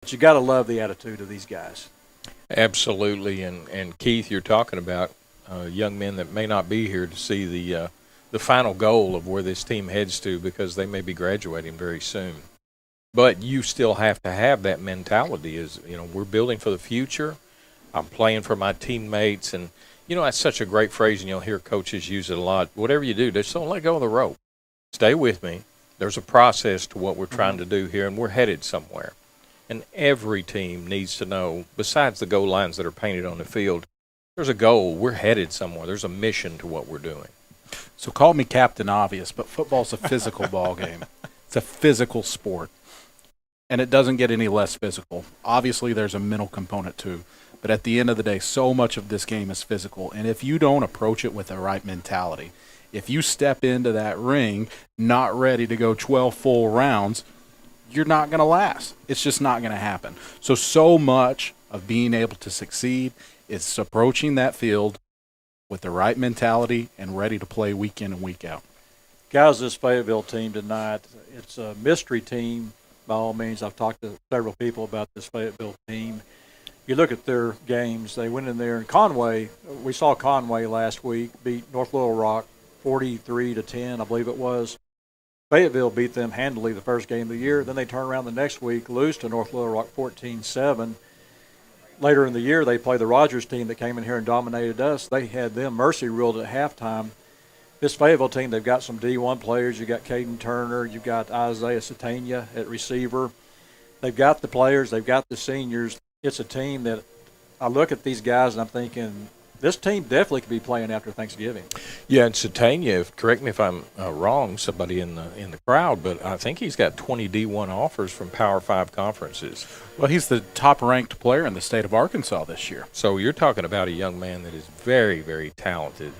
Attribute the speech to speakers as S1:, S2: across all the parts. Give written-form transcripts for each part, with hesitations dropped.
S1: But you got to love the attitude of these guys.
S2: Absolutely, and Keith, you're talking about young men that may not be here to see the final goal of where this team heads to because they may be graduating very soon. But you still have to have that mentality is, we're building for the future. I'm playing for my teammates. And, that's such a great phrase, and you'll hear coaches use it a lot. Whatever you do, just don't let go of the rope. Stay with me. There's a process to what we're trying to do here, and we're headed somewhere. And every team needs to know, besides the goal lines that are painted on the field, there's a goal. We're headed somewhere. There's a mission to what we're doing.
S3: So call me Captain Obvious, but football's a physical ball game. It's a physical sport. And it doesn't get any less physical. Obviously, there's a mental component too. But at the end of the day, so much of this game is physical. And if you don't approach it with the right mentality, if you step into that ring not ready to go 12 full rounds, you're not going to last. It's just not going to happen. So much of being able to succeed is approaching that field with the right mentality and ready to play week in and week out.
S1: Guys, this Fayetteville team tonight, it's a mystery team. By all means, I've talked to several people about this Fayetteville team. You look at their games, they went in there, and Conway, we saw Conway last week beat North Little Rock 43-10, I believe it was. Fayetteville beat them handily the first game of the year. Then they turn around the next week, lose to North Little Rock 14-7. Later in the year, they play the Rogers team that came in here and dominated us. They had them mercy ruled at halftime. This Fayetteville team, they've got some D1 players. You've got Caden Turner. You've got Isaiah Satania at receiver. They've got the players. They've got the seniors. It's a team that I look at these guys and I'm thinking, this team definitely could be playing after Thanksgiving.
S2: Yeah, and Satania, correct me if I'm wrong, somebody in the crowd, but I think he's got 20 D1 offers from Power 5 conferences.
S3: Well, he's the top-ranked player in the state of Arkansas this year.
S2: So you're talking about a young man that is very, very talented.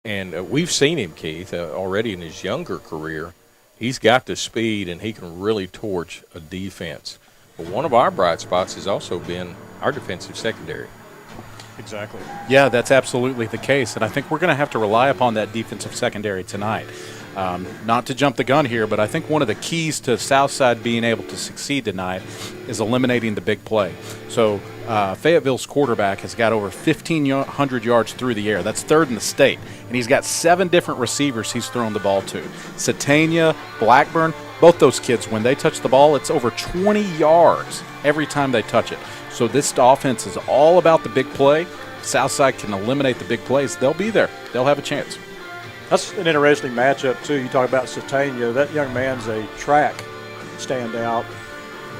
S2: And we've seen him, Keith, already in his younger career. He's got the speed, and he can really torch a defense. But one of our bright spots has also been our defensive secondary.
S1: Exactly.
S3: Yeah, that's absolutely the case, and I think we're going to have to rely upon that defensive secondary tonight. Not to jump the gun here, but I think one of the keys to Southside being able to succeed tonight is eliminating the big play. So Fayetteville's quarterback has got over 1,500 yards through the air. That's third in the state, and he's got 7 different receivers he's thrown the ball to. Satania, Blackburn, both those kids, when they touch the ball, it's over 20 yards every time they touch it. So this offense is all about the big play. Southside can eliminate the big plays. They'll be there. They'll have a chance.
S1: That's an interesting matchup, too. You talk about Satania. That young man's a track standout.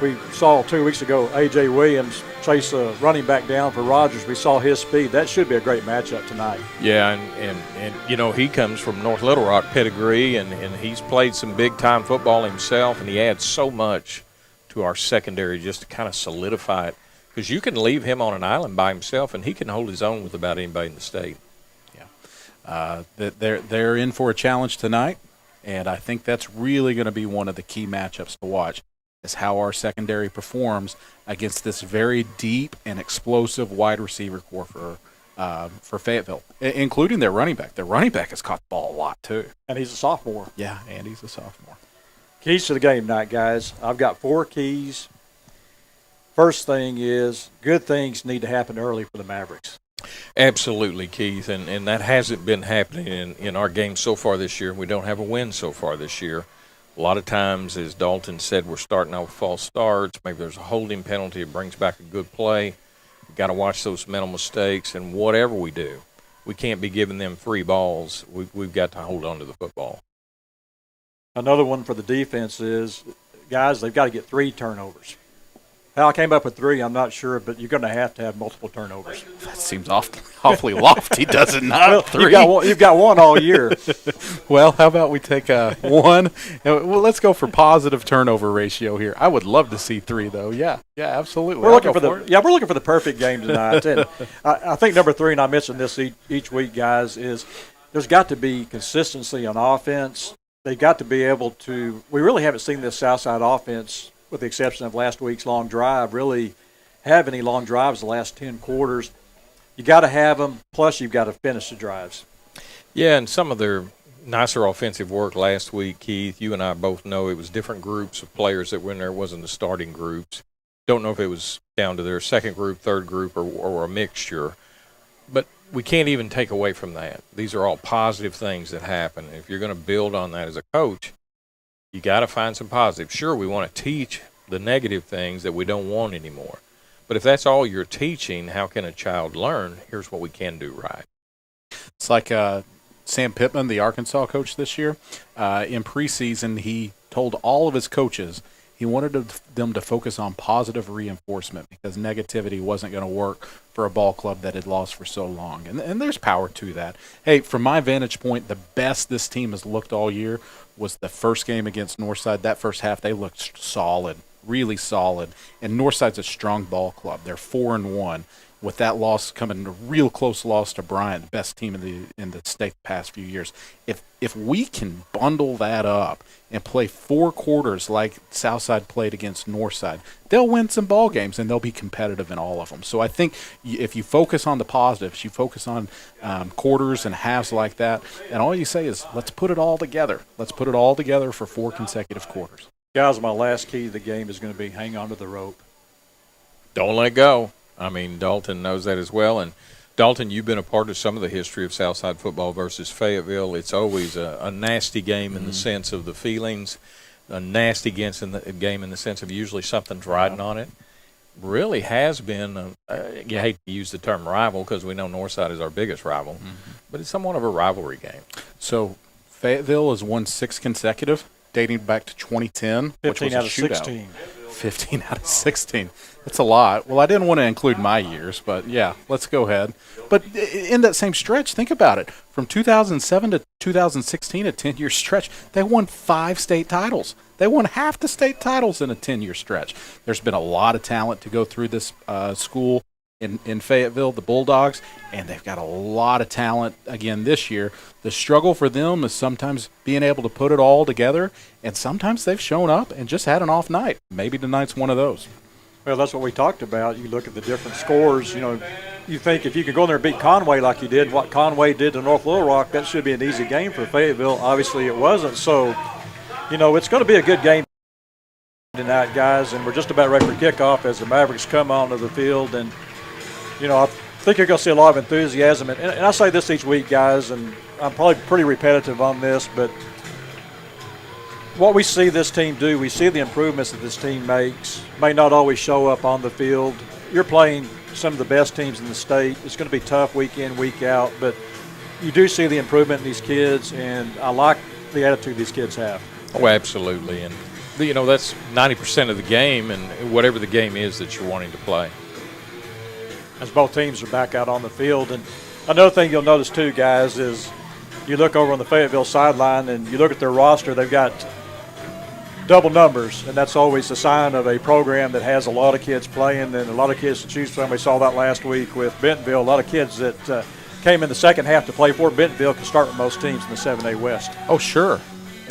S1: We saw 2 weeks ago A.J. Williams chase a running back down for Rogers. We saw his speed. That should be a great matchup tonight.
S2: Yeah, and he comes from North Little Rock pedigree, and he's played some big-time football himself, and he adds so much to our secondary just to kind of solidify it. Because you can leave him on an island by himself, and he can hold his own with about anybody in the state.
S3: Yeah, they're in for a challenge tonight, and I think that's really going to be one of the key matchups to watch, is how our secondary performs against this very deep and explosive wide receiver core for Fayetteville, including their running back. Their running back has caught the ball a lot too,
S1: and he's a sophomore.
S3: Yeah, and he's a sophomore.
S1: Keys to the game tonight, guys. I've got 4 keys. First thing is, good things need to happen early for the Mavericks.
S2: Absolutely, Keith, and that hasn't been happening in our game so far this year. We don't have a win so far this year. A lot of times, as Dalton said, we're starting out with false starts. Maybe there's a holding penalty. It brings back a good play. We've got to watch those mental mistakes, and whatever we do, we can't be giving them free balls. We've got to hold on to the football.
S1: Another one for the defense is, guys, they've got to get 3 turnovers. How I came up with 3, I'm not sure, but you're going to have multiple turnovers.
S3: That seems awfully lofty, does it not?
S1: Well,
S3: 3?
S1: You've got one all year.
S3: Well, how about we take 1? Well, let's go for positive turnover ratio here. I would love to see 3, though. Yeah, absolutely.
S1: We're looking for the perfect game tonight. And I think number 3, and I mention this each week, guys, is there's got to be consistency on offense. They've got to be able to – we really haven't seen this Southside offense, with the exception of last week's long drive, really have any long drives the last 10 quarters. You got to have them, plus you've got to finish the drives.
S2: Yeah, and some of their nicer offensive work last week, Keith, you and I both know it was different groups of players that were in there. It wasn't the starting groups. Don't know if it was down to their second group, third group, or a mixture. But we can't even take away from that. These are all positive things that happen. If you're going to build on that as a coach, you got to find some positives. Sure, we want to teach the negative things that we don't want anymore. But if that's all you're teaching, how can a child learn? Here's what we can do right.
S3: It's like Sam Pittman, the Arkansas coach this year. In preseason, he told all of his coaches he wanted them to focus on positive reinforcement because negativity wasn't going to work for a ball club that had lost for so long. And there's power to that. Hey, from my vantage point, the best this team has looked all year was the first game against Northside. That first half, they looked solid, really solid. And Northside's a strong ball club. They're 4-1. With that loss coming, a real close loss to Bryant, the best team in the state the past few years. If we can bundle that up and play 4 quarters like Southside played against Northside, they'll win some ball games and they'll be competitive in all of them. So I think if you focus on the positives, you focus on quarters and halves like that, and all you say is let's put it all together. Let's put it all together for 4 consecutive quarters.
S1: Guys, my last key to the game is going to be hang on to the rope.
S2: Don't let go. I mean, Dalton knows that as well. And, Dalton, you've been a part of some of the history of Southside football versus Fayetteville. It's always a nasty game in the sense of the feelings, a nasty game in the sense of usually something's riding on it. Really has been, you hate to use the term rival because we know Northside is our biggest rival, but it's somewhat of a rivalry game.
S3: So Fayetteville has won 6 consecutive, dating back to 2010, which was
S1: 15
S3: a
S1: out of
S3: shootout.
S1: 16.
S3: 15 out of 16. That's a lot. Well, I didn't want to include my years, but yeah, let's go ahead. But in that same stretch, think about it. From 2007 to 2016, a 10-year stretch, they won 5 state titles. They won half the state titles in a 10-year stretch. There's been a lot of talent to go through this school in Fayetteville, the Bulldogs, and they've got a lot of talent again this year. The struggle for them is sometimes being able to put it all together, and sometimes they've shown up and just had an off night. Maybe tonight's one of those.
S1: Well, that's what we talked about. You look at the different scores. You know, you think if you can go in there and beat Conway like you did, what Conway did to North Little Rock, that should be an easy game for Fayetteville. Obviously, it wasn't. So, you know, it's going to be a good game tonight, guys, and we're just about ready for kickoff as the Mavericks come onto the field. And, you know, I think you're going to see a lot of enthusiasm. And I say this each week, guys, and I'm probably pretty repetitive on this, but what we see this team do, we see the improvements that this team makes, may not always show up on the field. You're playing some of the best teams in the state. It's going to be tough week in, week out, but you do see the improvement in these kids, and I like the attitude these kids have.
S2: Oh, absolutely. And, you know, that's 90% of the game and whatever the game is that you're wanting to play.
S1: As both teams are back out on the field. And another thing you'll notice too, guys, is you look over on the Fayetteville sideline and you look at their roster, they've got double numbers, and that's always a sign of a program that has a lot of kids playing and a lot of kids to choose from. We saw that last week with Bentonville. A lot of kids that came in the second half to play for Bentonville can start with most teams in the 7A West.
S3: Oh, sure.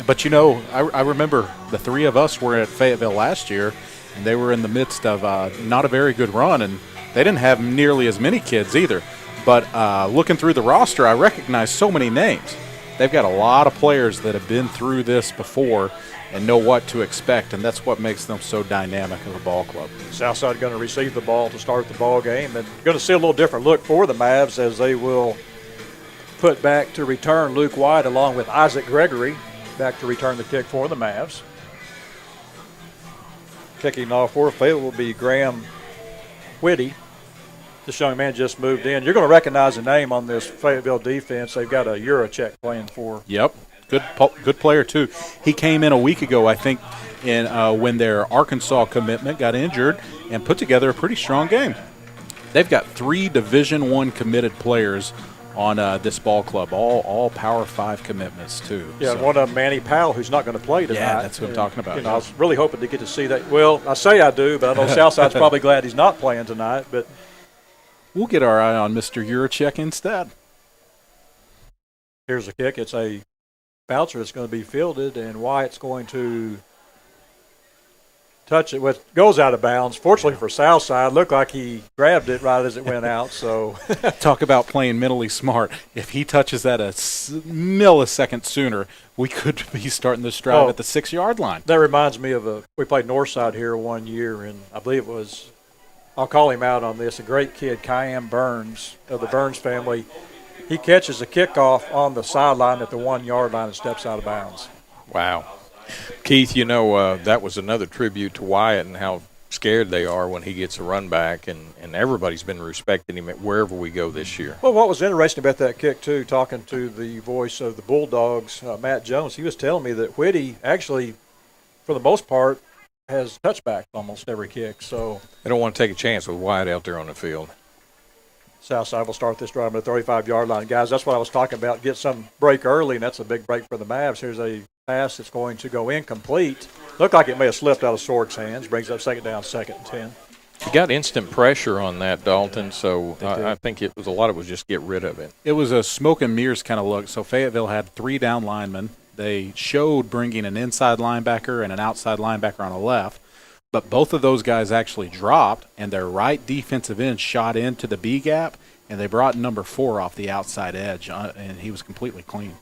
S3: But, you know, I remember the 3 of us were at Fayetteville last year, and they were in the midst of not a very good run, and they didn't have nearly as many kids either. But looking through the roster, I recognize so many names. They've got a lot of players that have been through this before and know what to expect, and that's what makes them so dynamic of a ball club.
S1: Southside going to receive the ball to start the ball game, and going to see a little different look for the Mavs as they will put back to return Luke White along with Isaac Gregory back to return the kick for the Mavs. Kicking off for Fayetteville will be Graham Whitty. This young man just moved in. You're going to recognize the name on this Fayetteville defense. They've got a Eurocheck playing for.
S3: Yep. Good player, too. He came in a week ago, I think, when their Arkansas commitment got injured and put together a pretty strong game. They've got 3 Division I committed players on this ball club, all Power 5 commitments, too.
S1: Yeah,
S3: so.
S1: One of them, Manny Powell, who's not going to play tonight.
S3: Yeah, that's what I'm talking about.
S1: You know, I was really hoping to get to see that. Well, I say I do, but I know Southside's probably glad he's not playing tonight. But
S3: we'll get our eye on Mr. Eurocheck instead.
S1: Here's a kick. It's a bouncer that's going to be fielded, and Wyatt's going to touch it. What goes out of bounds. Fortunately for Southside, looked like he grabbed it right as it went out. So
S3: talk about playing mentally smart. If he touches that a millisecond sooner, we could be starting this drive at the 6-yard line.
S1: That reminds me of we played Northside here one year, and I believe it was, I'll call him out on this, a great kid, Kyan Burns of the Burns family. He catches a kickoff on the sideline at the 1-yard line and steps out of bounds.
S2: Wow. Keith, that was another tribute to Wyatt and how scared they are when he gets a run back, and everybody's been respecting him at wherever we go this year.
S1: Well, what was interesting about that kick, too, talking to the voice of the Bulldogs, Matt Jones, he was telling me that Whitty actually, for the most part, has touchbacks almost every kick. So
S2: they don't want to take a chance with Wyatt out there on the field.
S1: Southside will start this drive at the 35-yard line. Guys, that's what I was talking about. Get some break early, and that's a big break for the Mavs. Here's a pass that's going to go incomplete. Looked like it may have slipped out of Sorg's hands. Brings up second down, 2nd and 10.
S2: You got instant pressure on that, Dalton, so I think a lot of it was just get rid of it.
S3: It was a smoke and mirrors kind of look. So Fayetteville had 3 down linemen. They showed bringing an inside linebacker and an outside linebacker on the left, but both of those guys actually dropped, and their right defensive end shot into the B gap, and they brought number 4 off the outside edge, and he was completely clean.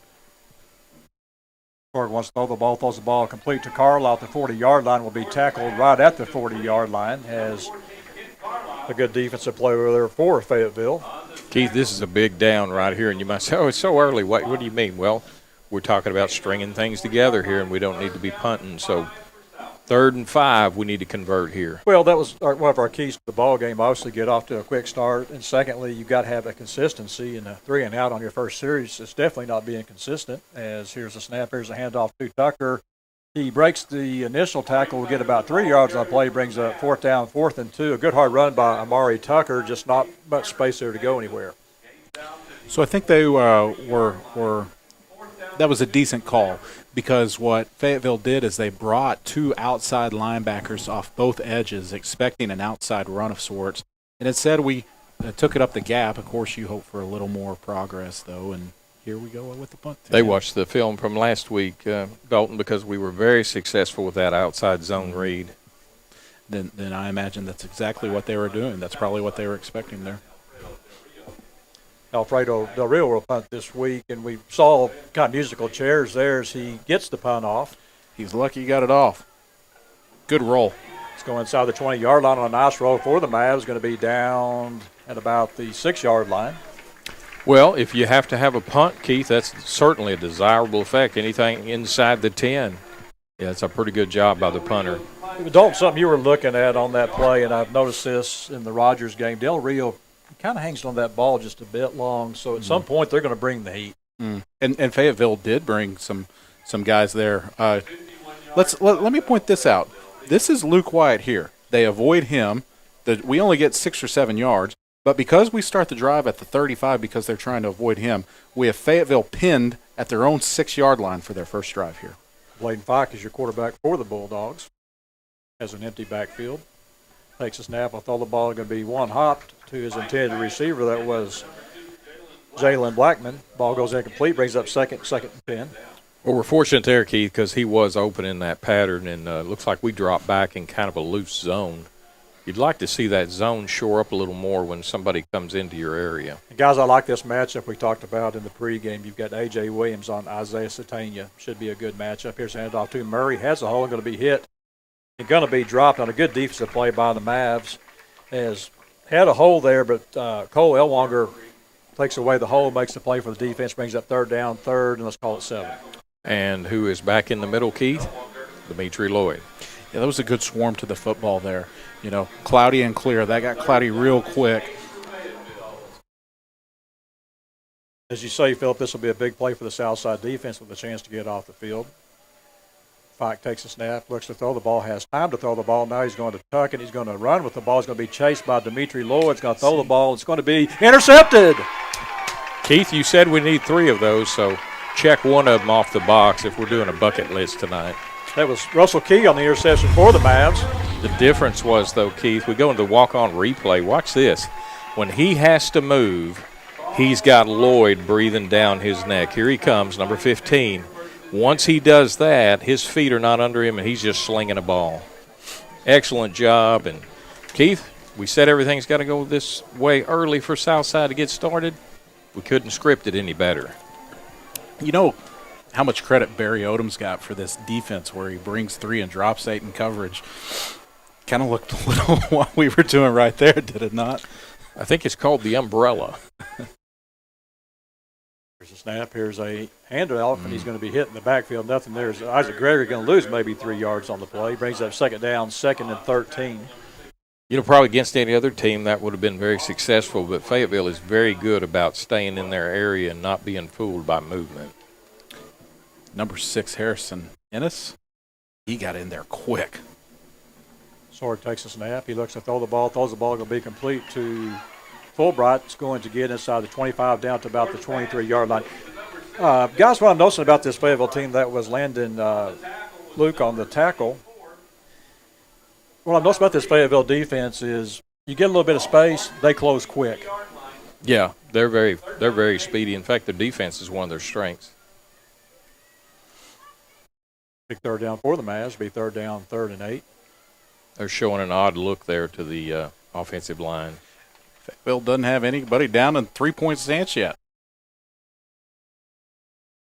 S1: Sorg wants to throw the ball, throws the ball complete to Carl out the 40-yard line, will be tackled right at the 40-yard line. Has a good defensive play over there for Fayetteville.
S2: Keith, this is a big down right here, and you might say, it's so early. What do you mean? Well, we're talking about stringing things together here, and we don't need to be punting. So 3rd and 5, we need to convert here.
S1: Well, that was one of our keys to the ball game. Obviously, get off to a quick start, and secondly, you've got to have that consistency. And a 3 and out on your first series is definitely not being consistent. As here's a snap, here's a handoff to Tucker. He breaks the initial tackle, will get about 3 yards on the play, brings up 4th down, 4th and 2. A good hard run by Amari Tucker, just not much space there to go anywhere.
S3: So I think they that was a decent call, because what Fayetteville did is they brought 2 outside linebackers off both edges, expecting an outside run of sorts. And instead we took it up the gap. Of course, you hope for a little more progress, though, and here we go with the punt.
S2: They watched the film from last week, Dalton, because we were very successful with that outside zone read.
S3: Then I imagine that's exactly what they were doing. That's probably what they were expecting there.
S1: Alfredo Del Rio will punt this week, and we saw kind of musical chairs there as he gets the punt off.
S3: He's lucky he got it off. Good roll.
S1: It's going inside the 20-yard line on a nice roll for the Mavs. Going to be down at about the 6-yard line.
S2: Well, if you have to have a punt, Keith, that's certainly a desirable effect. Anything inside the 10, yeah, it's a pretty good job by the punter.
S1: Dalton, something you were looking at on that play, and I've noticed this in the Rogers game, Del Rio kind of hangs on that ball just a bit long, so at some point they're going to bring the heat.
S3: And Fayetteville did bring some guys there. Let me point this out. This is Luke Wyatt here. They avoid him. We only get 6 or 7 yards, but because we start the drive at the 35 because they're trying to avoid him, we have Fayetteville pinned at their own 6-yard line for their first drive here.
S1: Bladen Fike is your quarterback for the Bulldogs. Has an empty backfield. Takes a snap. Will throw the ball. Going to be one hopped to his intended receiver. That was Jalen Blackman. Ball goes incomplete. Brings up second and 10.
S2: Well, we're fortunate there, Keith, because he was open in that pattern, and looks like we dropped back in kind of a loose zone. You'd like to see that zone shore up a little more when somebody comes into your area.
S1: And guys, I like this matchup we talked about in the pregame. You've got A.J. Williams on Isaiah Satania. Should be a good matchup. Here's a handoff to Murray. Has a hole and going to be hit. And going to be dropped on a good defensive play by the Mavs. Has had a hole there, but Cole Elwanger takes away the hole, makes the play for the defense, brings up 3rd down, 3rd, and let's call it 7.
S2: And who is back in the middle, Keith? Dimitri Lloyd.
S3: Yeah, that was a good swarm to the football there. You know, cloudy and clear. That got cloudy real quick.
S1: As you say, Philip, this will be a big play for the Southside defense with a chance to get off the field. Fike takes a snap, looks to throw the ball, has time to throw the ball. Now he's going to tuck it. He's going to run with the ball. He's going to be chased by Dimitri Lloyd. He's going to throw the ball. It's going to be intercepted.
S2: Keith, you said we need 3 of those, so check one of them off the box if we're doing a bucket list tonight.
S1: That was Russell Key on the interception for the Mavs.
S2: The difference was, though, Keith, we go into the walk-on replay. Watch this. When he has to move, he's got Lloyd breathing down his neck. Here he comes, number 15. Once he does that, his feet are not under him, and he's just slinging a ball. Excellent job. And, Keith, we said everything's got to go this way early for Southside to get started. We couldn't script it any better.
S3: You know how much credit Barry Odom's got for this defense where he brings 3 and drops 8 in coverage. Kind of looked a little what we were doing right there, did it not?
S2: I think it's called the umbrella.
S1: Here's a snap. Here's a handoff, and he's going to be hit in the backfield. Nothing there. Isaac Gregory going to lose maybe 3 yards on the play. Brings up second down, 2nd and 13.
S2: You know, probably against any other team that would have been very successful, but Fayetteville is very good about staying in their area and not being fooled by movement.
S3: Number 6, Harrison Ennis, he got in there quick.
S1: Sword takes a snap. He looks to throw the ball. Throws the ball, going to be complete to Fulbright. It's going to get inside the 25 down to about the 23-yard line. Guys, what I'm noticing about this Fayetteville team, that was Landon Luke on the tackle. What I'm noticing about this Fayetteville defense is you get a little bit of space, they close quick.
S2: Yeah, they're very speedy. In fact, their defense is one of their strengths.
S1: Big third down for the Mavs. Be third down, 3rd and 8.
S2: They're showing an odd look there to the offensive line.
S3: Fayetteville doesn't have anybody down in 3-point stance yet.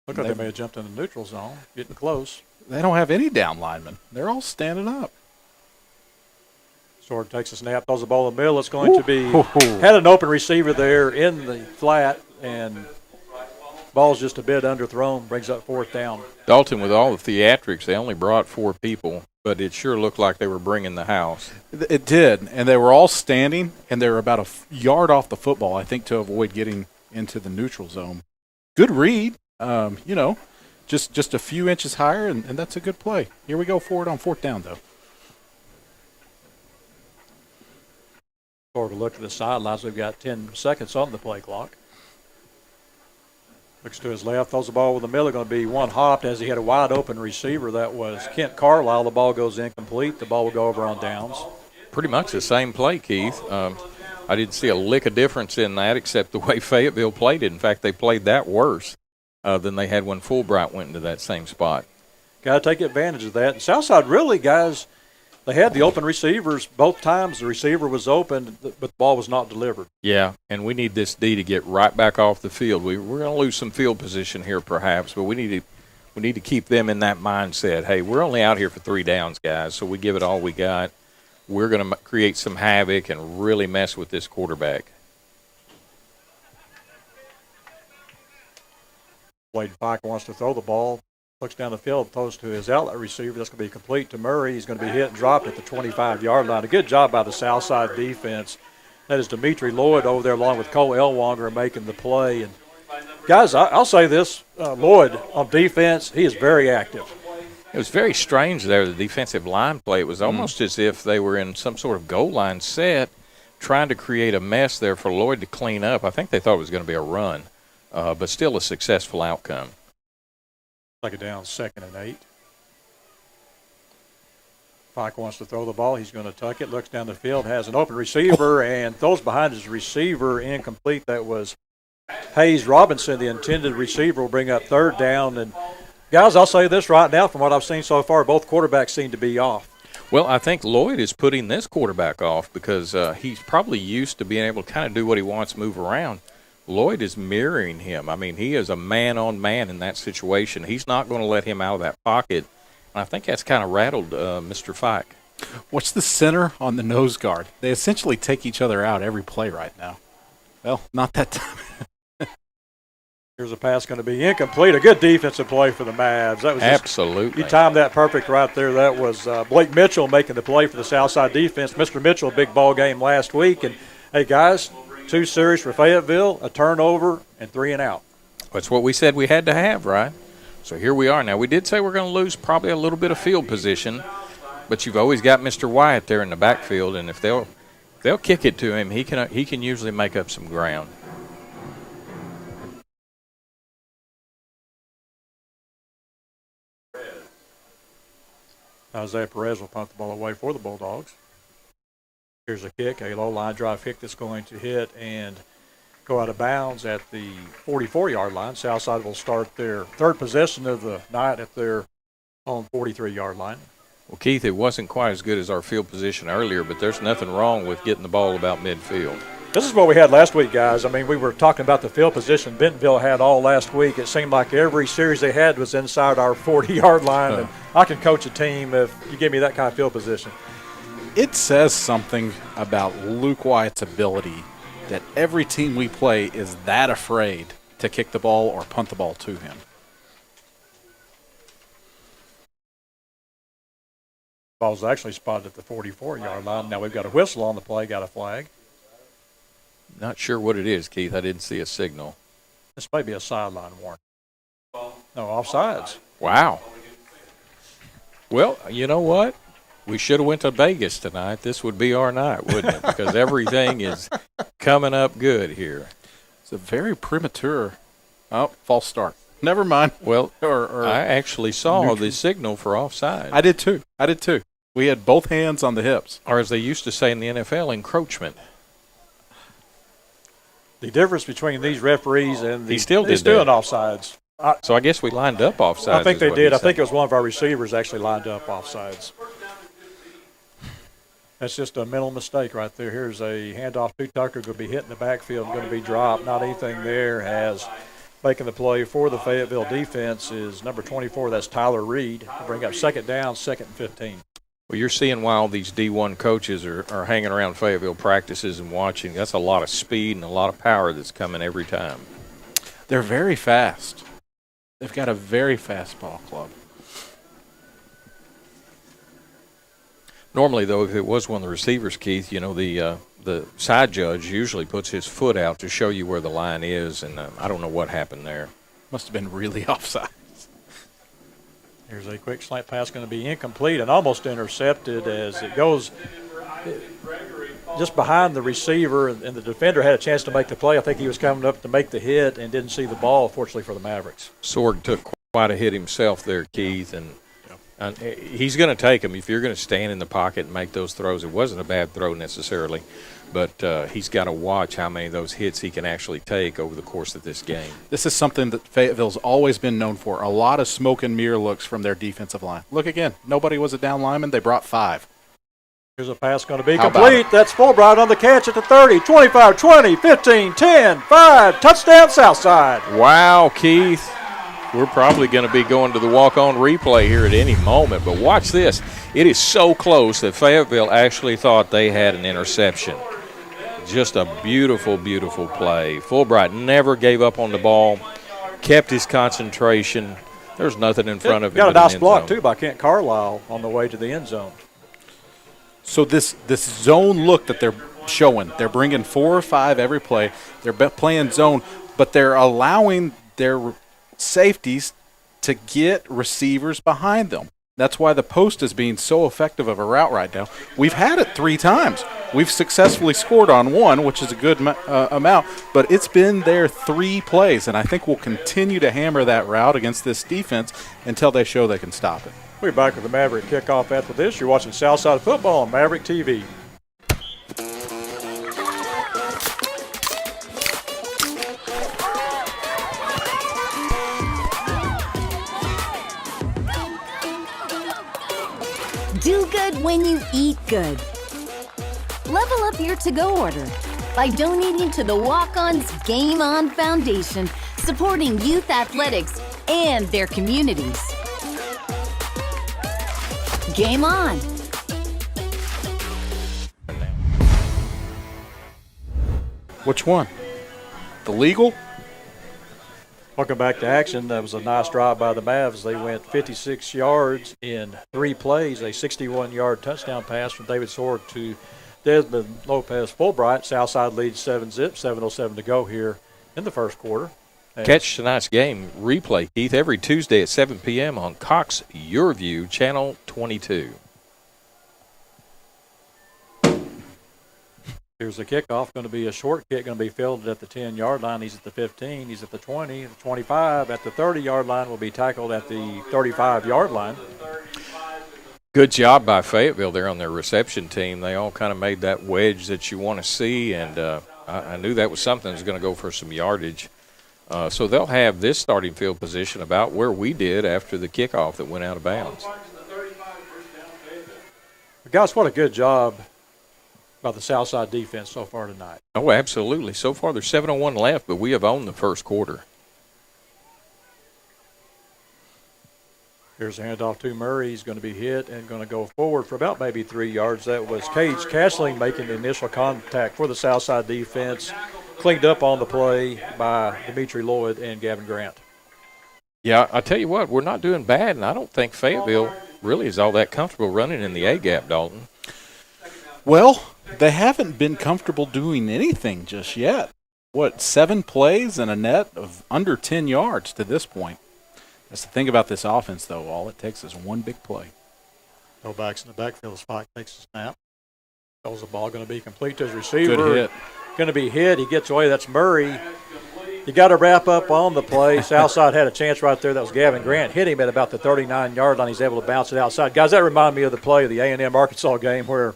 S1: Look like they may have jumped in the neutral zone, getting close.
S3: They don't have any down linemen. They're all standing up.
S1: Sword takes a snap, throws the ball in the middle. It's going to be had an open receiver there in the flat, and ball's just a bit underthrown, brings up 4th down.
S2: Dalton, with all the theatrics, they only brought 4 people, but it sure looked like they were bringing the house.
S3: It did, and they were all standing, and they were about a yard off the football, I think, to avoid getting into the neutral zone. Good read, just a few inches higher, and that's a good play. Here we go forward on 4th down, though.
S1: Forward to look at the sidelines. We've got 10 seconds on the play clock. Looks to his left, throws the ball with the middle. Going to be one hopped as he had a wide open receiver. That was Kent Carlisle. The ball goes incomplete. The ball will go over on downs.
S2: Pretty much the same play, Keith. I didn't see a lick of difference in that except the way Fayetteville played it. In fact, they played that worse than they had when Fulbright went into that same spot.
S1: Got to take advantage of that. And Southside really, guys, they had the open receivers both times. The receiver was open, but the ball was not delivered.
S2: Yeah, and we need this D to get right back off the field. We're going to lose some field position here perhaps, but we need to keep them in that mindset. Hey, we're only out here for 3 downs, guys, so we give it all we got. We're going to create some havoc and really mess with this quarterback.
S1: Wade Pike wants to throw the ball. Looks down the field, throws to his outlet receiver. That's going to be complete to Murray. He's going to be hit and dropped at the 25-yard line. A good job by the Southside defense. That is Dimitri Lloyd over there along with Cole Elwanger making the play. And guys, I'll say this, Lloyd on defense, he is very active.
S2: It was very strange there, the defensive line play. It was almost as if they were in some sort of goal line set trying to create a mess there for Lloyd to clean up. I think they thought it was going to be a run, but still a successful outcome.
S1: Take it down, 2nd and 8. Pike wants to throw the ball. He's going to tuck it. Looks down the field, has an open receiver, and throws behind his receiver. Incomplete. That was Hayes Robinson, the intended receiver, will bring up 3rd down. And, guys, I'll say this right now, from what I've seen so far, both quarterbacks seem to be off.
S2: Well, I think Lloyd is putting this quarterback off because he's probably used to being able to kind of do what he wants, move around. Lloyd is mirroring him. I mean, he is a man-on-man in that situation. He's not going to let him out of that pocket. And I think that's kind of rattled Mr. Fike.
S3: What's the center on the nose guard? They essentially take each other out every play right now. Well, not that time.
S1: Here's a pass going to be incomplete. A good defensive play for the Mavs. That was
S2: absolutely.
S1: You timed that perfect right there. That was Blake Mitchell making the play for the Southside defense. Mr. Mitchell, a big ball game last week. And, hey, guys, 2 series for Fayetteville, a turnover, and 3 and out.
S2: That's what we said we had to have, right? So here we are. Now, we did say we're going to lose probably a little bit of field position, but you've always got Mr. Wyatt there in the backfield, and if they'll kick it to him, he can usually make up some ground.
S1: Isaiah Perez will punt the ball away for the Bulldogs. Here's a kick, a low line drive kick that's going to hit and go out of bounds at the 44-yard line. Southside will start their 3rd possession of the night at their own 43-yard line.
S2: Well, Keith, it wasn't quite as good as our field position earlier, but there's nothing wrong with getting the ball about midfield.
S1: This is what we had last week, guys. I mean, we were talking about the field position Bentonville had all last week. It seemed like every series they had was inside our 40-yard line, and I can coach a team if you give me that kind of field position.
S3: It says something about Luke Wyatt's ability that every team we play is that afraid to kick the ball or punt the ball to him.
S1: Ball's actually spotted at the 44-yard line. Now we've got a whistle on the play, got a flag.
S2: Not sure what it is, Keith. I didn't see a signal.
S1: This may be a sideline warning. No, offsides.
S2: Wow. Well, you know what? We should have went to Vegas tonight. This would be our night, wouldn't it? Because everything is coming up good here.
S3: It's a very premature false start. Never mind.
S2: Well, I actually saw the signal for offside.
S3: I did too. We had both hands on the hips.
S2: Or as they used to say in the NFL, encroachment.
S1: The difference between these referees and
S2: He still did
S1: still
S2: that.
S1: in offsides.
S2: So I guess we lined up offsides.
S1: I think
S2: is
S1: they
S2: what
S1: did.
S2: he
S1: I think
S2: said.
S1: it was one of our receivers actually lined up offsides. That's just a mental mistake right there. Here's a handoff to Tucker, going to be hit in the backfield, going to be dropped. Not anything there. As making the play for the Fayetteville defense is number 24. That's Tyler Reed. Bring up second down, 2nd and 15.
S2: Well, you're seeing why all these D1 coaches are hanging around Fayetteville practices and watching. That's a lot of speed and a lot of power that's coming every time.
S3: They're very fast. They've got a very fast ball club.
S2: Normally, though, if it was one of the receivers, Keith, you know, the side judge usually puts his foot out to show you where the line is, and I don't know what happened there.
S3: Must have been really offside.
S1: Here's a quick slant pass going to be incomplete and almost intercepted as it goes just behind the receiver, and the defender had a chance to make the play. I think he was coming up to make the hit and didn't see the ball, fortunately for the Mavericks.
S2: Sorg took quite a hit himself there, Keith, and he's going to take them if you're going to stand in the pocket and make those throws. It wasn't a bad throw necessarily, but he's got to watch how many of those hits he can actually take over the course of this game.
S3: This is something that Fayetteville's always been known for, a lot of smoke and mirror looks from their defensive line. Look again, nobody was a down lineman. They brought 5.
S1: Here's a pass going to be
S3: How
S1: complete. That's Fulbright on the catch at the 30, 25, 20, 15, 10, 5. Touchdown, Southside.
S2: Wow, Keith. We're probably going to be going to the walk-on replay here at any moment, but watch this. It is so close that Fayetteville actually thought they had an interception. Just a beautiful, beautiful play. Fulbright never gave up on the ball, kept his concentration. There's nothing in front of him.
S1: Got a nice block, too, by Kent Carlisle on the way to the end zone.
S3: So this zone look that they're showing, they're bringing 4 or 5 every play. They're playing zone, but they're allowing their safeties to get receivers behind them. That's why the post is being so effective of a route right now. We've had it 3 times. We've successfully scored on 1, which is a good amount, but it's been there 3 plays, and I think we'll continue to hammer that route against this defense until they show they can stop it.
S1: We're back with the Maverick kickoff after this. You're watching Southside football on Maverick TV.
S4: Do good when you eat good. Level up your to-go order by donating to the Walk-On's Game On Foundation, supporting youth athletics and their communities. Game on.
S3: Which one? The legal?
S1: Welcome back to action. That was a nice drive by the Mavs. They went 56 yards in 3 plays, a 61-yard touchdown pass from David Sword to Desmond Lopez Fulbright. Southside leads 7-zip, 7:07 to go here in the first quarter.
S2: Catch tonight's game replay, Keith, every Tuesday at 7 p.m. on Cox Your View, Channel 22.
S1: Here's the kickoff. Going to be a short kick, going to be fielded at the 10-yard line. He's at the 15. He's at the 20, the 25. At the 30-yard line will be tackled at the 35-yard line.
S2: Good job by Fayetteville there on their reception team. They all kind of made that wedge that you want to see, and I knew that was something that was going to go for some yardage. So they'll have this starting field position about where we did after the kickoff that went out of bounds.
S1: Guys, what a good job by the Southside defense so far tonight.
S2: Oh, absolutely. So far, there's 7:01 left, but we have owned the first quarter.
S1: Here's a handoff to Murray. He's going to be hit and going to go forward for about maybe 3 yards. That was Cage Cashling making the initial contact for the Southside defense. Cleaned up on the play by Dimitri Lloyd and Gavin Grant.
S2: Yeah, I tell you what, we're not doing bad, and I don't think Fayetteville really is all that comfortable running in the A-gap, Dalton.
S3: Well, they haven't been comfortable doing anything just yet. 7 plays and a net of under 10 yards to this point. That's the thing about this offense, though. All it takes is one big play.
S1: No backs in the backfield. Spike takes a snap. Tells the ball going to be complete to his receiver.
S3: Good hit.
S1: Going to be hit. He gets away. That's Murray. You got to wrap up on the play. Southside had a chance right there. That was Gavin Grant. Hit him at about the 39-yard line. He's able to bounce it outside. Guys, that reminded me of the play of the A&M Arkansas game where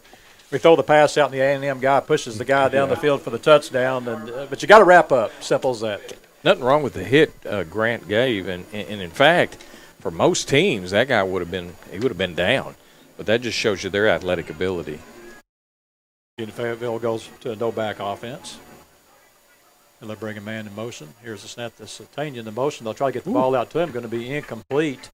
S1: we throw the pass out and the A&M guy pushes the guy down the field for the touchdown. But you got to wrap up. Simple as that.
S2: Nothing wrong with the hit Grant gave, and in fact, for most teams, that guy would have been down. But that just shows you their athletic ability.
S1: Fayetteville goes to a no-back offense. And they'll bring a man in motion. Here's a snap to Satanian in motion. They'll try to get the ball out to him. Going to be incomplete.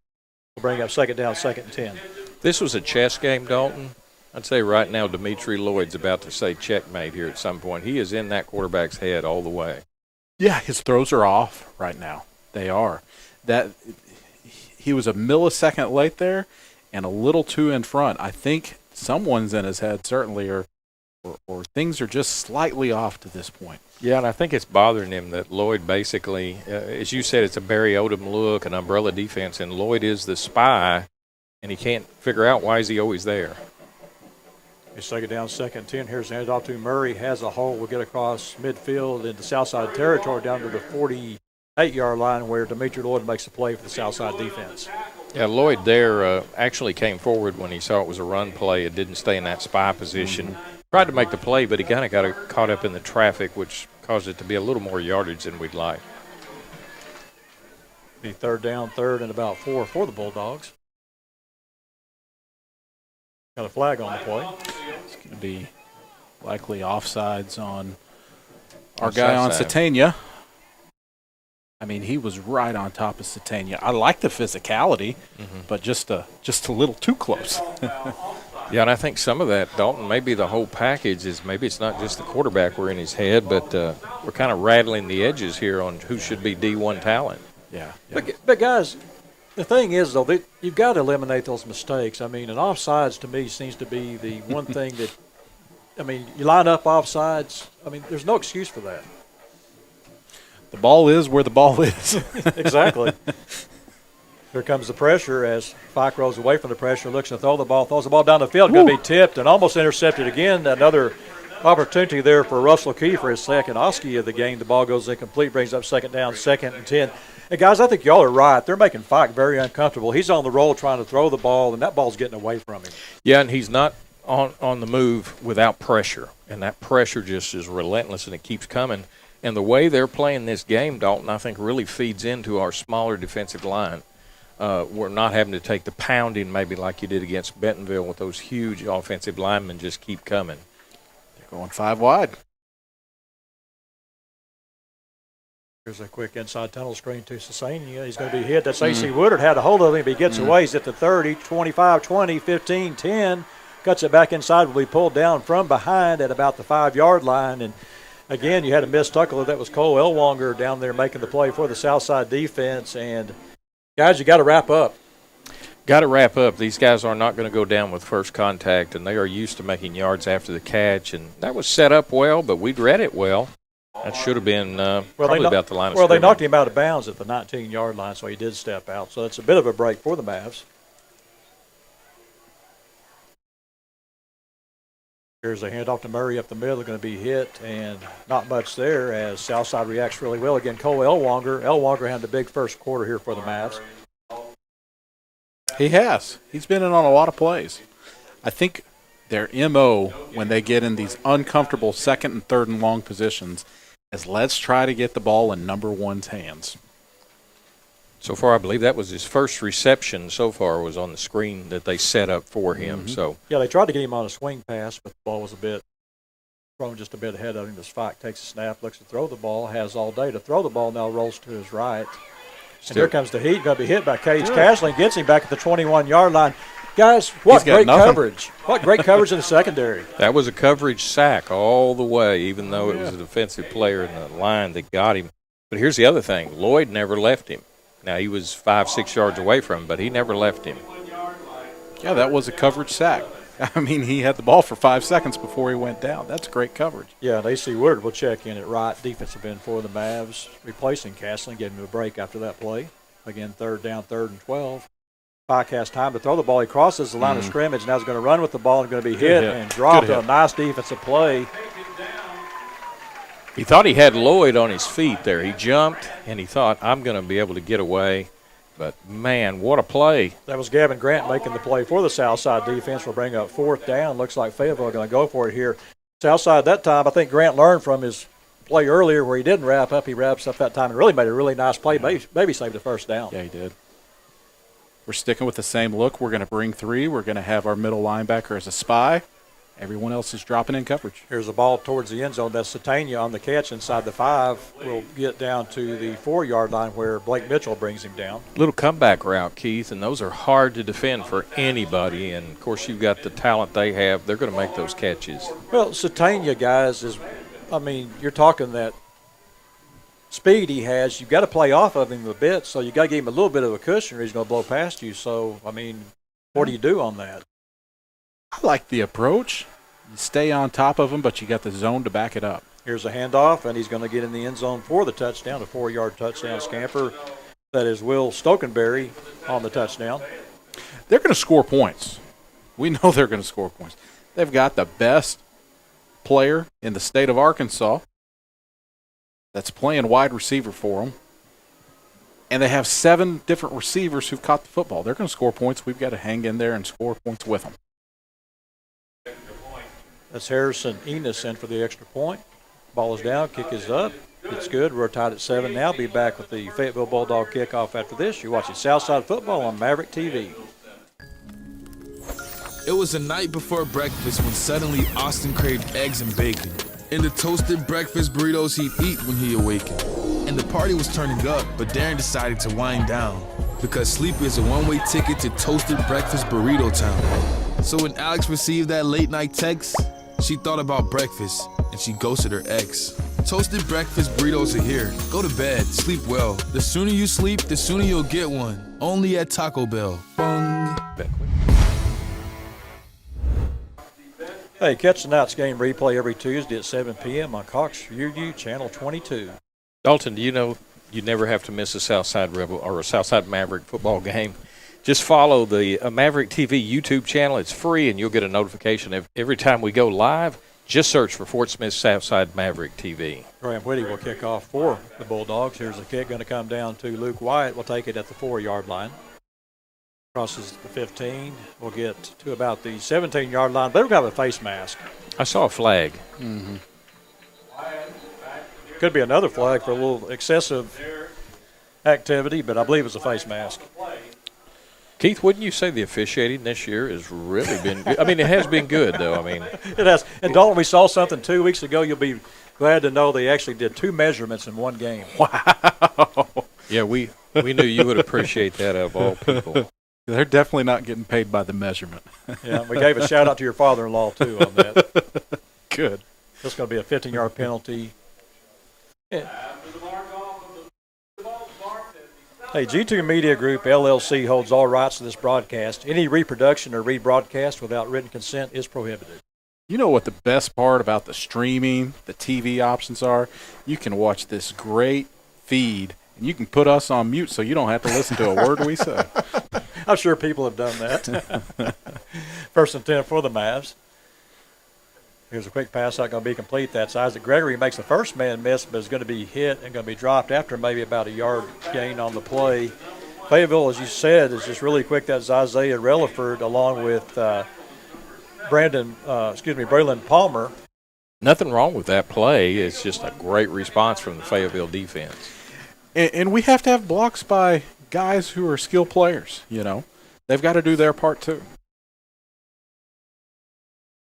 S1: We'll bring up second down, 2nd and 10.
S2: This was a chess game, Dalton. I'd say right now Dimitri Lloyd's about to say checkmate here at some point. He is in that quarterback's head all the way.
S3: Yeah, his throws are off right now. They are. He was a millisecond late there and a little too in front. I think someone's in his head certainly, or things are just slightly off to this point.
S2: Yeah, and I think it's bothering him that Lloyd basically, as you said, it's a Barry Odom look, an umbrella defense, and Lloyd is the spy, and he can't figure out why is he always there.
S1: It's second down, 2nd and 10. Here's the handoff to Murray. Has a hole. We'll get across midfield into Southside territory down to the 48-yard line where Dimitri Lloyd makes a play for the Southside defense.
S2: Yeah, Lloyd there actually came forward when he saw it was a run play. It didn't stay in that spy position. Tried to make the play, but he kind of got caught up in the traffic, which caused it to be a little more yardage than we'd like.
S1: Be third down, 3rd and about 4 for the Bulldogs. Got a flag on the play.
S3: It's going to be likely offsides on our guy on Satania. I mean, he was right on top of Satania. I like the physicality, but just a little too close.
S2: Yeah, and I think some of that, Dalton, maybe the whole package is maybe it's not just the quarterback we're in his head, but we're kind of rattling the edges here on who should be D1 talent.
S3: Yeah.
S1: But guys, the thing is, though, you've got to eliminate those mistakes. I mean, an offsides to me seems to be the one thing that, I mean, you line up offsides. I mean, there's no excuse for that.
S3: The ball is where the ball is.
S1: Exactly. Here comes the pressure as Fike rolls away from the pressure, looks to throw the ball, throws the ball down the field, going to be tipped and almost intercepted again. Another opportunity there for Russell Key for his second Oski of the game. The ball goes incomplete, brings up second down, 2nd and 10. Hey, guys, I think y'all are right. They're making Fike very uncomfortable. He's on the roll trying to throw the ball, and that ball's getting away from him.
S2: Yeah, and he's not on the move without pressure, and that pressure just is relentless, and it keeps coming. And the way they're playing this game, Dalton, I think really feeds into our smaller defensive line. We're not having to take the pounding maybe like you did against Bentonville with those huge offensive linemen just keep coming.
S3: They're going 5 wide.
S1: Here's a quick inside tunnel screen to Sasania. He's going to be hit. That's A.C. Woodard had a hold of him. He gets away. He's at the 30, 25, 20, 15, 10. Cuts it back inside. Will be pulled down from behind at about the 5-yard line. And, again, you had a missed tackle. That was Cole Elwanger down there making the play for the Southside defense. And, guys, you got to wrap up.
S2: Got to wrap up. These guys are not going to go down with first contact, and they are used to making yards after the catch. And that was set up well, but we'd read it well. That should have been probably about the line of scrimmage.
S1: Well, they knocked him out of bounds at the 19-yard line, so he did step out. So it's a bit of a break for the Mavs. Here's a handoff to Murray up the middle, going to be hit, and not much there as Southside reacts really well. Again, Cole Elwanger. Elwanger had a big first quarter here for the Mavs.
S3: He has. He's been in on a lot of plays. I think their MO when they get in these uncomfortable 2nd and 3rd and long positions is let's try to get the ball in number one's hands.
S2: So far, I believe that was his first reception so far was on the screen that they set up for him.
S1: Mm-hmm.
S2: So
S1: yeah, they tried to get him on a swing pass, but the ball was thrown just a bit ahead of him. The spike takes a snap, looks to throw the ball, has all day to throw the ball, now rolls to his right. And here comes the heat, going to be hit by Cage Cashling, gets him back at the 21-yard line. Guys, what great coverage. What great coverage in the secondary.
S2: That was a coverage sack all the way, even though it was a defensive player in the line that got him. But here's the other thing. Lloyd never left him. Now, he was 5-6 yards away from him, but he never left him.
S3: Yeah, that was a coverage sack. I mean, he had the ball for 5 seconds before he went down. That's great coverage.
S1: Yeah, and AC Woodard will check in at right, defensive end for the Mavs, replacing Castling, gave him a break after that play. Again, 3rd down, 3rd and 12. Pike has time to throw the ball. He crosses the line of scrimmage. Now he's going to run with the ball and going to be hit and dropped on a nice defensive play.
S2: He thought he had Lloyd on his feet there. He jumped, and he thought, I'm going to be able to get away. But, man, what a play.
S1: That was Gavin Grant making the play for the Southside defense. We'll bring up 4th down. Looks like Fayetteville are going to go for it here. Southside that time, I think Grant learned from his play earlier where he didn't wrap up. He wraps up that time and really made a really nice play. Maybe saved the 1st down.
S3: Yeah, he did. We're sticking with the same look. We're going to bring 3. We're going to have our middle linebacker as a spy. Everyone else is dropping in coverage.
S1: Here's the ball towards the end zone. That's Satania on the catch inside the 5. We'll get down to the 4-yard line where Blake Mitchell brings him down.
S2: Little comeback route, Keith, and those are hard to defend for anybody. And, of course, you've got the talent they have. They're going to make those catches.
S1: Well, Satania, guys, you're talking that speed he has. You've got to play off of him a bit, so you got to give him a little bit of a cushion or he's going to blow past you. So, what do you do on that?
S3: I like the approach. You stay on top of him, but you got the zone to back it up.
S1: Here's a handoff, and he's going to get in the end zone for the touchdown, a 4-yard touchdown scamper. That is Will Stokenberry on the touchdown.
S3: They're going to score points. We know they're going to score points. They've got the best player in the state of Arkansas that's playing wide receiver for them. And they have 7 different receivers who've caught the football. They're going to score points. We've got to hang in there and score points with them.
S1: That's Harrison Enos in for the extra point. Ball is down, kick is up. It's good. We're tied at 7 now. Be back with the Fayetteville Bulldog kickoff after this. You're watching Southside Football on Maverick TV.
S5: It was the night before breakfast when suddenly Austin craved eggs and bacon and the toasted breakfast burritos he'd eat when he awakened. And the party was turning up, but Darren decided to wind down because sleep is a one-way ticket to toasted breakfast burrito town. So when Alex received that late-night text, she thought about breakfast, and she ghosted her ex. Toasted breakfast burritos are here. Go to bed, sleep well. The sooner you sleep, the sooner you'll get one. Only at Taco Bell. Bung.
S1: Hey, catch tonight's game replay every Tuesday at 7 p.m. on Cox UU Channel 22.
S2: Dalton, do you know you never have to miss a Southside Rebel or a Southside Maverick football game? Just follow the Maverick TV YouTube channel. It's free, and you'll get a notification every time we go live. Just search for Fort Smith Southside Maverick TV.
S1: Graham Whitty will kick off for the Bulldogs. Here's the kick going to come down to Luke Wyatt. We'll take it at the 4-yard line. Crosses the 15. We'll get to about the 17-yard line. They don't have a face mask.
S2: I saw a flag.
S3: Mm-hmm.
S1: Could be another flag for a little excessive activity, but I believe it's a face mask.
S2: Keith, wouldn't you say the officiating this year has really been good? I mean, it has been good, though. I mean,
S1: it has. And Dalton, we saw something 2 weeks ago. You'll be glad to know they actually did 2 measurements in one game.
S3: Wow.
S2: Yeah, we knew you would appreciate that of all people.
S3: They're definitely not getting paid by the measurement.
S1: Yeah, we gave a shout-out to your father-in-law, too, on that.
S3: Good.
S1: This is going to be a 15-yard penalty. Yeah. Hey, G2 Media Group, LLC, holds all rights to this broadcast. Any reproduction or rebroadcast without written consent is prohibited.
S3: You know what the best part about the streaming, the TV options are? You can watch this great feed, and you can put us on mute so you don't have to listen to a word we say.
S1: I'm sure people have done that. First and 10 for the Mavs. Here's a quick pass, not going to be complete. That's Isaac Gregory. Makes the first man miss, but is going to be hit and going to be dropped after maybe about a yard gain on the play. Fayetteville, as you said, is just really quick. That's Isaiah Relaford along with Braylon Palmer.
S2: Nothing wrong with that play. It's just a great response from the Fayetteville defense.
S3: And we have to have blocks by guys who are skilled players, you know. They've got to do their part too.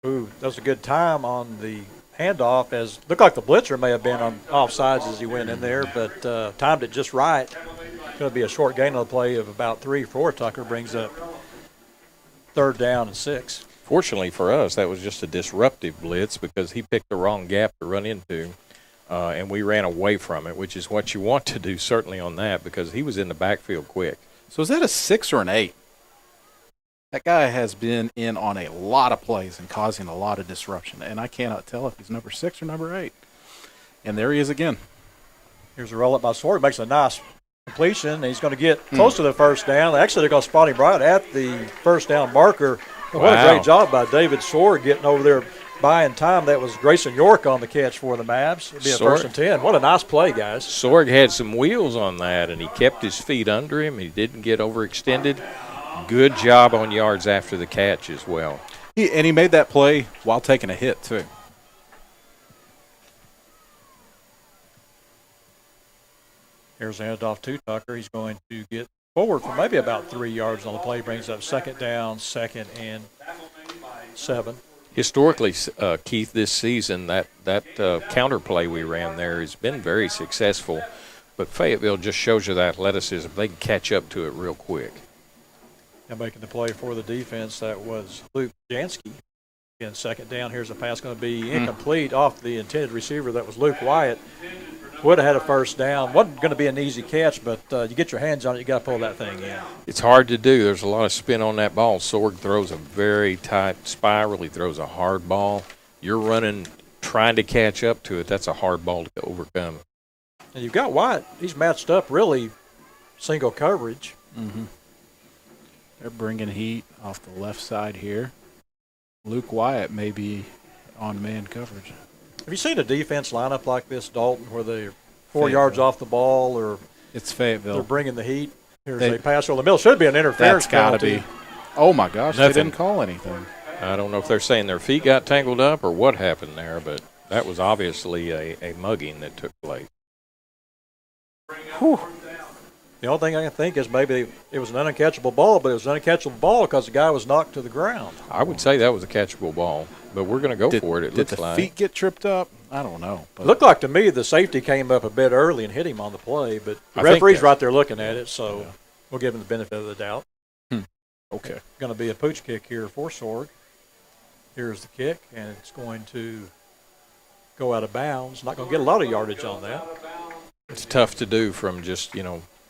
S1: Ooh, that was a good time on the handoff. As looked like the blitzer may have been on offsides as he went in there, but timed it just right. Going to be a short gain on the play of about 3 or 4. Tucker brings up 3rd down and 6.
S2: Fortunately for us, that was just a disruptive blitz because he picked the wrong gap to run into, and we ran away from it, which is what you want to do certainly on that because he was in the backfield quick.
S3: So is that a 6 or an 8? That guy has been in on a lot of plays and causing a lot of disruption, and I cannot tell if he's number 6 or number 8. And there he is again.
S1: Here's a roll-up by Sword. Makes a nice completion, and he's going to get close to the 1st down. Actually, they're going to spot him right at the 1st down marker. Wow. What a great job by David Sword getting over there, buying time. That was Grayson York on the catch for the Mavs. It'd be a 1st and 10. What a nice play, guys.
S2: Sorg had some wheels on that, and he kept his feet under him. He didn't get overextended. Good job on yards after the catch as well.
S3: And he made that play while taking a hit, too.
S1: Here's the handoff to Tucker. He's going to get forward for maybe about 3 yards on the play. Brings up 2nd down, 2nd and 7.
S2: Historically, Keith, this season, that counter play we ran there has been very successful. But Fayetteville just shows you the athleticism. They can catch up to it real quick.
S1: And making the play for the defense, that was Luke Jansky. Again, 2nd down. Here's a pass going to be incomplete off the intended receiver. That was Luke Wyatt. Would have had a 1st down. Wasn't going to be an easy catch, but you get your hands on it, you got to pull that thing in.
S2: It's hard to do. There's a lot of spin on that ball. Sorg throws a very tight spiral. He throws a hard ball. You're running, trying to catch up to it. That's a hard ball to overcome.
S1: And you've got Wyatt. He's matched up really single coverage.
S3: Mm-hmm. They're bringing heat off the left side here. Luke Wyatt may be on man coverage.
S1: Have you seen a defense lineup like this, Dalton, where they're 4 yards off the ball, or
S3: it's Fayetteville?
S1: They're bringing the heat. Here's a pass over the middle. Should be an interference penalty.
S3: That's got to be. Oh my gosh, they didn't call anything.
S2: I don't know if they're saying their feet got tangled up or what happened there, but that was obviously a mugging that took place.
S1: Whew. The only thing I can think is maybe it was an uncatchable ball, but it was an uncatchable ball because the guy was knocked to the ground.
S2: I would say that was a catchable ball, but we're going to go for it.
S3: Did the feet get tripped up? I don't know.
S1: It looked like to me the safety came up a bit early and hit him on the play, but the referee's right there looking at it, so we'll give him the benefit of the doubt.
S3: Okay.
S1: Going to be a pooch kick here for Sorg. Here's the kick, and it's going to go out of bounds. Not going to get a lot of yardage on that.
S2: It's tough to do from just,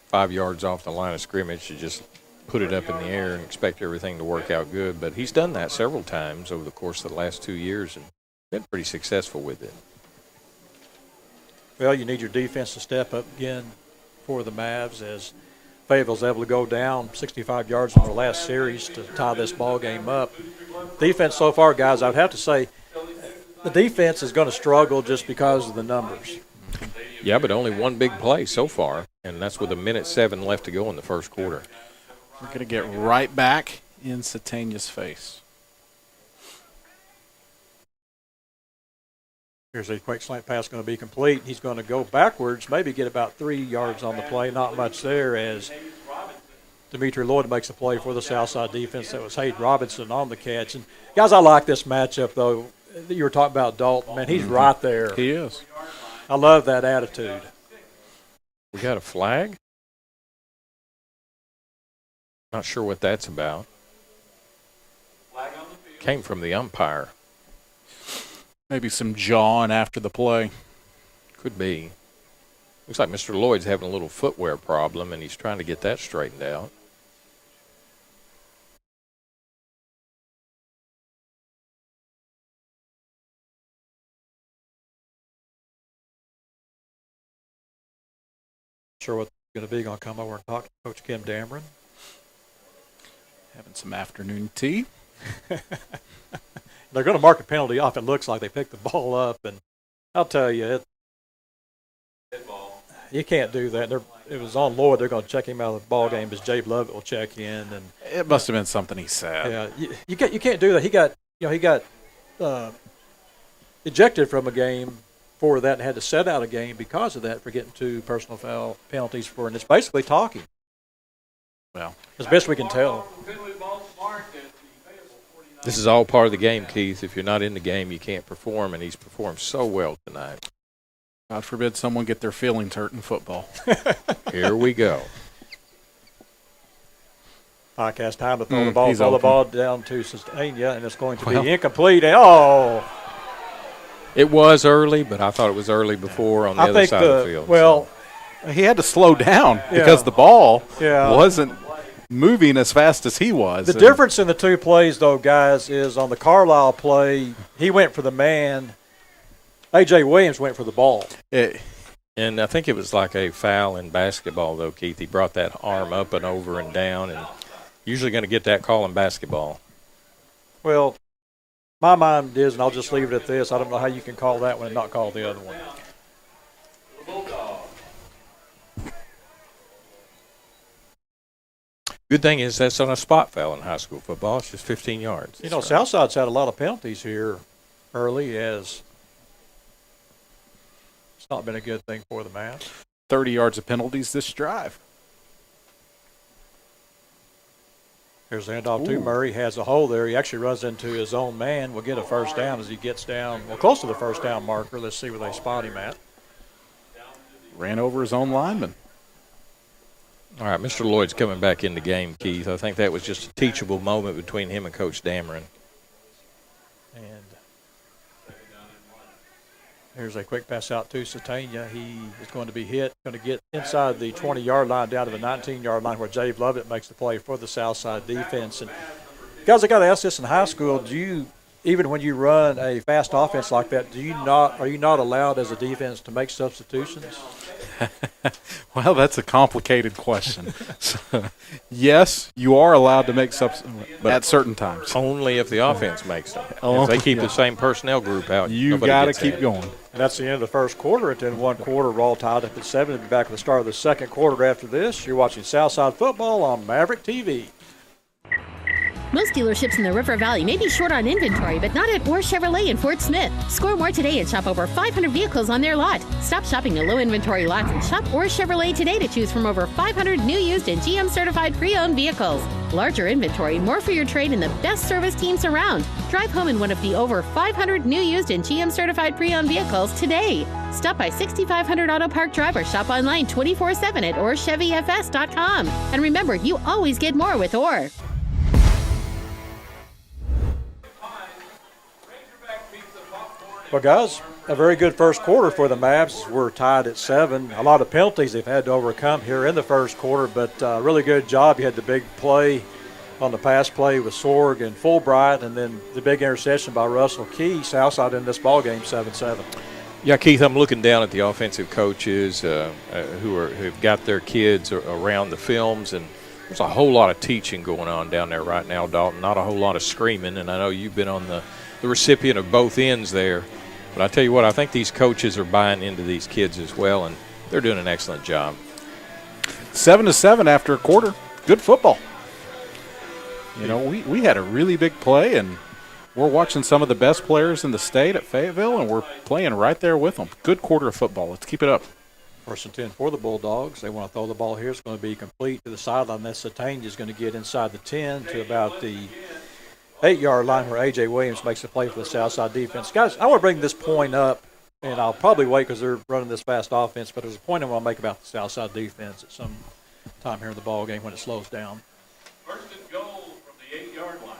S2: 5 yards off the line of scrimmage. You just put it up in the air and expect everything to work out good. But he's done that several times over the course of the last 2 years and been pretty successful with it.
S1: Well, you need your defense to step up again for the Mavs as Fayetteville's able to go down 65 yards in their last series to tie this ball game up. Defense so far, guys, I would have to say the defense is going to struggle just because of the numbers.
S2: Yeah, but only one big play so far, and that's with 1:07 left to go in the first quarter.
S3: We're going to get right back in Satania's face.
S1: Here's a quick slant pass going to be complete. He's going to go backwards, maybe get about 3 yards on the play. Not much there as Dimitri Lloyd makes a play for the Southside defense. That was Hayden Robinson on the catch. And guys, I like this matchup, though. You were talking about Dalton. Man, he's right there.
S3: He is.
S1: I love that attitude.
S2: We got a flag? Not sure what that's about. Came from the umpire.
S3: Maybe some jawing after the play.
S2: Could be. Looks like Mr. Lloyd's having a little footwear problem, and he's trying to get that straightened out.
S1: Sure what's going to be going to come over and talk to Coach Kim Dameron.
S3: Having some afternoon tea.
S1: They're going to mark a penalty off. It looks like they picked the ball up, and I'll tell you, you can't do that. It was on Lloyd. They're going to check him out of the ball game as Jabe Lovett will check in, and
S3: it must have been something he said.
S1: Yeah, you can't do that. He got ejected from a game for that and had to set out a game because of that for getting 2 personal foul penalties for, and it's basically talking.
S3: Well,
S1: as best we can tell.
S2: This is all part of the game, Keith. If you're not in the game, you can't perform, and he's performed so well tonight.
S3: God forbid someone get their feelings hurt in football.
S2: Here we go.
S1: Podcast time to throw the ball.
S3: He's
S1: Throw the
S3: open.
S1: ball down to Sustainia, and it's going to be incomplete. Oh,
S2: It was early, but I thought it was early before on the other side of the field.
S1: Well,
S3: He had to slow down because the ball
S1: Yeah.
S3: wasn't moving as fast as he was.
S1: the difference in the two plays, though, guys, is on the Carlisle play, he went for the man. A.J. Williams went for the ball.
S2: And I think it was like a foul in basketball, though, Keith. He brought that arm up and over and down, and usually going to get that call in basketball.
S1: Well, my mind is, and I'll just leave it at this, I don't know how you can call that one and not call the other one.
S2: Good thing is that's on a spot foul in high school football. It's just 15 yards.
S1: You know, Southside's had a lot of penalties here early, as it's not been a good thing for the Mavs.
S3: 30 yards of penalties this drive.
S1: Here's the handoff to Murray. Has a hole there. He actually runs into his own man. Will get a first down as he gets down, well, close to the first down marker. Let's see where they spot him at.
S3: Ran over his own lineman.
S2: All right, Mr. Lloyd's coming back in the game, Keith. I think that was just a teachable moment between him and Coach Dameron.
S1: And here's a quick pass out to Satania. He is going to be hit, going to get inside the 20-yard line down to the 19-yard line where Dave Lovett makes the play for the Southside defense. And guys, I got to ask this in high school, do you, even when you run a fast offense like that, are you not allowed as a defense to make substitutions?
S3: Well, that's a complicated question. Yes, you are allowed to make substitutions, but at certain times.
S2: Only if the offense makes them.
S3: Oh,
S2: if they keep the same personnel group out,
S3: You
S2: nobody
S3: got to
S2: gets
S3: keep
S2: that.
S3: going.
S1: And that's the end of the first quarter. At the end of one quarter, we're all tied up at 7. We'll be back at the start of the second quarter after this. You're watching Southside Football on Maverick TV.
S6: Most dealerships in the River Valley may be short on inventory, but not at Orr Chevrolet in Fort Smith. Score more today and shop over 500 vehicles on their lot. Stop shopping the low inventory lots and shop Orr Chevrolet today to choose from over 500 new, used, and GM certified pre-owned vehicles. Larger inventory, more for your trade, and the best service teams around. Drive home in one of the over 500 new, used, and GM certified pre-owned vehicles today. Stop by 6500 Auto Park Drive or shop online 24/7 at OrChevyFS.com. And remember, you always get more with Orr.
S1: Well, guys, a very good first quarter for the Mavs. We're tied at 7. A lot of penalties they've had to overcome here in the first quarter, but really good job. You had the big play on the pass play with Sorg and Fulbright, and then the big interception by Russell Key. Southside in this ball game 7-7.
S2: Yeah, Keith, I'm looking down at the offensive coaches who've got their kids around the films, and there's a whole lot of teaching going on down there right now, Dalton. Not a whole lot of screaming, and I know you've been on the recipient of both ends there. But I tell you what, I think these coaches are buying into these kids as well, and they're doing an excellent job.
S3: 7-7 after a quarter. Good football. You know, we had a really big play, and we're watching some of the best players in the state at Fayetteville, and we're playing right there with them. Good quarter of football. Let's keep it up.
S1: First and 10 for the Bulldogs. They want to throw the ball here. It's going to be complete to the sideline. That Satania is going to get inside the 10 to about the 8-yard line where A.J. Williams makes a play for the Southside defense. Guys, I want to bring this point up, and I'll probably wait because they're running this fast offense, but there's a point I want to make about the Southside defense at some time here in the ball game when it slows down.
S7: First and goal from the 8-yard line.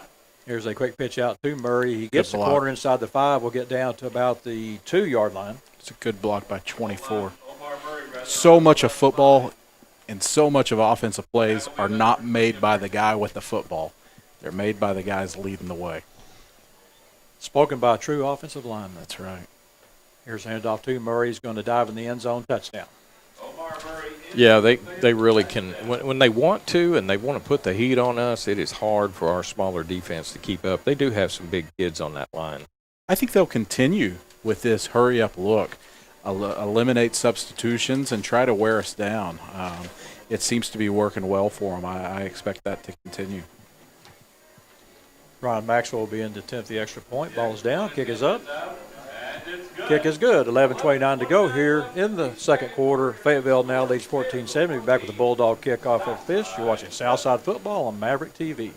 S1: Here's a quick pitch out to Murray. He gets the corner inside the 5. We'll get down to about the 2-yard line.
S3: It's a good block by 24. So much of football and so much of offensive plays are not made by the guy with the football. They're made by the guys leading the way.
S1: Spoken by a true offensive lineman.
S3: That's right.
S1: Here's a handoff to Murray. He's going to dive in the end zone. Touchdown.
S2: Yeah, they really can. When they want to and they want to put the heat on us, it is hard for our smaller defense to keep up. They do have some big kids on that line.
S3: I think they'll continue with this hurry-up look, eliminate substitutions, and try to wear us down. It seems to be working well for them. I expect that to continue.
S1: Ryan Maxwell will be in to attempt the extra point. Ball's down. Kick is up.
S7: And it's good.
S1: Kick is good. 11:29 to go here in the second quarter. Fayetteville now leads 14-7. We'll be back with the Bulldog kickoff at Fish. You're watching Southside football on Maverick TV.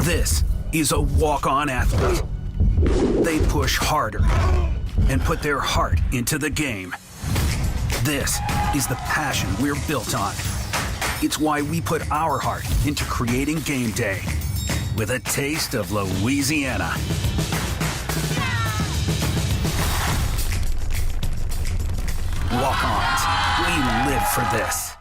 S8: This is a walk-on athlete. They push harder and put their heart into the game. This is the passion we're built on. It's why we put our heart into creating game day with a taste of Louisiana. Walk-ons, we live for this.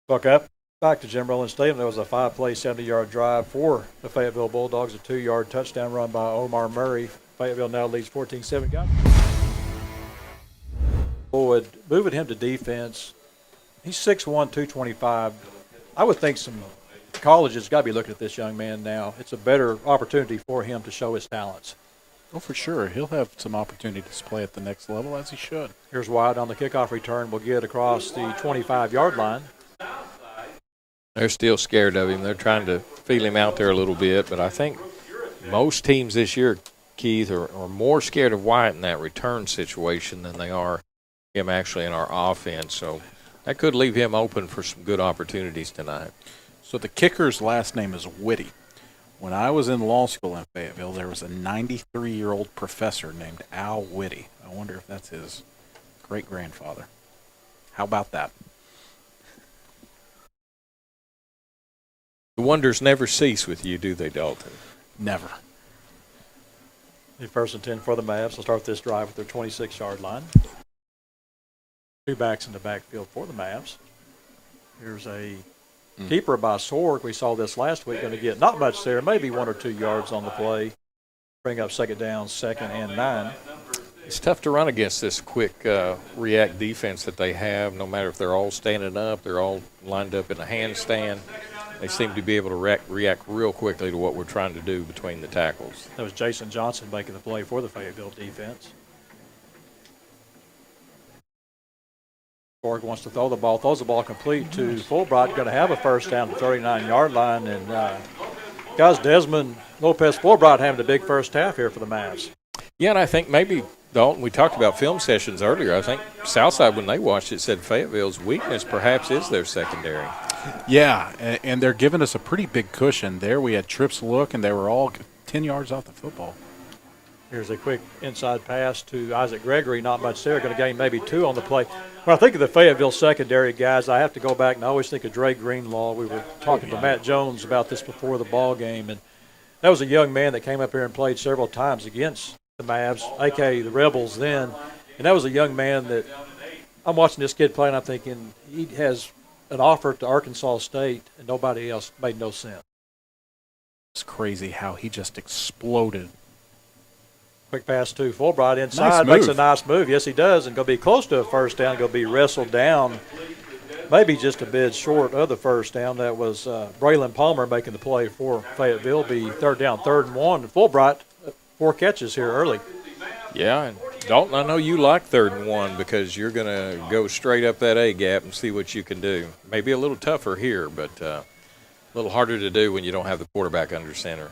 S1: Buck up. Back to Jim Rowland Stadium. There was a 5-play, 70-yard drive for the Fayetteville Bulldogs, a 2-yard touchdown run by Omar Murray. Fayetteville now leads 14-7. Got Boyd, moving him to defense. He's 6'1", 225. I would think some colleges got to be looking at this young man now. It's a better opportunity for him to show his talents.
S3: Oh, for sure. He'll have some opportunities to play at the next level, as he should.
S1: Here's Wyatt on the kickoff return. We'll get across the 25-yard line.
S2: They're still scared of him. They're trying to feel him out there a little bit, but I think most teams this year, Keith, are more scared of Wyatt in that return situation than they are him actually in our offense. So that could leave him open for some good opportunities tonight.
S3: So the kicker's last name is Whitty. When I was in law school in Fayetteville, there was a 93-year-old professor named Al Whitty. I wonder if that's his great-grandfather. How about that?
S2: The wonders never cease with you, do they, Dalton?
S3: Never.
S1: The 1st and 10 for the Mavs. They'll start this drive with their 26-yard line. 2 backs in the backfield for the Mavs. Here's a keeper by Sorg. We saw this last week. Going to get not much there, maybe 1 or 2 yards on the play. Bring up second down, 2nd and 9.
S2: It's tough to run against this quick react defense that they have, no matter if they're all standing up, they're all lined up in a handstand. They seem to be able to react real quickly to what we're trying to do between the tackles.
S1: That was Jason Johnson making the play for the Fayetteville defense. Sorg wants to throw the ball, throws the ball complete to Fulbright, going to have a first down at the 39-yard line. And guys, Desmond Lopez Fulbright having a big first half here for the Mavs.
S2: Yeah, and I think maybe, Dalton, we talked about film sessions earlier. I think Southside, when they watched it, said Fayetteville's weakness perhaps is their secondary.
S3: Yeah, and they're giving us a pretty big cushion. There we had trips look, and they were all 10 yards off the football.
S1: Here's a quick inside pass to Isaac Gregory. Not much there. Going to gain maybe 2 on the play. When I think of the Fayetteville secondary, guys, I have to go back and I always think of Dre Greenlaw. We were talking to Matt Jones about this before the ball game, and that was a young man that came up here and played several times against the Mavs, a.k.a. the Rebels then. And that was a young man that I'm watching this kid play, and I'm thinking he has an offer to Arkansas State, and nobody else made no sense.
S3: It's crazy how he just exploded.
S1: Quick pass to Fulbright inside, makes a nice move. Yes, he does, and going to be close to a first down, going to be wrestled down, maybe just a bit short of the first down. That was Braylon Palmer making the play for Fayetteville. Be third down, 3rd and 1. Fulbright, 4 catches here early.
S2: Yeah, and Dalton, I know you like 3rd and 1 because you're going to go straight up that A gap and see what you can do. Maybe a little tougher here, but a little harder to do when you don't have the quarterback under center.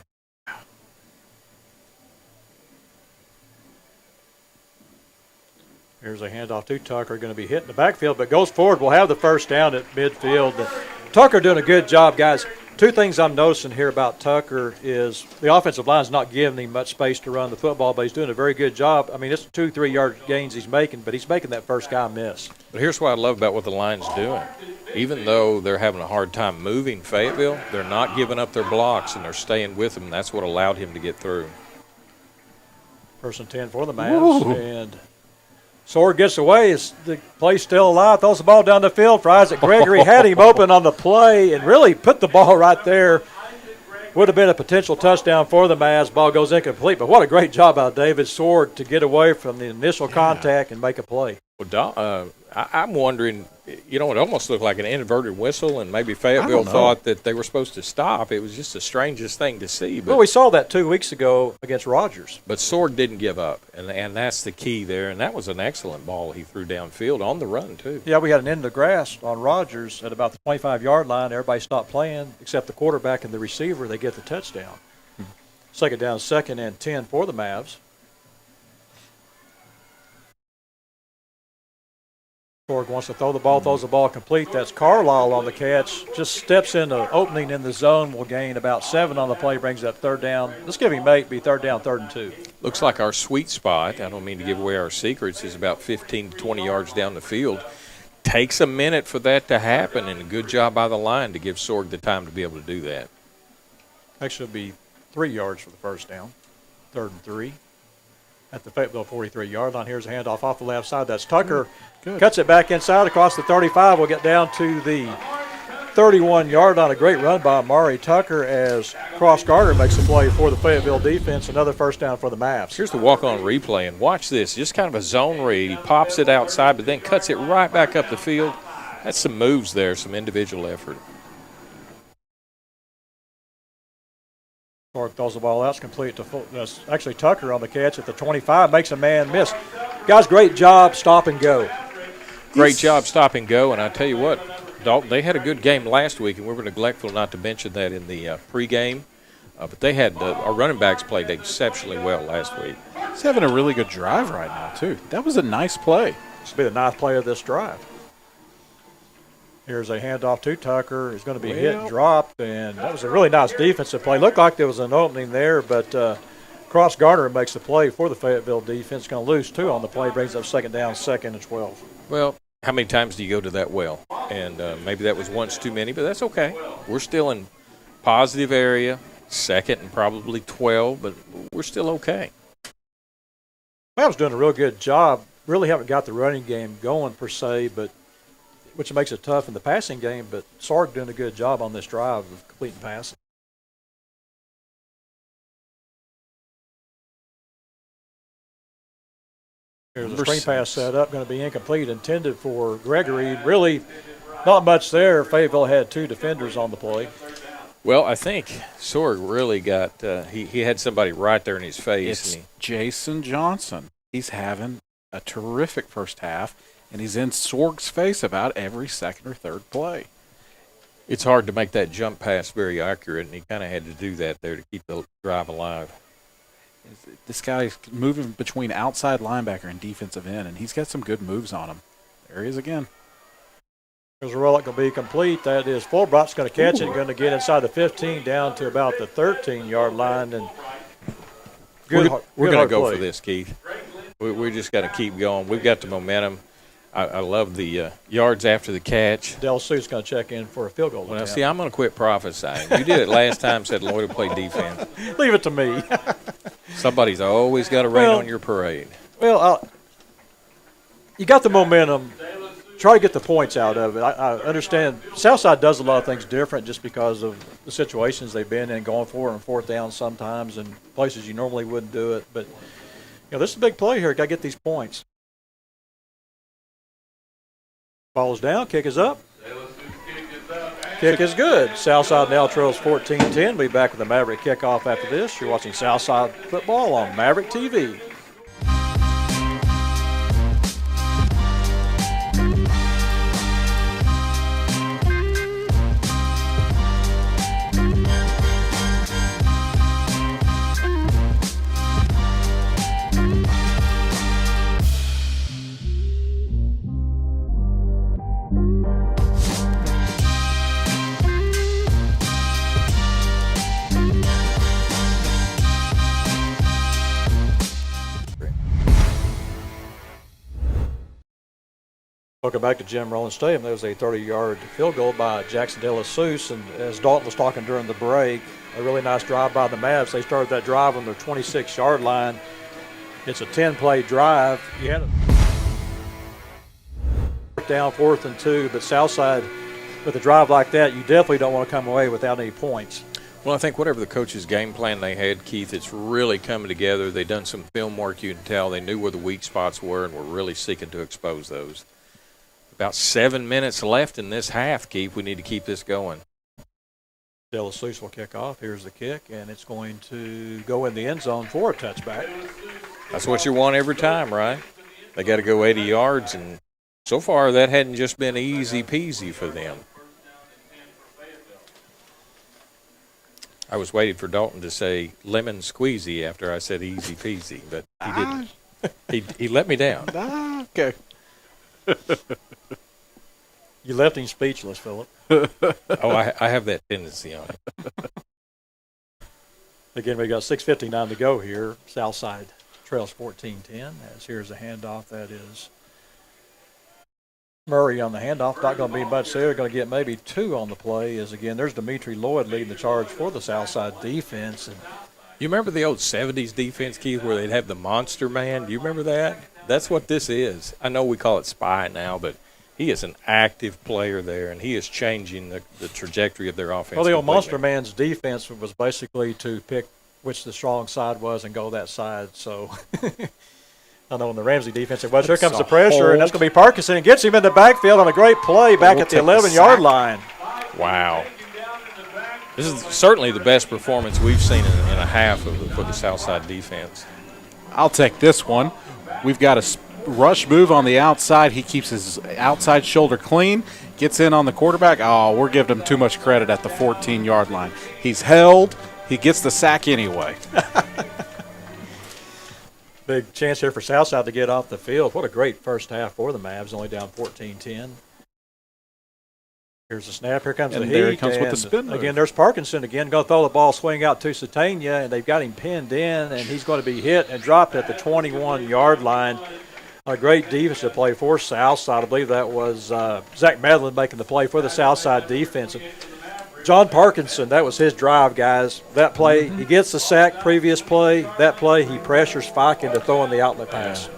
S1: Here's a handoff to Tucker, going to be hit in the backfield, but goes forward. We'll have the first down at midfield. Tucker doing a good job, guys. 2 things I'm noticing here about Tucker is the offensive line's not giving him much space to run the football, but he's doing a very good job. I mean, it's 2-3 yard gains he's making, but he's making that first guy miss.
S2: But here's what I love about what the line's doing. Even though they're having a hard time moving Fayetteville, they're not giving up their blocks, and they're staying with him, and that's what allowed him to get through. 1st and
S1: 10 for the Mavs, and Sorg gets away. The play's still alive. Throws the ball down the field for Isaac Gregory. Had him open on the play and really put the ball right there. Would have been a potential touchdown for the Mavs. Ball goes incomplete. But what a great job by David Sorg to get away from the initial contact and make a play.
S2: Well, I'm wondering it almost looked like an inverted whistle, and maybe Fayetteville thought that they were supposed to stop. It was just the strangest thing to see. But,
S1: well, we saw that 2 weeks ago against Rogers.
S2: But Sorg didn't give up, and that's the key there. And that was an excellent ball he threw downfield on the run, too.
S1: Yeah, we had an end of grass on Rogers at about the 25-yard line. Everybody stopped playing except the quarterback and the receiver. They get the touchdown. Second down, 2nd and 10 for the Mavs. Sorg wants to throw the ball, throws the ball complete. That's Carlisle on the catch. Just steps into opening in the zone. Will gain about 7 on the play, brings up 3rd down. Let's give him 8, be 3rd down, 3rd and 2.
S2: Looks like our sweet spot, I don't mean to give away our secrets, is about 15 to 20 yards down the field. Takes a minute for that to happen, and a good job by the line to give Sorg the time to be able to do that.
S1: Actually, it'll be 3 yards for the first down, 3rd and 3. At the Fayetteville 43-yard line. Here's a handoff off the left side. That's Tucker.
S3: Good.
S1: Cuts it back inside across the 35. We'll get down to the 31-yard line. A great run by Amari Tucker as Cross Garter makes a play for the Fayetteville defense. Another first down for the Mavs.
S2: Here's the walk-on replay, and watch this. Just kind of a zone read. He pops it outside, but then cuts it right back up the field. That's some moves there, some individual effort.
S1: Sorg throws the ball out. It's complete to that's actually Tucker on the catch at the 25. Makes a man miss. Guys, great job, stop and go.
S2: Great job, stop and go. And I tell you what, Dalton, they had a good game last week, and we were neglectful not to mention that in the pregame. But they had our running backs played exceptionally well last week.
S3: He's having a really good drive right now, too. That was a nice play.
S1: This will be the ninth play of this drive. Here's a handoff to Tucker. He's going to be hit and dropped, and that was a really nice defensive play. Looked like there was an opening there, but Cross Garter makes the play for the Fayetteville defense. Going to lose 2 on the play, brings up 2nd down, 2nd and 12.
S2: Well, how many times do you go to that well? And maybe that was once too many, but that's okay. We're still in positive area, 2nd and probably 12, but we're still okay.
S1: Mavs doing a real good job. Really haven't got the running game going per se, but which makes it tough in the passing game, but Sark doing a good job on this drive of completing passes. Here's a screen pass set up, going to be incomplete, intended for Gregory. Really not much there. Fayetteville had 2 defenders on the play.
S2: Well, I think Sorg really got he had somebody right there in his face.
S3: It's Jason Johnson. He's having a terrific first half, and he's in Sorg's face about every second or third play.
S2: It's hard to make that jump pass very accurate, and he kind of had to do that there to keep the drive alive.
S3: This guy's moving between outside linebacker and defensive end, and he's got some good moves on him. There he is again.
S1: There's a relic going to be complete. That is Fulbright's going to catch it, going to get inside the 15 down to about the 13-yard line. And
S2: we're going to go for this, Keith. We just got to keep going. We've got the momentum. I love the yards after the catch.
S1: Del Sue's going to check in for a field goal.
S2: Well, see, I'm going to quit prophesying. You did it last time, said Lloyd would play defense.
S1: Leave it to me.
S2: Somebody's always got to rain on your parade.
S1: Well, you got the momentum. Try to get the points out of it. I understand Southside does a lot of things different just because of the situations they've been in, going for it on 4th down sometimes and places you normally wouldn't do it. But, this is a big play here. Got to get these points. Ball is down. Kick is up. Kick is good. Southside now trails 14-10. We'll be back with the Maverick kickoff after this. You're watching Southside football on Maverick TV. Welcome back to Jim Rollins Stadium. There was a 30-yard field goal by Jackson De La Souce, and as Dalton was talking during the break, a really nice drive by the Mavs. They started that drive on their 26-yard line. It's a 10-play drive. You had a down 4th and 2, but Southside, with a drive like that, you definitely don't want to come away without any points.
S2: Well, I think whatever the coach's game plan they had, Keith, it's really coming together. They've done some film work, you can tell. They knew where the weak spots were and were really seeking to expose those. About 7 minutes left in this half, Keith. We need to keep this going.
S1: De La Souza will kick off. Here's the kick, and it's going to go in the end zone for a touchback.
S2: That's what you want every time, right? They got to go 80 yards, and so far that hadn't just been easy peasy for them. I was waiting for Dalton to say lemon squeezy after I said easy peasy, but he didn't. He let me down.
S3: Okay.
S1: You left him speechless, Philip.
S2: Oh, I have that tendency on it.
S1: Again, we got 6:59 to go here. Southside trails 14-10. As here's a handoff. That is Murray on the handoff. Not going to be much there. Going to get maybe 2 on the play. As again, there's Dimitri Lloyd leading the charge for the Southside defense. And
S2: you remember the old 70s defense, Keith, where they'd have the monster man? Do you remember that? That's what this is. I know we call it spy now, but he is an active player there, and he is changing the trajectory of their offense.
S1: Well, the old
S2: completely.
S1: Monster Man's defense was basically to pick which the strong side was and go that side. So I know in the Ramsey defense it was. Here comes the pressure, and that's going to be Parkinson. And gets him in the backfield on a great play back at the 11-yard line.
S2: Wow. This is certainly the best performance we've seen in a half for the Southside defense.
S3: I'll take this one. We've got a rush move on the outside. He keeps his outside shoulder clean, gets in on the quarterback. Oh, we're giving him too much credit at the 14-yard line. He's held. He gets the sack anyway.
S1: Big chance here for Southside to get off the field. What a great first half for the Mavs, only down 14-10. Here's the snap. Here comes the heat.
S3: There he comes with the spin move.
S1: Again, there's Parkinson again. Going to throw the ball, swing out to Satania, and they've got him pinned in, and he's going to be hit and dropped at the 21-yard line. A great defensive play for Southside. I believe that was Zach Medlin making the play for the Southside defense. And John Parkinson, that was his drive, guys. That play, he gets the sack. Previous play, that play, he pressures Fike into throwing the outlet pass.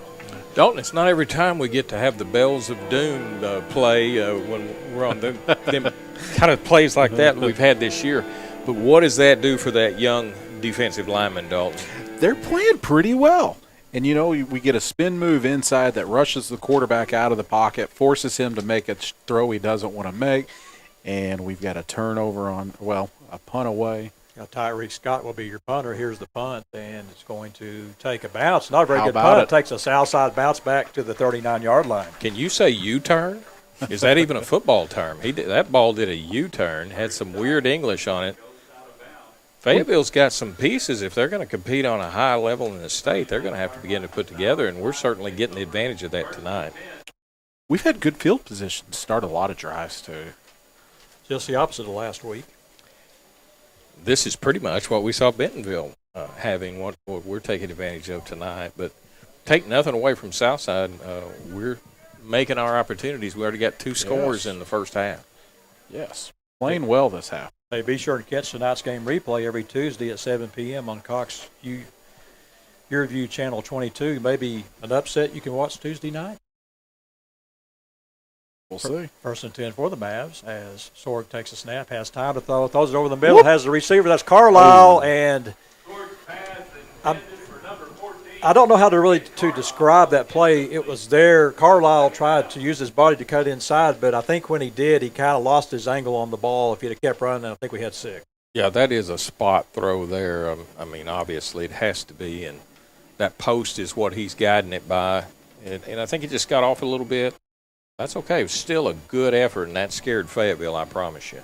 S2: Dalton, it's not every time we get to have the Bells of Doom play when we're on them kind of plays like that we've had this year. But what does that do for that young defensive lineman, Dalton?
S3: They're playing pretty well. And, you know, we get a spin move inside that rushes the quarterback out of the pocket, forces him to make a throw he doesn't want to make, and we've got a turnover a punt away.
S1: Now, Tyreek Scott will be your punter. Here's the punt, and it's going to take a bounce. Not a very
S3: How
S1: good
S3: about
S1: punt.
S3: it?
S1: It takes a Southside bounce back to the 39-yard line.
S2: Can you say U-turn? Is that even a football term? That ball did a U-turn, had some weird English on it. Fayetteville's got some pieces. If they're going to compete on a high level in the state, they're going to have to begin to put together, and we're certainly getting the advantage of that tonight.
S3: We've had good field position to start a lot of drives, too.
S1: Just the opposite of last week.
S2: This is pretty much what we saw Bentonville having, what we're taking advantage of tonight. But take nothing away from Southside. We're making our opportunities. We already got 2 scores in the first half.
S3: Yes. Playing well this half.
S1: Hey, be sure to catch tonight's game replay every Tuesday at 7 p.m. on Cox Your View Channel 22. Maybe an upset you can watch Tuesday night.
S3: We'll see.
S1: First and 10 for the Mavs as Sorg takes a snap, has time to throw, throws it over the middle, has the receiver. That's Carlisle, and I don't know how to really describe that play. It was there. Carlisle tried to use his body to cut inside, but I think when he did, he kind of lost his angle on the ball. If he'd have kept running, I think we had 6.
S2: Yeah, that is a spot throw there. I mean, obviously it has to be, and that post is what he's guiding it by. And I think he just got off a little bit. That's okay. It was still a good effort, and that scared Fayetteville, I promise you.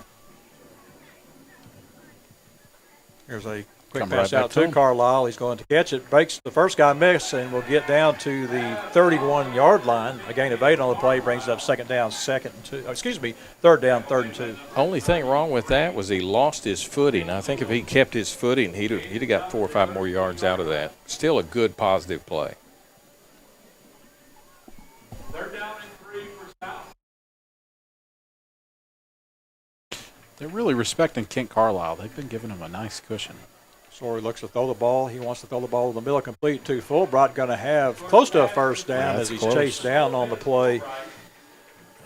S1: Here's a quick pass out to Carlisle. He's going to catch it. Breaks the first guy miss, and will get down to the 31-yard line. A gain of 8 on the play brings it up third down, 3rd and 2.
S2: Only thing wrong with that was he lost his footing. I think if he kept his footing, he'd have got 4 or 5 more yards out of that. Still a good, positive play.
S7: They're down in 3 for South.
S3: They're really respecting Kent Carlisle. They've been giving him a nice cushion.
S1: Sorry looks to throw the ball. He wants to throw the ball in the middle, complete to Fulbright. Going to have close to a first down as he's chased down on the play.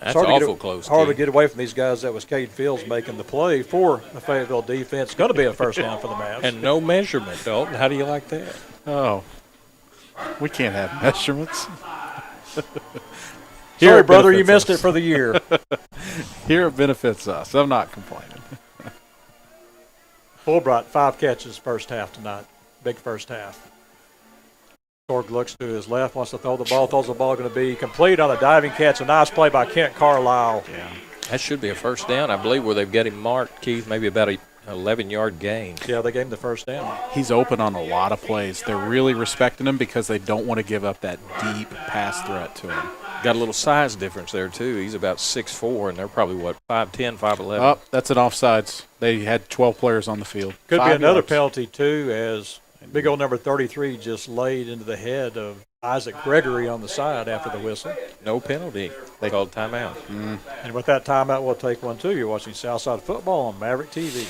S2: That's awful close.
S1: Hard to get away from these guys. That was Cade Fields making the play for the Fayetteville defense. Going to be a first down for the Mavs.
S2: And no measurement, Dalton. How do you like that?
S3: Oh, we can't have measurements.
S1: Sorry,
S3: it
S1: brother, you
S3: benefits
S1: missed it for the year.
S3: Here it benefits us. I'm not complaining.
S1: Fulbright, 5 catches first half tonight. Big first half. Sorg looks to his left, wants to throw the ball, throws the ball, going to be complete on a diving catch. A nice play by Kent Carlisle.
S3: Yeah.
S2: That should be a first down, I believe, where they've got him marked, Keith, maybe about a 11-yard gain.
S1: Yeah, they gave him the first down.
S3: He's open on a lot of plays. They're really respecting him because they don't want to give up that deep pass threat to him.
S2: Got a little size difference there, too. He's about 6'4", and they're probably, 5'10", 5'11".
S3: Oh, that's an offsides. They had 12 players on the field.
S1: Could
S3: 5
S1: be another
S3: yards.
S1: penalty, too, as big old number 33 just laid into the head of Isaac Gregory on the side after the whistle.
S2: No penalty. They called timeout.
S1: And with that timeout, we'll take one, too. You're watching Southside Football on Maverick TV.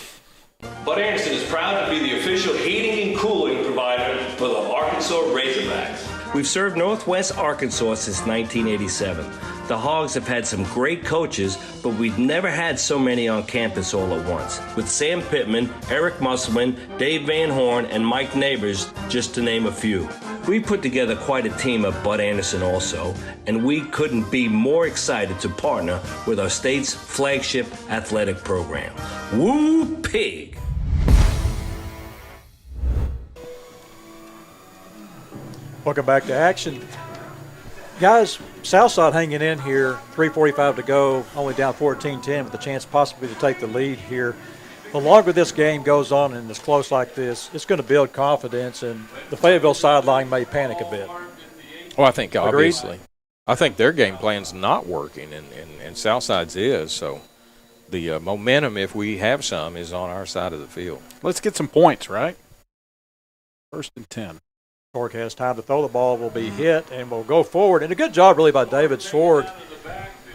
S7: Bud Anderson is proud to be the official heating and cooling provider for the Arkansas Razorbacks.
S9: We've served Northwest Arkansas since 1987. The Hogs have had some great coaches, but we've never had so many on campus all at once. With Sam Pittman, Eric Musselman, Dave Van Horn, and Mike Neighbors, just to name a few. We put together quite a team of Bud Anderson also, and we couldn't be more excited to partner with our state's flagship athletic program. Woo Pig!
S1: Welcome back to action. Guys, Southside hanging in here, 3:45 to go, only down 14-10 with a chance possibly to take the lead here. The longer this game goes on and it's close like this, it's going to build confidence, and the Fayetteville sideline may panic a bit.
S2: Well, I think
S1: Agreed?
S2: obviously. I think their game plan's not working, and Southside's is. So the momentum, if we have some, is on our side of the field.
S3: Let's get some points, right? 1st and 10.
S1: Sorg has time to throw the ball, will be hit, and will go forward. And a good job really by David Sorg.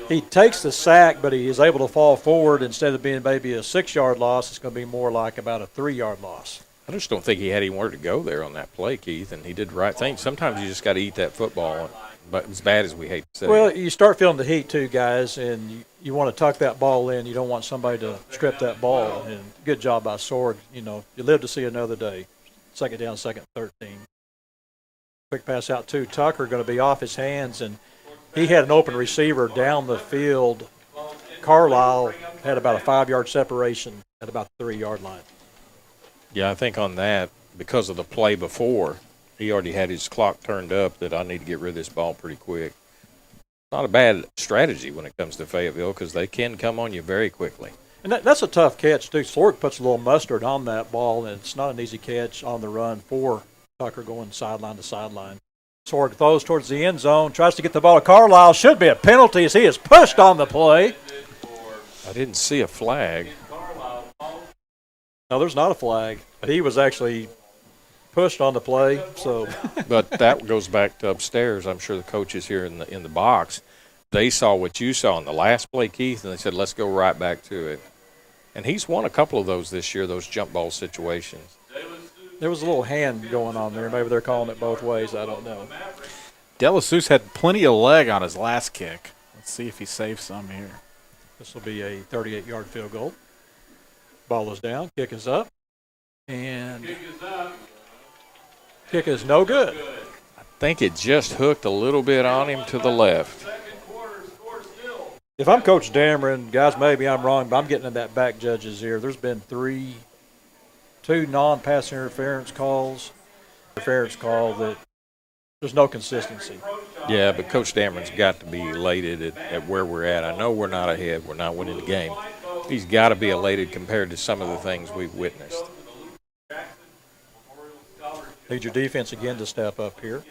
S1: He takes the sack, but he is able to fall forward. Instead of being maybe a 6-yard loss, it's going to be more like about a 3-yard loss.
S2: I just don't think he had anywhere to go there on that play, Keith, and he did the right thing. Sometimes you just got to eat that football, but as bad as we hate to say.
S1: Well, you start feeling the heat too, guys, and you want to tuck that ball in. You don't want somebody to strip that ball. And good job by Sorg. You know, you live to see another day. 2nd down, 2nd, 13. Quick pass out to Tucker, going to be off his hands, and he had an open receiver down the field. Carlisle had about a 5-yard separation at about the 3-yard line.
S2: Yeah, I think on that, because of the play before, he already had his clock turned up that I need to get rid of this ball pretty quick. Not a bad strategy when it comes to Fayetteville because they can come on you very quickly.
S1: And that's a tough catch, too. Sorg puts a little mustard on that ball, and it's not an easy catch on the run for Tucker going sideline to sideline. Sorg throws towards the end zone, tries to get the ball to Carlisle. Should be a penalty as he is pushed on the play.
S2: I didn't see a flag.
S1: No, there's not a flag. But he was actually pushed on the play. So,
S2: But that goes back to upstairs. I'm sure the coaches here in the box, they saw what you saw in the last play, Keith, and they said, let's go right back to it. And he's won a couple of those this year, those jump ball situations.
S1: there was a little hand going on there. Maybe they're calling it both ways. I don't know.
S3: Delassus had plenty of leg on his last kick. Let's see if he saves some here.
S1: This will be a 38-yard field goal. Ball is down. Kick is up. And kick is no good.
S2: I think it just hooked a little bit on him to the left.
S1: If I'm Coach Dameron, guys, maybe I'm wrong, but I'm getting in that back judge's ear. There's been two non-pass interference calls. Interference call that there's no consistency.
S2: Yeah, but Coach Dameron's got to be elated at where we're at. I know we're not ahead. We're not winning the game. He's got to be elated compared to some of the things we've witnessed.
S1: Need your defense again to step up here.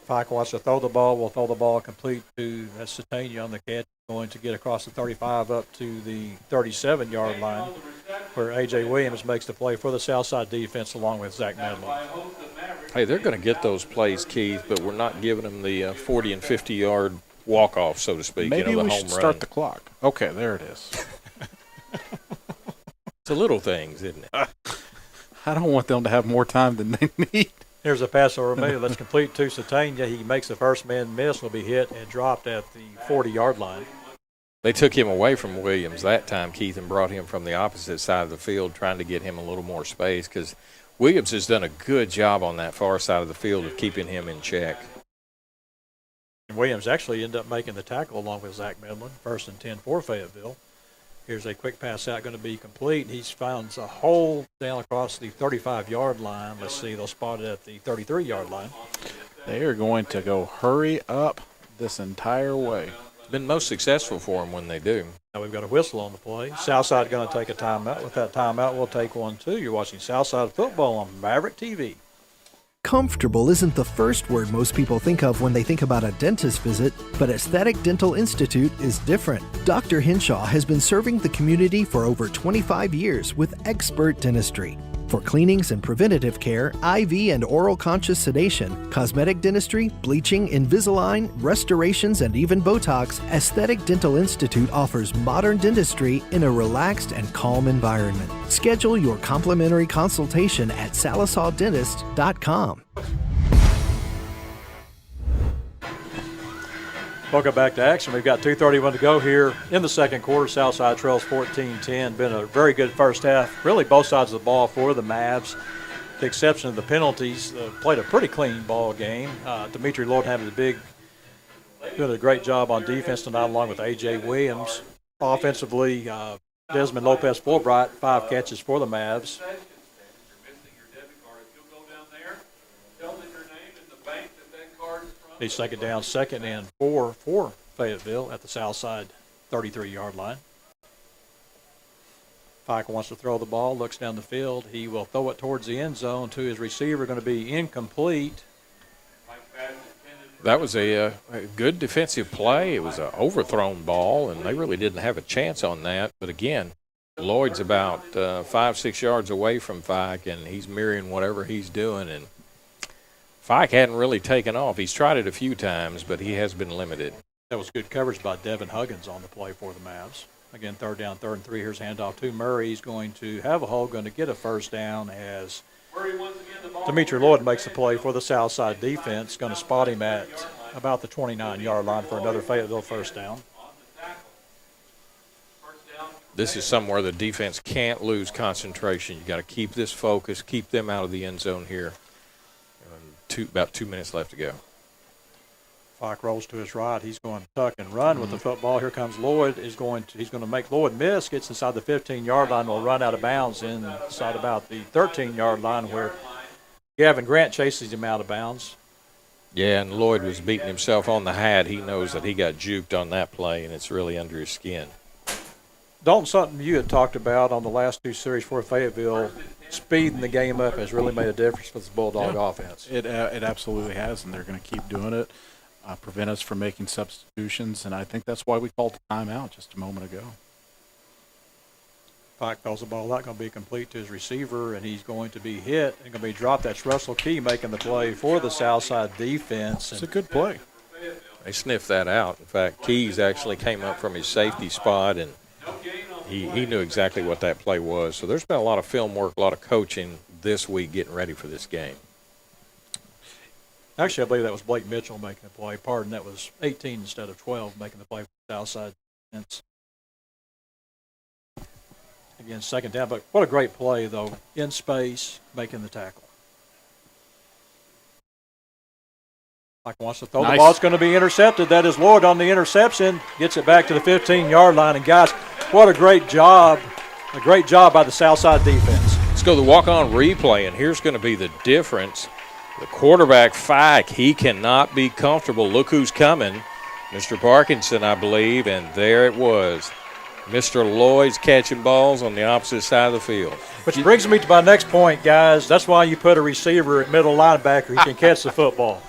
S1: Fike wants to throw the ball. We'll throw the ball complete to Satania on the catch. Going to get across the 35 up to the 37-yard line where A.J. Williams makes the play for the Southside defense along with Zach Medley.
S2: Hey, they're going to get those plays, Keith, but we're not giving them the 40 and 50-yard walk-off, so to speak.
S3: Maybe
S2: the
S3: we
S2: home
S3: should
S2: run.
S3: start the clock. Okay, there it is.
S2: It's the little things, isn't it?
S3: I don't want them to have more time than they need.
S1: Here's a pass over middle. That's complete to Satania. He makes the first man miss. Will be hit and dropped at the 40-yard line.
S2: They took him away from Williams that time, Keith, and brought him from the opposite side of the field, trying to get him a little more space because Williams has done a good job on that far side of the field of keeping him in check.
S1: Williams actually ended up making the tackle along with Zach Medlin, 1st and 10 for Fayetteville. Here's a quick pass out, going to be complete. He finds a hole down across the 35-yard line. Let's see, they'll spot it at the 33-yard line.
S3: They are going to go hurry up this entire way.
S2: Been most successful for them when they do.
S1: Now we've got a whistle on the play. Southside going to take a timeout. With that timeout, we'll take one, too. You're watching Southside football on Maverick TV.
S10: Comfortable isn't the first word most people think of when they think about a dentist visit, but Aesthetic Dental Institute is different. Dr. Hinshaw has been serving the community for over 25 years with expert dentistry. For cleanings and preventative care, IV and oral conscious sedation, cosmetic dentistry, bleaching, Invisalign, restorations, and even Botox, Aesthetic Dental Institute offers modern dentistry in a relaxed and calm environment. Schedule your complimentary consultation at salisawdentist.com.
S1: Welcome back to action. We've got 2:31 to go here in the second quarter. Southside trails 14-10. Been a very good first half. Really both sides of the ball for the Mavs. With the exception of the penalties, played a pretty clean ball game. Dimitri Lord having doing a great job on defense tonight along with A.J. Williams. Offensively, Desmond Lopez-Fulbright, 5 catches for the Mavs. He's second down, 2nd and 4 for Fayetteville at the Southside 33-yard line. Pike wants to throw the ball, looks down the field. He will throw it towards the end zone to his receiver, going to be incomplete.
S2: That was a good defensive play. It was an overthrown ball, and they really didn't have a chance on that. But, again, Lloyd's about 5-6 yards away from Pike, and he's mirroring whatever he's doing, and Fike hadn't really taken off. He's tried it a few times, but he has been limited.
S1: That was good coverage by Devin Huggins on the play for the Mavs. Again, 3rd down, 3rd and 3. Here's handoff to Murray. He's going to have a hole, going to get a first down as Dimitri Lloyd makes the play for the Southside defense. Going to spot him at about the 29-yard line for another Fayetteville first down.
S2: This is somewhere the defense can't lose concentration. You've got to keep this focus, keep them out of the end zone here. About 2 minutes left to go.
S1: Fike rolls to his right. He's going to tuck and run with the football. Here comes Lloyd. He's going to make Lloyd miss. Gets inside the 15-yard line. Will run out of bounds inside about the 13-yard line where Gavin Grant chases him out of bounds.
S2: Yeah, and Lloyd was beating himself on the hat. He knows that he got juked on that play, and it's really under his skin.
S1: Dalton, something you had talked about on the last 2 series for Fayetteville, speeding the game up has really made a difference for the Bulldog offense.
S3: It absolutely has, and they're going to keep doing it, prevent us from making substitutions, and I think that's why we called the timeout just a moment ago.
S1: Pike calls the ball out, going to be complete to his receiver, and he's going to be hit and going to be dropped. That's Russell Key making the play for the Southside defense.
S3: It's a good play.
S2: They sniffed that out. In fact, Keys actually came up from his safety spot, and he knew exactly what that play was. So there's been a lot of film work, a lot of coaching this week getting ready for this game.
S1: Actually, I believe that was Blake Mitchell making the play. Pardon, that was 18 instead of 12 making the play for the Southside defense. Again, 2nd down, but what a great play, though, in space, making the tackle. Mike wants to throw the ball. It's going to be intercepted. That is Lloyd on the interception. Gets it back to the 15-yard line. And, guys, what a great job. A great job by the Southside defense.
S2: Let's go to the walk-on replay, and here's going to be the difference. The quarterback, Fike, he cannot be comfortable. Look who's coming. Mr. Parkinson, I believe, and there it was. Mr. Lloyd's catching balls on the opposite side of the field.
S1: Which brings me to my next point, guys. That's why you put a receiver at middle linebacker. He can catch the football.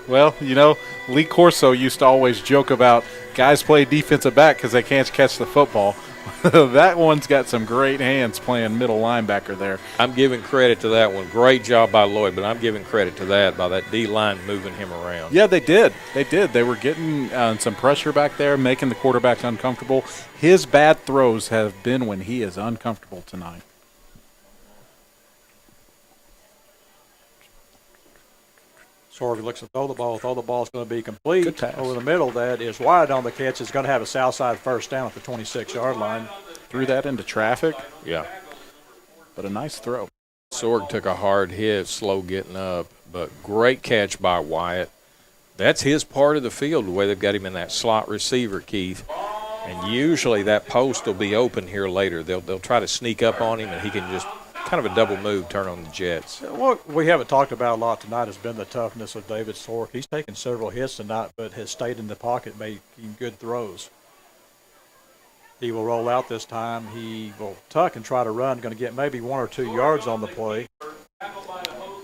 S3: Well, you know, Lee Corso used to always joke about guys play defensive back because they can't catch the football. That one's got some great hands playing middle linebacker there.
S2: I'm giving credit to that one. Great job by Lloyd, but I'm giving credit to that by that D-line moving him around.
S3: Yeah, they did. They did. They were getting some pressure back there, making the quarterback uncomfortable. His bad throws have been when he is uncomfortable tonight.
S1: Sorvey looks to throw the ball. Throw the ball is going to be complete. Over the middle, that is wide on the catch. It's going to have a Southside first down at the 26-yard line.
S3: Threw that into traffic.
S2: Yeah.
S3: But a nice throw.
S2: Sorg took a hard hit, slow getting up, but great catch by Wyatt. That's his part of the field, the way they've got him in that slot receiver, Keith. And usually that post will be open here later. They'll try to sneak up on him, and he can just kind of a double move, turn on the jets.
S1: What we haven't talked about a lot tonight has been the toughness of David Sork. He's taken several hits tonight, but has stayed in the pocket, making good throws. He will roll out this time. He will tuck and try to run. Going to get maybe 1 or 2 yards on the play.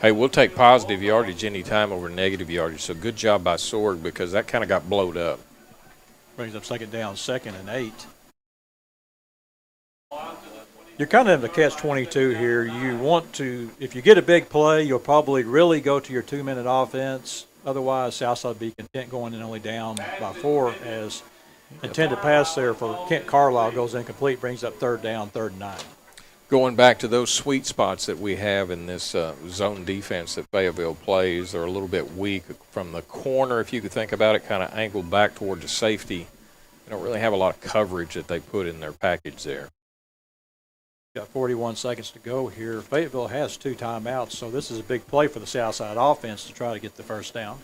S2: Hey, we'll take positive yardage any time over negative yardage. So good job by Sorg, because that kind of got blowed up.
S1: Brings up second down, 2nd and 8. You're kind of in the catch-22 here. You want to, if you get a big play, you'll probably really go to your 2-minute offense. Otherwise, Southside will be content going in only down by 4, as intended pass there for Kent Carlisle goes incomplete, brings up 3rd down, 3rd and 9.
S2: Going back to those sweet spots that we have in this zone defense that Fayetteville plays, they're a little bit weak from the corner, if you could think about it, kind of angled back toward the safety. They don't really have a lot of coverage that they put in their package there.
S1: Got 41 seconds to go here. Fayetteville has 2 timeouts, so this is a big play for the Southside offense to try to get the first down.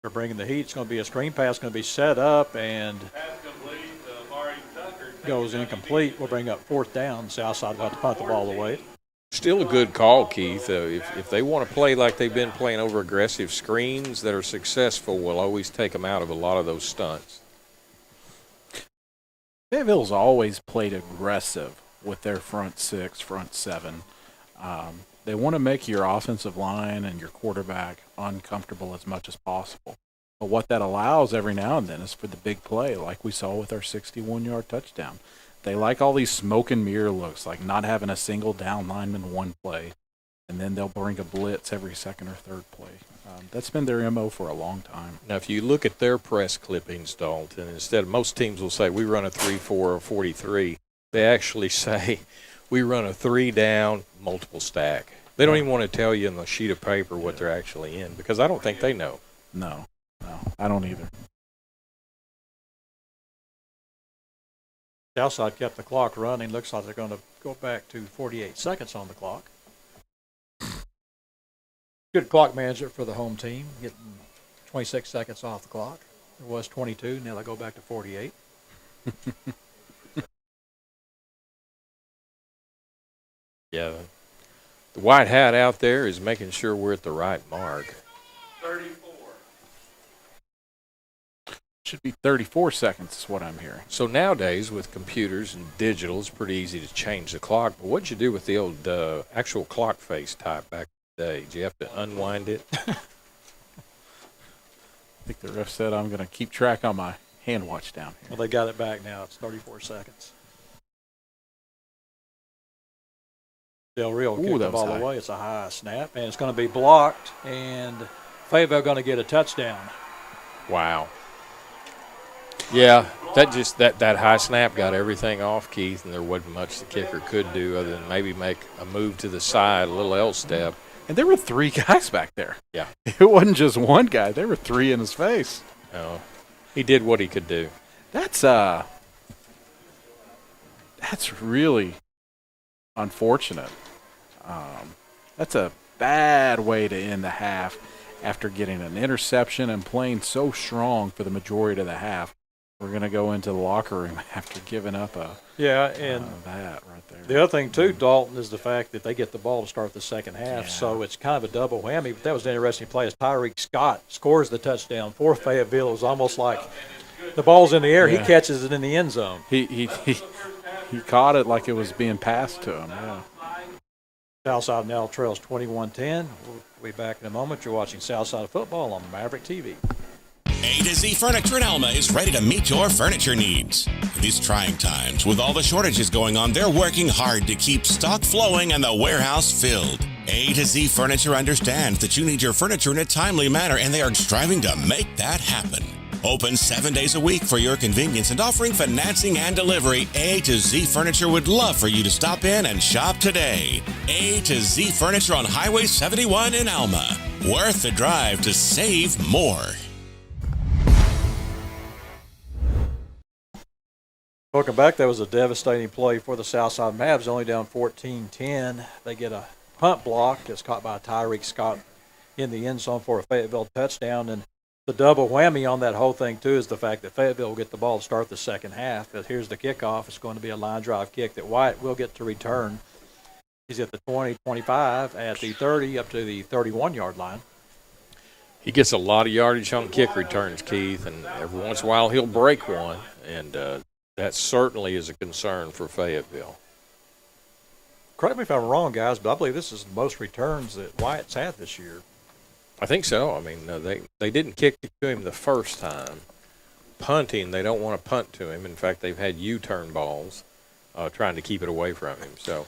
S1: They're bringing the heat. It's going to be a screen pass, going to be set up, and goes incomplete. We'll bring up 4th down. Southside will have to punt the ball away.
S2: Still a good call, Keith. If they want to play like they've been playing over aggressive screens that are successful, we'll always take them out of a lot of those stunts.
S3: Fayetteville's always played aggressive with their front 6, front 7. They want to make your offensive line and your quarterback uncomfortable as much as possible. But what that allows every now and then is for the big play, like we saw with our 61-yard touchdown. They like all these smoke and mirror looks, like not having a single down lineman one play, and then they'll bring a blitz every 2nd or 3rd play. That's been their MO for a long time.
S2: Now, if you look at their press clippings, Dalton, instead of most teams will say we run a 3-4 or 43, they actually say we run a 3-down, multiple stack. They don't even want to tell you in the sheet of paper what they're actually in, because I don't think they know.
S3: No, I don't either.
S1: Southside kept the clock running. Looks like they're going to go back to 48 seconds on the clock. Good clock management for the home team, getting 26 seconds off the clock. It was 22. Now they go back to 48.
S2: Yeah. The white hat out there is making sure we're at the right mark.
S7: 34.
S3: Should be 34 seconds is what I'm hearing.
S2: So nowadays with computers and digital, it's pretty easy to change the clock. But what'd you do with the old actual clock face type back in the day? Did you have to unwind it?
S3: I think the ref said I'm going to keep track on my hand watch down here.
S1: Well, they got it back now. It's 34 seconds. Del Rio kicked the ball away. It's a high snap, and it's going to be blocked, and Fayetteville going to get a touchdown.
S2: Wow. Yeah, that high snap got everything off, Keith, and there wasn't much the kicker could do other than maybe make a move to the side, a little L step.
S3: And there were 3 guys back there.
S2: Yeah.
S3: It wasn't just one guy. There were 3 in his face.
S2: No, he did what he could do.
S3: That's really unfortunate. That's a bad way to end the half after getting an interception and playing so strong for the majority of the half. We're going to go into the locker room after giving up that right there.
S1: The other thing, too, Dalton, is the fact that they get the ball to start the second half, so it's kind of a double whammy. But that was an interesting play as Tyreek Scott scores the touchdown for Fayetteville. It was almost like the ball's in the air. Yeah. He catches it in the end zone.
S3: He caught it like it was being passed to him, yeah.
S1: Southside now trails 21-10. We'll be back in a moment. You're watching Southside Football on Maverick TV.
S11: A to Z Furniture in Alma is ready to meet your furniture needs. These trying times, with all the shortages going on, they're working hard to keep stock flowing and the warehouse filled. A to Z Furniture understands that you need your furniture in a timely manner, and they are striving to make that happen. Open 7 days a week for your convenience and offering financing and delivery. A to Z Furniture would love for you to stop in and shop today. A to Z Furniture on Highway 71 in Alma. Worth the drive to save more.
S1: Welcome back. That was a devastating play for the Southside Mavs, only down 14-10. They get a punt block that's caught by Tyreek Scott in the end zone for a Fayetteville touchdown. And the double whammy on that whole thing, too, is the fact that Fayetteville will get the ball to start the second half. But here's the kickoff. It's going to be a line drive kick that Wyatt will get to return. He's at the 20, 25, at the 30, up to the 31-yard line.
S2: He gets a lot of yardage on kick returns, Keith, and every once in a while he'll break one, and that certainly is a concern for Fayetteville.
S1: Correct me if I'm wrong, guys, but I believe this is the most returns that Wyatt's had this year.
S2: I think so. I mean, they didn't kick to him the first time. Punting, they don't want to punt to him. In fact, they've had U-turn balls trying to keep it away from him. So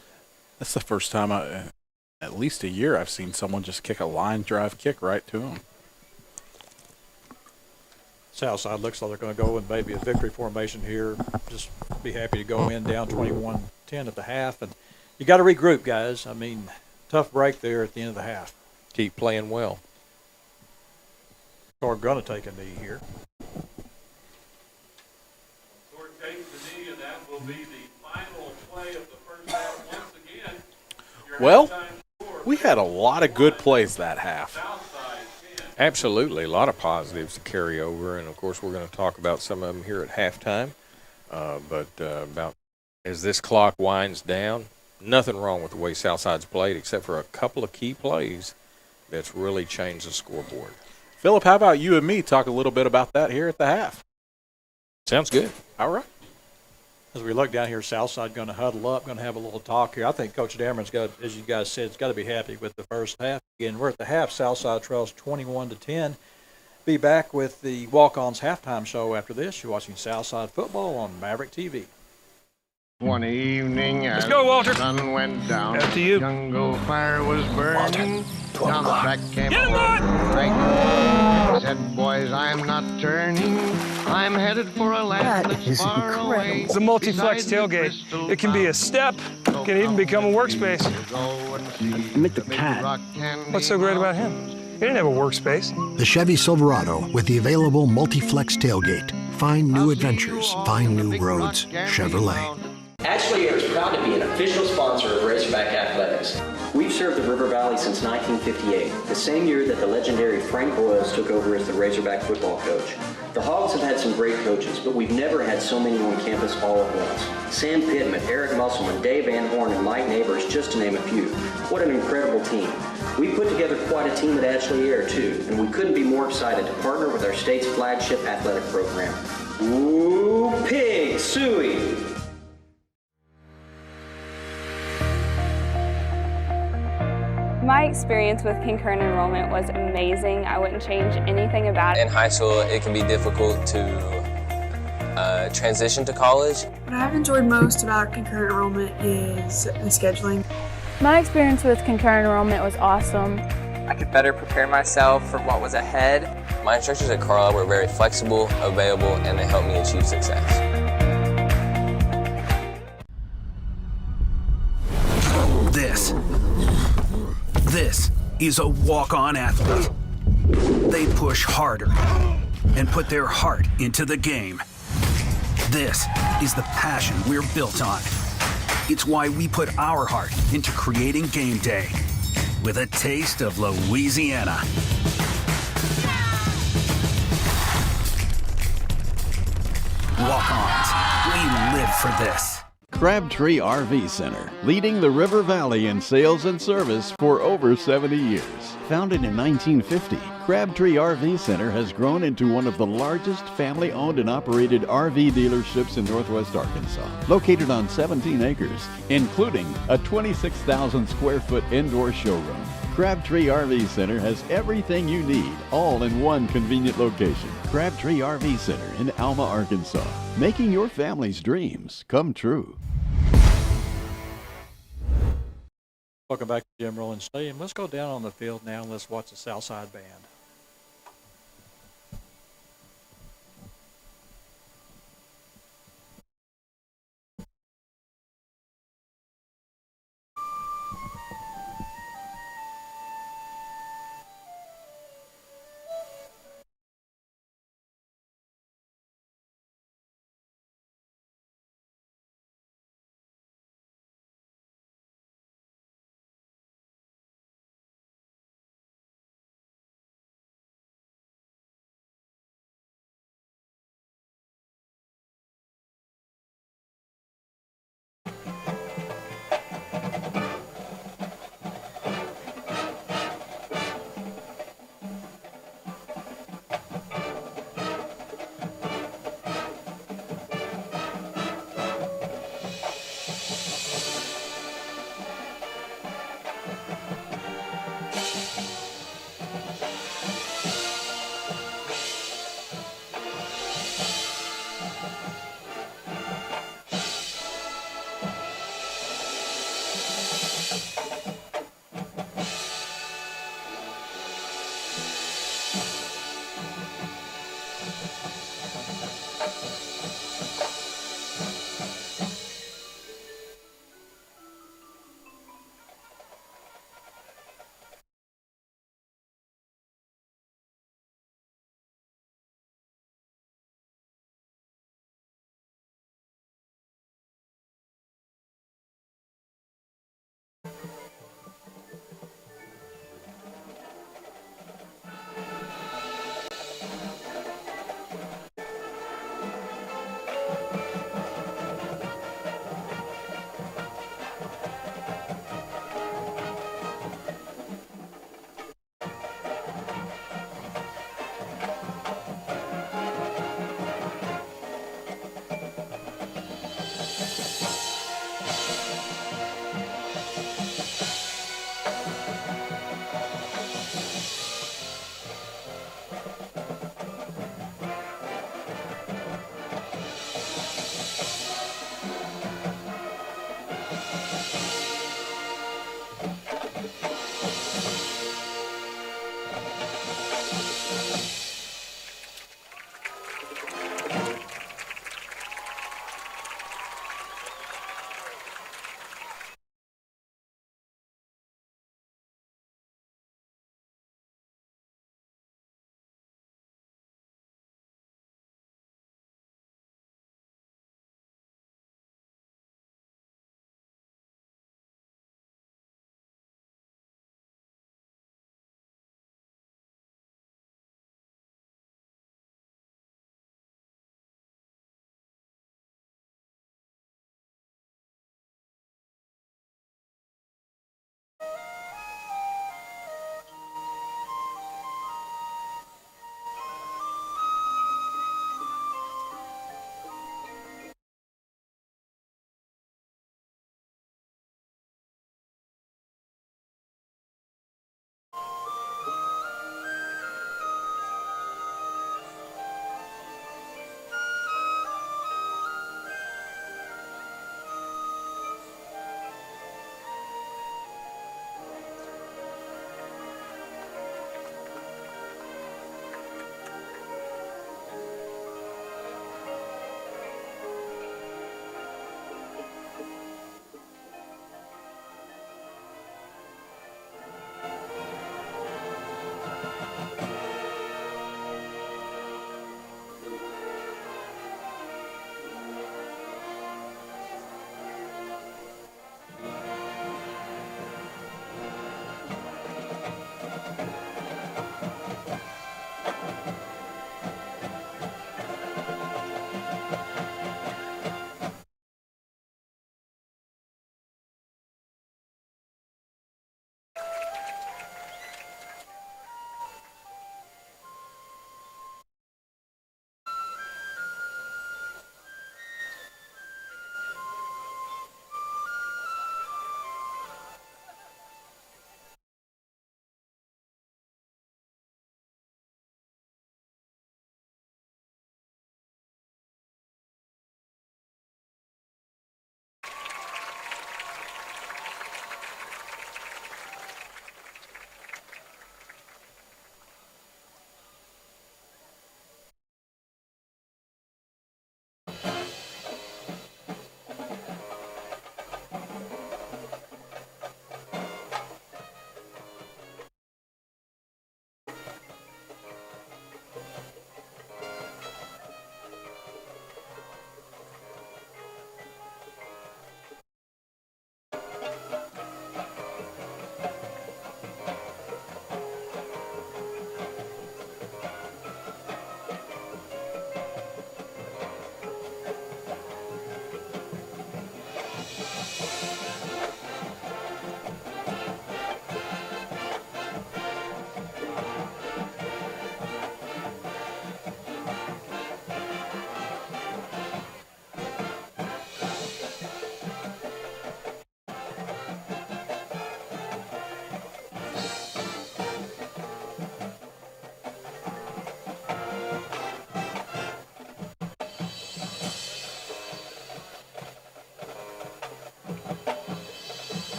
S3: that's the first time at least a year I've seen someone just kick a line drive kick right to him.
S1: Southside looks like they're going to go in maybe a victory formation here. Just be happy to go in down 21-10 at the half. And you got to regroup, guys. I mean, tough break there at the end of the half.
S2: Keep playing well.
S1: We're going to take a knee here.
S7: Ford takes the knee, and that will be the final play of the first half once again.
S3: Well, we had a lot of good plays that half.
S2: Absolutely, a lot of positives to carry over, and of course we're going to talk about some of them here at halftime. But about as this clock winds down, nothing wrong with the way Southside's played, except for a couple of key plays that's really changed the scoreboard.
S3: Philip, how about you and me talk a little bit about that here at the half?
S2: Sounds good.
S3: All right.
S1: As we look down here, Southside going to huddle up, going to have a little talk here. I think Coach Dameron's got, as you guys said, has got to be happy with the first half. Again, we're at the half. Southside trails 21-10. Be back with the Walk-Ons halftime show after this. You're watching Southside football on Maverick TV.
S12: One evening,
S7: Let's go, Walter.
S12: The sun went down.
S7: After you.
S12: Jungle fire was burning.
S7: Walter,
S12: down the track came
S7: Get him,
S12: a
S7: Bud!
S12: Frank. Said, boys, I'm not turning. I'm headed for a land that's far away.
S13: It's a multi-flex tailgate. It can be a step. It can even become a workspace.
S8: Meet the cat.
S13: What's so great about him? He didn't have a workspace.
S14: The Chevy Silverado with the available multi-flex tailgate. Find new adventures. Find new roads. Chevrolet.
S15: Ashley Air is proud to be an official sponsor of Razorback Athletics. We've served the River Valley since 1958, the same year that the legendary Frank Boyles took over as the Razorback football coach. The Hogs have had some great coaches, but we've never had so many on campus all at once. Sam Pittman, Eric Musselman, Dave Van Horn, and Mike Neighbors, just to name a few. What an incredible team. We put together quite a team at Ashley Air, too, and we couldn't be more excited to partner with our state's flagship athletic program. Woo Pig Suey!
S16: My experience with concurrent enrollment was amazing. I wouldn't change anything about it.
S17: In high school, it can be difficult to transition to college.
S18: What I've enjoyed most about concurrent enrollment is the scheduling.
S16: My experience with concurrent enrollment was awesome.
S17: I could better prepare myself for what was ahead. My instructors at Carlisle were very flexible, available, and they helped me achieve success.
S8: This is a walk-on athlete. They push harder and put their heart into the game. This is the passion we're built on. It's why we put our heart into creating game day with a taste of Louisiana. Walk-ons, we live for this.
S19: Crabtree RV Center, leading the River Valley in sales and service for over 70 years. Founded in 1950, Crabtree RV Center has grown into one of the largest family-owned and operated RV dealerships in Northwest Arkansas. Located on 17 acres, including a 26,000 square foot indoor showroom. Crabtree RV Center has everything you need, all in one convenient location. Crabtree RV Center in Alma, Arkansas, making your family's dreams come true.
S1: Welcome back to Jim Rollins Stadium. Let's go down on the field now and let's watch the Southside band.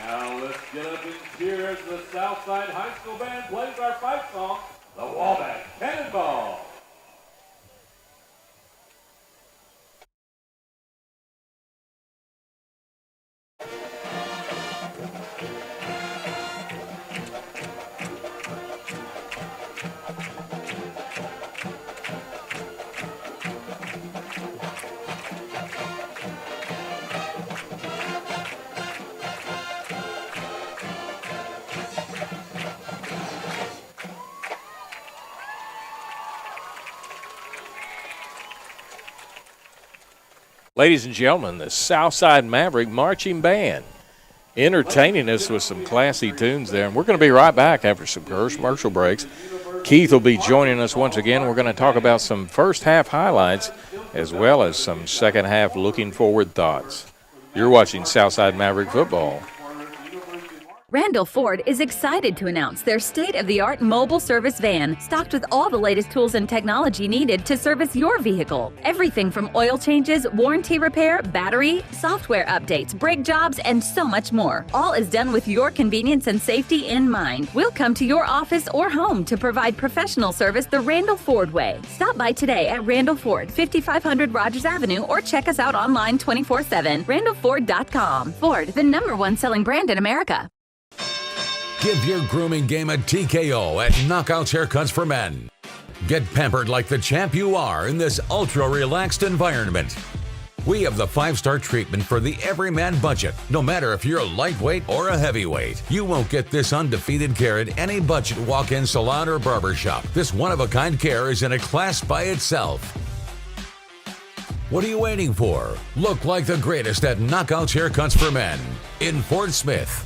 S20: Now let's get up and cheer as the Southside High School Band plays our fight song,
S1: The Wabash Cannonball.
S2: Ladies and gentlemen, the Southside Maverick Marching Band entertaining us with some classy tunes there. And we're going to be right back after some commercial breaks. Keith will be joining us once again. We're going to talk about some first half highlights as well as some second half looking forward thoughts. You're watching Southside Maverick football.
S20: Randall Ford is excited to announce their state-of-the-art mobile service van, stocked with all the latest tools and technology needed to service your vehicle. Everything from oil changes, warranty repair, battery, software updates, brake jobs, and so much more. All is done with your convenience and safety in mind. We'll come to your office or home to provide professional service the Randall Ford way. Stop by today at Randall Ford, 5500 Rogers Avenue, or check us out online 24/7, randallford.com. Ford, the #1 selling brand in America.
S21: Give your grooming game a TKO at Knockouts Haircuts for Men. Get pampered like the champ you are in this ultra-relaxed environment. We have the 5-star treatment for the everyman budget. No matter if you're a lightweight or a heavyweight, you won't get this undefeated care at any budget walk-in salon or barbershop. This one-of-a-kind care is in a class by itself. What are you waiting for? Look like the greatest at Knockouts Haircuts for Men in Fort Smith.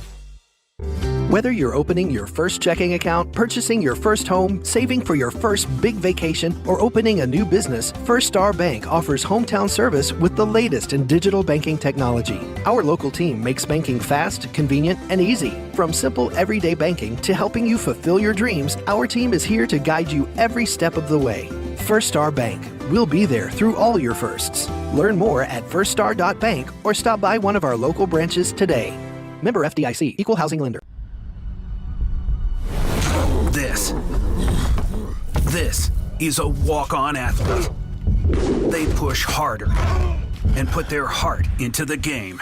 S10: Whether you're opening your first checking account, purchasing your first home, saving for your first big vacation, or opening a new business, First Star Bank offers hometown service with the latest in digital banking technology. Our local team makes banking fast, convenient, and easy. From simple everyday banking to helping you fulfill your dreams, our team is here to guide you every step of the way. First Star Bank. We'll be there through all your firsts. Learn more at firststar.bank or stop by one of our local branches today. Member FDIC, Equal Housing Lender.
S8: This is a walk-on athlete. They push harder and put their heart into the game.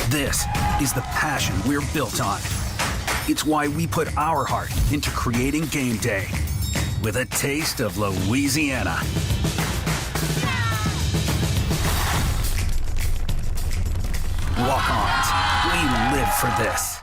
S8: This is the passion we're built on. It's why we put our heart into creating game day with a taste of Louisiana. Walk-ons, we live for this.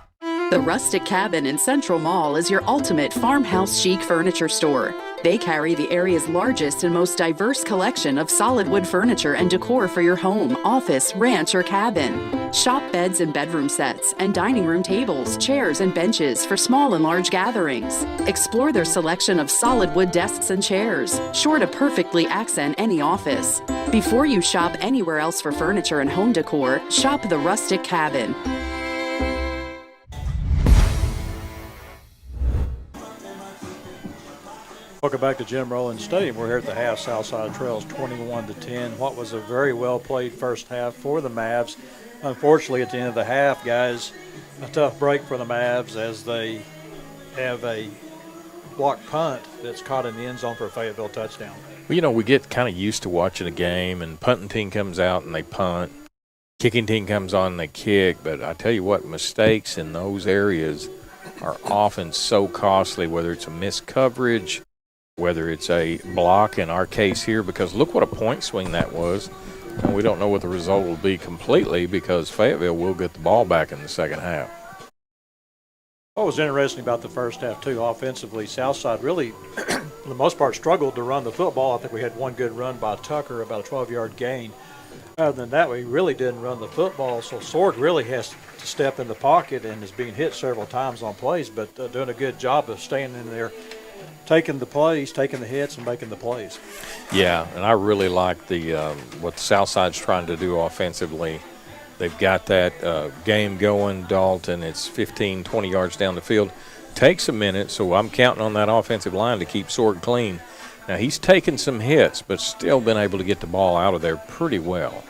S22: The Rustic Cabin in Central Mall is your ultimate farmhouse chic furniture store. They carry the area's largest and most diverse collection of solid wood furniture and decor for your home, office, ranch, or cabin. Shop beds and bedroom sets and dining room tables, chairs, and benches for small and large gatherings. Explore their selection of solid wood desks and chairs, sure to perfectly accent any office. Before you shop anywhere else for furniture and home decor, shop the Rustic Cabin.
S1: Welcome back to Jim Rowland Stadium. We're here at the half. Southside Trails 21-10. What was a very well played first half for the Mavs. Unfortunately, at the end of the half, guys, a tough break for the Mavs as they have a blocked punt that's caught in the end zone for a Fayetteville touchdown.
S2: Well, you know, we get kind of used to watching a game, and punting team comes out and they punt. Kicking team comes on and they kick. But I tell you what, mistakes in those areas are often so costly, whether it's a missed coverage, whether it's a block in our case here, because look what a point swing that was. And we don't know what the result will be completely because Fayetteville will get the ball back in the second half.
S1: What was interesting about the first half, too, offensively, Southside really, for the most part, struggled to run the football. I think we had one good run by Tucker, about a 12-yard gain. Other than that, we really didn't run the football, so Sword really has to step in the pocket and is being hit several times on plays, but doing a good job of staying in there, taking the plays, taking the hits, and making the plays.
S2: Yeah, and I really like the what Southside's trying to do offensively. They've got that game going, Dalton. It's 15, 20 yards down the field. Takes a minute, so I'm counting on that offensive line to keep Sword clean. Now, he's taken some hits, but still been able to get the ball out of there pretty well.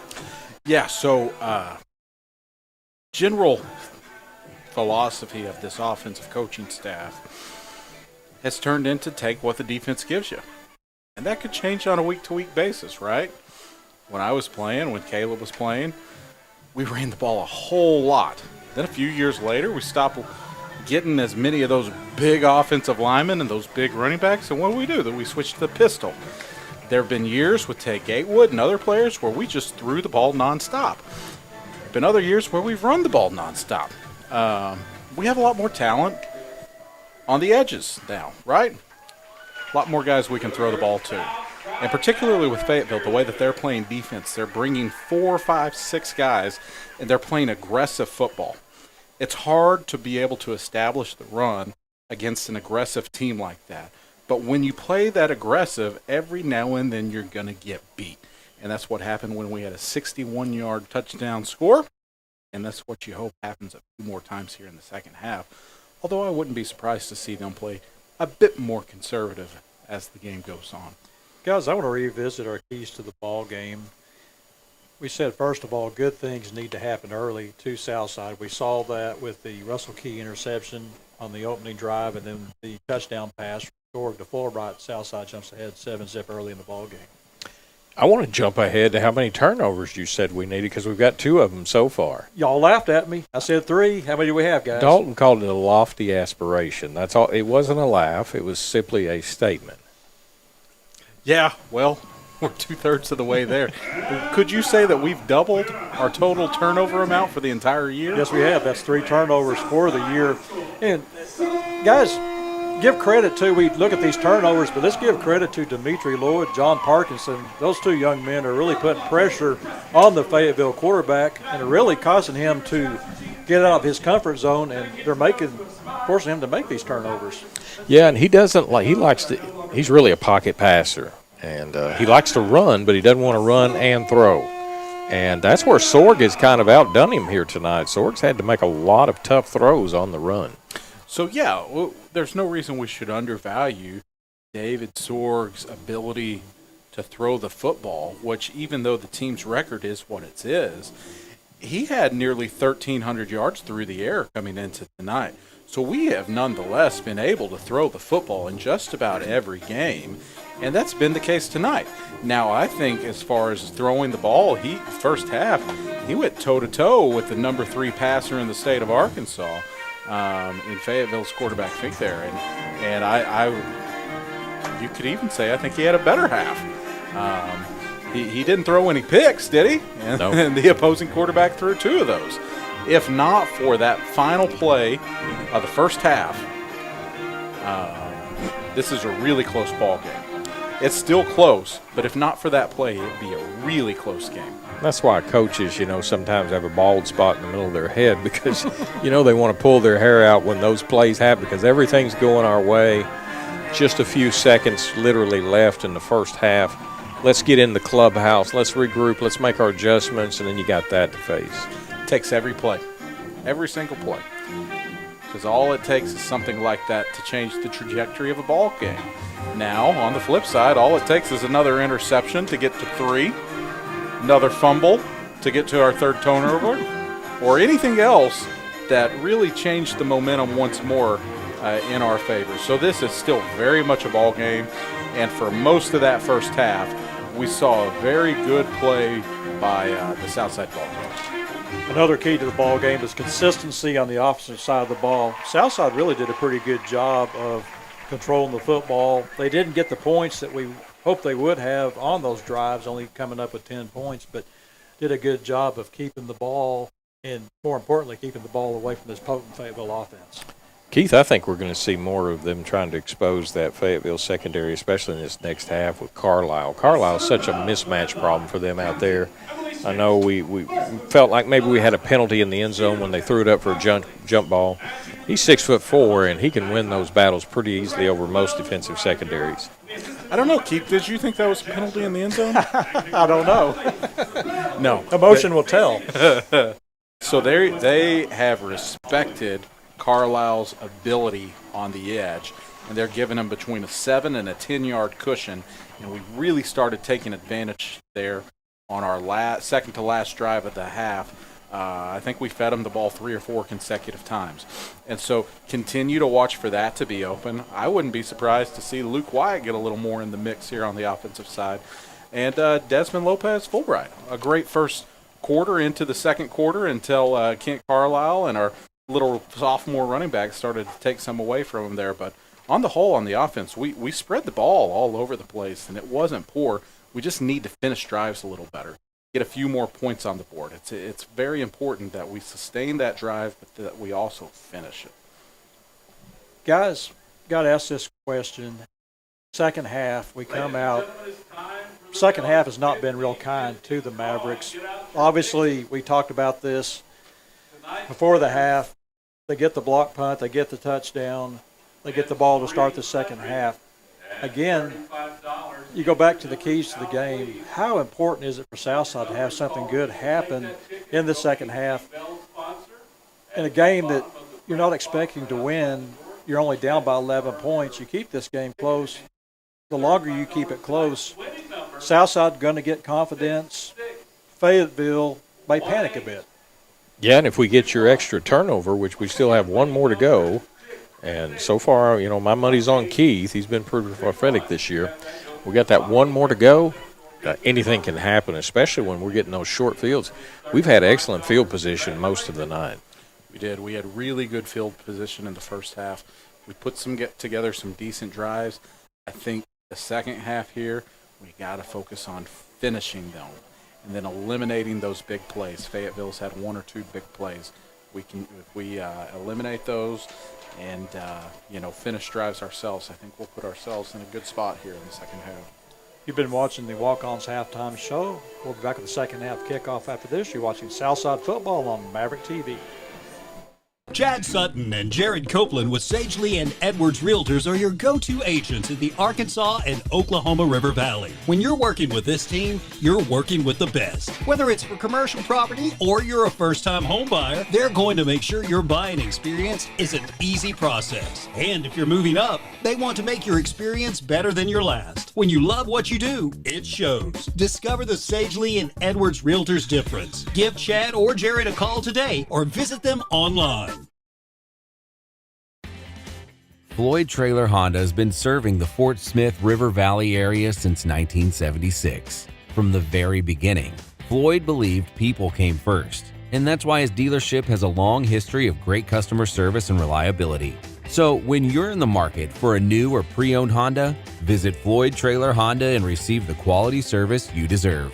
S3: Yeah, so general philosophy of this offensive coaching staff has turned into take what the defense gives you. And that could change on a week-to-week basis, right? When I was playing, when Caleb was playing, we ran the ball a whole lot. Then a few years later, we stopped getting as many of those big offensive linemen and those big running backs, and what do? That we switched to the pistol. There have been years with Tate Gatewood and other players where we just threw the ball nonstop. There have been other years where we've run the ball nonstop. We have a lot more talent on the edges now, right? A lot more guys we can throw the ball to. And particularly with Fayetteville, the way that they're playing defense, they're bringing 4, 5, 6 guys, and they're playing aggressive football. It's hard to be able to establish the run against an aggressive team like that. But when you play that aggressive, every now and then you're going to get beat. And that's what happened when we had a 61-yard touchdown score. And that's what you hope happens a few more times here in the second half. Although I wouldn't be surprised to see them play a bit more conservative as the game goes on.
S1: Guys, I want to revisit our keys to the ball game. We said, first of all, good things need to happen early to Southside. We saw that with the Russell Key interception on the opening drive, and then the touchdown pass from Sorg to Fulbright. Southside jumps ahead 7-zip early in the ball game.
S2: I want to jump ahead to how many turnovers you said we needed, because we've got 2 of them so far.
S1: Y'all laughed at me. I said 3. How many do we have, guys?
S2: Dalton called it a lofty aspiration. That's all. It wasn't a laugh. It was simply a statement.
S3: Yeah, well, we're 2/3 of the way there. Could you say that we've doubled our total turnover amount for the entire year?
S1: Yes, we have. That's 3 turnovers for the year. And, guys, give credit to, we look at these turnovers, but let's give credit to Dimitri Lloyd, John Parkinson. Those 2 young men are really putting pressure on the Fayetteville quarterback and are really causing him to get out of his comfort zone, and they're forcing him to make these turnovers.
S2: Yeah, and he's really a pocket passer. And he likes to run, but he doesn't want to run and throw. And that's where Sorg has kind of outdone him here tonight. Sorg's had to make a lot of tough throws on the run.
S3: So, yeah, there's no reason we should undervalue David Sorg's ability to throw the football, which even though the team's record is what it is, he had nearly 1,300 yards through the air coming into tonight. So we have nonetheless been able to throw the football in just about every game, and that's been the case tonight. Now, I think as far as throwing the ball, first half, he went toe-to-toe with the number 3 passer in the state of Arkansas in Fayetteville's quarterback Fink there. And you could even say I think he had a better half. He didn't throw any picks, did he?
S2: No.
S3: And the opposing quarterback threw 2 of those. If not for that final play of the first half, this is a really close ball game. It's still close, but if not for that play, it'd be a really close game.
S2: That's why coaches, sometimes have a bald spot in the middle of their head because, they want to pull their hair out when those plays happen because everything's going our way. Just a few seconds literally left in the first half. Let's get in the clubhouse. Let's regroup. Let's make our adjustments, and then you got that to face.
S3: It takes every play, every single play. Because all it takes is something like that to change the trajectory of a ball game. Now, on the flip side, all it takes is another interception to get to 3, another fumble to get to our 3rd turnover, or anything else that really changed the momentum once more in our favor. So this is still very much a ball game, and for most of that first half, we saw a very good play by the Southside ball club.
S1: Another key to the ball game is consistency on the offensive side of the ball. Southside really did a pretty good job of controlling the football. They didn't get the points that we hoped they would have on those drives, only coming up with 10 points, but did a good job of keeping the ball and, more importantly, keeping the ball away from this potent Fayetteville offense.
S2: Keith, I think we're going to see more of them trying to expose that Fayetteville secondary, especially in this next half with Carlisle. Carlisle is such a mismatch problem for them out there. I know we felt like maybe we had a penalty in the end zone when they threw it up for a jump ball. He's 6'4", and he can win those battles pretty easily over most defensive secondaries.
S3: I don't know, Keith. Did you think that was a penalty in the end zone?
S1: I don't know.
S3: No.
S1: Emotion will tell.
S3: So they have respected Carlisle's ability on the edge, and they're giving him between a 7 and a 10-yard cushion, and we really started taking advantage there on our second to last drive of the half I think we fed them the ball 3 or 4 consecutive times. And so continue to watch for that to be open. I wouldn't be surprised to see Luke Wyatt get a little more in the mix here on the offensive side. And Desmond Lopez Fulbright, a great first quarter into the second quarter until Kent Carlisle and our little sophomore running back started to take some away from him there. But on the whole, on the offense, we spread the ball all over the place, and it wasn't poor. We just need to finish drives a little better, get a few more points on the board. It's very important that we sustain that drive, but that we also finish it.
S1: Guys, got to ask this question. Second half, we come out. Second half has not been real kind to the Mavericks. Obviously, we talked about this before the half. They get the block punt, they get the touchdown, they get the ball to start the second half. Again, you go back to the keys to the game. How important is it for Southside to have something good happen in the second half in a game that you're not expecting to win? You're only down by 11 points. You keep this game close. The longer you keep it close, Southside going to get confidence. Fayetteville may panic a bit.
S2: Yeah, and if we get your extra turnover, which we still have one more to go, and so far, my money's on Keith. He's been pretty prophetic this year. We got that one more to go. Anything can happen, especially when we're getting those short fields. We've had excellent field position most of the night.
S3: We did. We had really good field position in the first half. We put together some decent drives. I think the second half here, we got to focus on finishing them and then eliminating those big plays. Fayetteville's had 1 or 2 big plays. If we eliminate those and finish drives ourselves, I think we'll put ourselves in a good spot here in the second half.
S1: You've been watching the Walk-Ons halftime show. We'll be back with the second half kickoff after this. You're watching Southside football on Maverick TV.
S4: Chad Sutton and Jared Copeland with Sagely and Edwards Realtors are your go-to agents in the Arkansas and Oklahoma River Valley. When you're working with this team, you're working with the best. Whether it's for commercial property or you're a first-time home buyer, they're going to make sure your buying experience is an easy process. And if you're moving up, they want to make your experience better than your last. When you love what you do, it shows. Discover the Sagely and Edwards Realtors difference. Give Chad or Jared a call today or visit them online.
S5: Floyd Trailer Honda has been serving the Fort Smith River Valley area since 1976. From the very beginning, Floyd believed people came first, and that's why his dealership has a long history of great customer service and reliability. So when you're in the market for a new or pre-owned Honda, visit Floyd Trailer Honda and receive the quality service you deserve.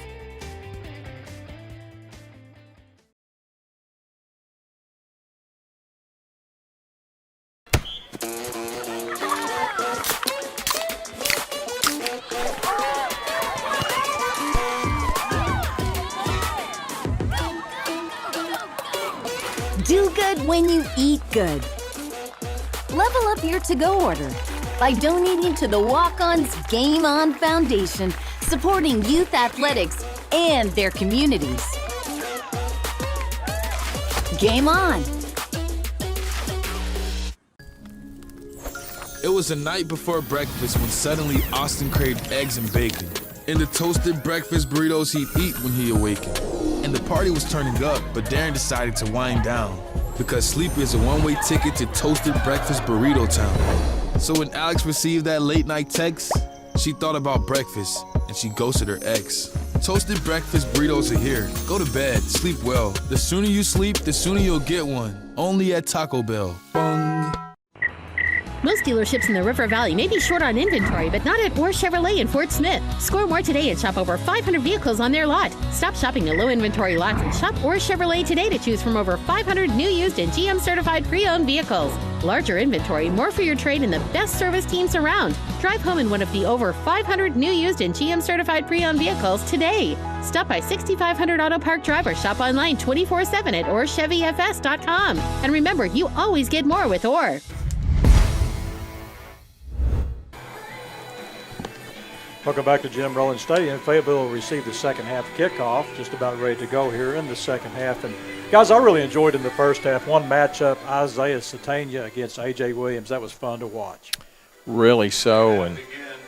S23: Do good when you eat good. Level up your to-go order by donating to the Walk-Ons Game On Foundation, supporting youth athletics and their communities. Game on!
S24: It was the night before breakfast when suddenly Austin craved eggs and bacon and the toasted breakfast burritos he'd eat when he awakened. And the party was turning up, but Darren decided to wind down because sleep is a one-way ticket to toasted breakfast burrito town. So when Alex received that late-night text, she thought about breakfast and she ghosted her ex. Toasted breakfast burritos are here. Go to bed, sleep well. The sooner you sleep, the sooner you'll get one. Only at Taco Bell. Bung.
S6: Most dealerships in the River Valley may be short on inventory, but not at Orr Chevrolet in Fort Smith. Score more today and shop over 500 vehicles on their lot. Stop shopping at low inventory lots and shop Orr Chevrolet today to choose from over 500 new, used, and GM certified pre-owned vehicles. Larger inventory, more for your trade, and the best service teams around. Drive home in one of the over 500 new, used, and GM certified pre-owned vehicles today. Stop by 6500 Auto Park Drive or shop online 24/7 at OrChevyFS.com. And remember, you always get more with Orr.
S1: Welcome back to Jim Rowland Stadium. Fayetteville will receive the second half kickoff, just about ready to go here in the second half. And guys, I really enjoyed in the first half one matchup, Isaiah Satania against A.J. Williams. That was fun to watch.
S2: Really so, and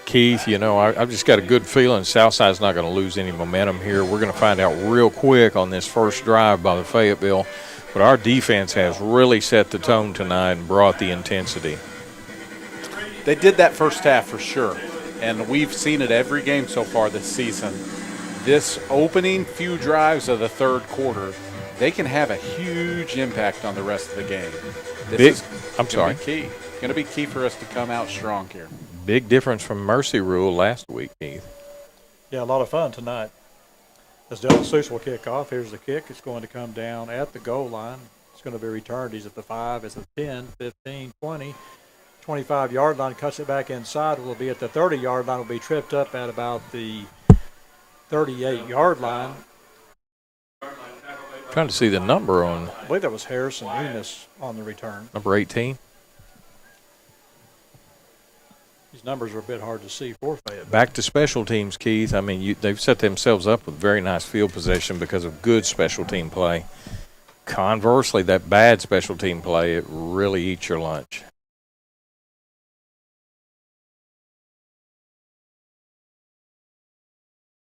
S2: Keith, you know, I've just got a good feeling Southside's not going to lose any momentum here. We're going to find out real quick on this first drive by the Fayetteville. But our defense has really set the tone tonight and brought the intensity.
S3: They did that first half for sure, and we've seen it every game so far this season. This opening few drives of the third quarter, they can have a huge impact on the rest of the game. This is going to be key for us to come out strong here.
S2: Big difference from Mercy Rule last week, Keith.
S1: Yeah, a lot of fun tonight. As Dylan Seuss will kick off, here's the kick. It's going to come down at the goal line. It's going to be returned. He's at the 5, it's the 10, 15, 20, 25-yard line. Cuts it back inside. Will be at the 30-yard line. Will be tripped up at about the 38-yard line.
S2: Trying to see the number on.
S1: I believe that was Harrison Enos on the return.
S2: Number 18.
S1: These numbers are a bit hard to see for Fayetteville.
S2: Back to special teams, Keith. I mean, they've set themselves up with very nice field possession because of good special team play. Conversely, that bad special team play, it really eats your lunch.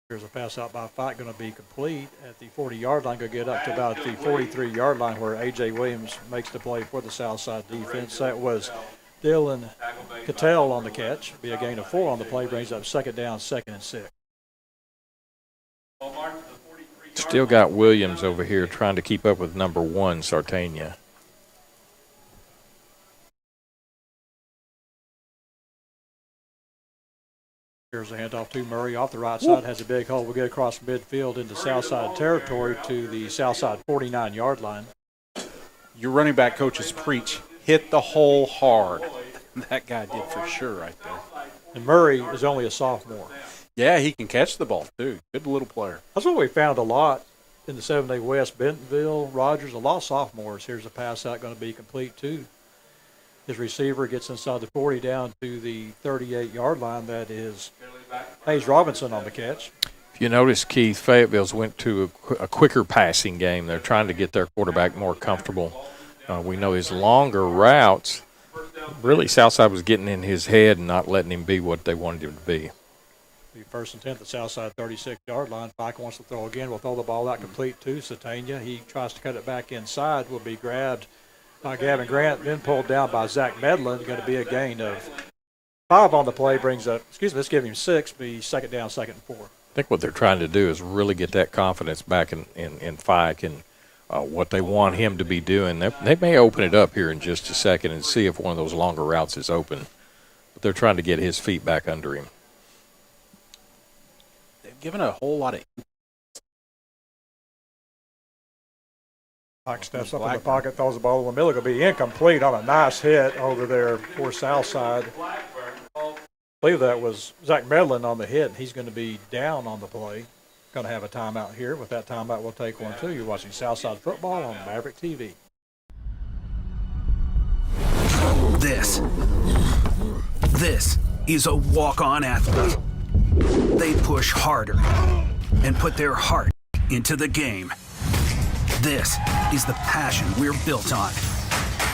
S1: Here's a pass out by Fight, going to be complete at the 40-yard line. Going to get up to about the 43-yard line where A.J. Williams makes the play for the Southside defense. That was Dylan Cattell on the catch. Be a gain of 4 on the play. Brings up second down, 2nd and 6.
S2: Still got Williams over here trying to keep up with number 1, Sartania.
S1: Here's a handoff to Murray off the right side. Has a big hole. We'll get across midfield into Southside territory to the Southside 49-yard line.
S3: Your running back coaches preach, hit the hole hard. That guy did for sure right there.
S1: And Murray is only a sophomore.
S3: Yeah, he can catch the ball, too. Good little player.
S1: That's what we found a lot in the 7A West. Bentonville, Rogers, a lot of sophomores. Here's a pass out going to be complete, too. His receiver gets inside the 40 down to the 38-yard line. That is Hayes Robinson on the catch.
S2: If you notice, Keith, Fayetteville's went to a quicker passing game. They're trying to get their quarterback more comfortable. We know his longer routes, really Southside was getting in his head and not letting him be what they wanted him to be.
S1: The 1st and 10 at the Southside 36-yard line. Pike wants to throw again. Will throw the ball out complete to Satania. He tries to cut it back inside. Will be grabbed by Gavin Grant, then pulled down by Zach Medlin. Going to be a gain of 5 on the play. Brings up, let's give him 6. Be second down, 2nd and 4.
S2: I think what they're trying to do is really get that confidence back in Fike and what they want him to be doing. They may open it up here in just a second and see if one of those longer routes is open. But they're trying to get his feet back under him.
S3: They've given a whole lot of.
S1: Pike steps up in the pocket, throws the ball in the middle. It'll be incomplete on a nice hit over there for Southside. I believe that was Zach Medlin on the hit. He's going to be down on the play. Going to have a timeout here. With that timeout, we'll take one, too. You're watching Southside football on Maverick TV.
S8: This is a walk-on athlete. They push harder and put their heart into the game. This is the passion we're built on.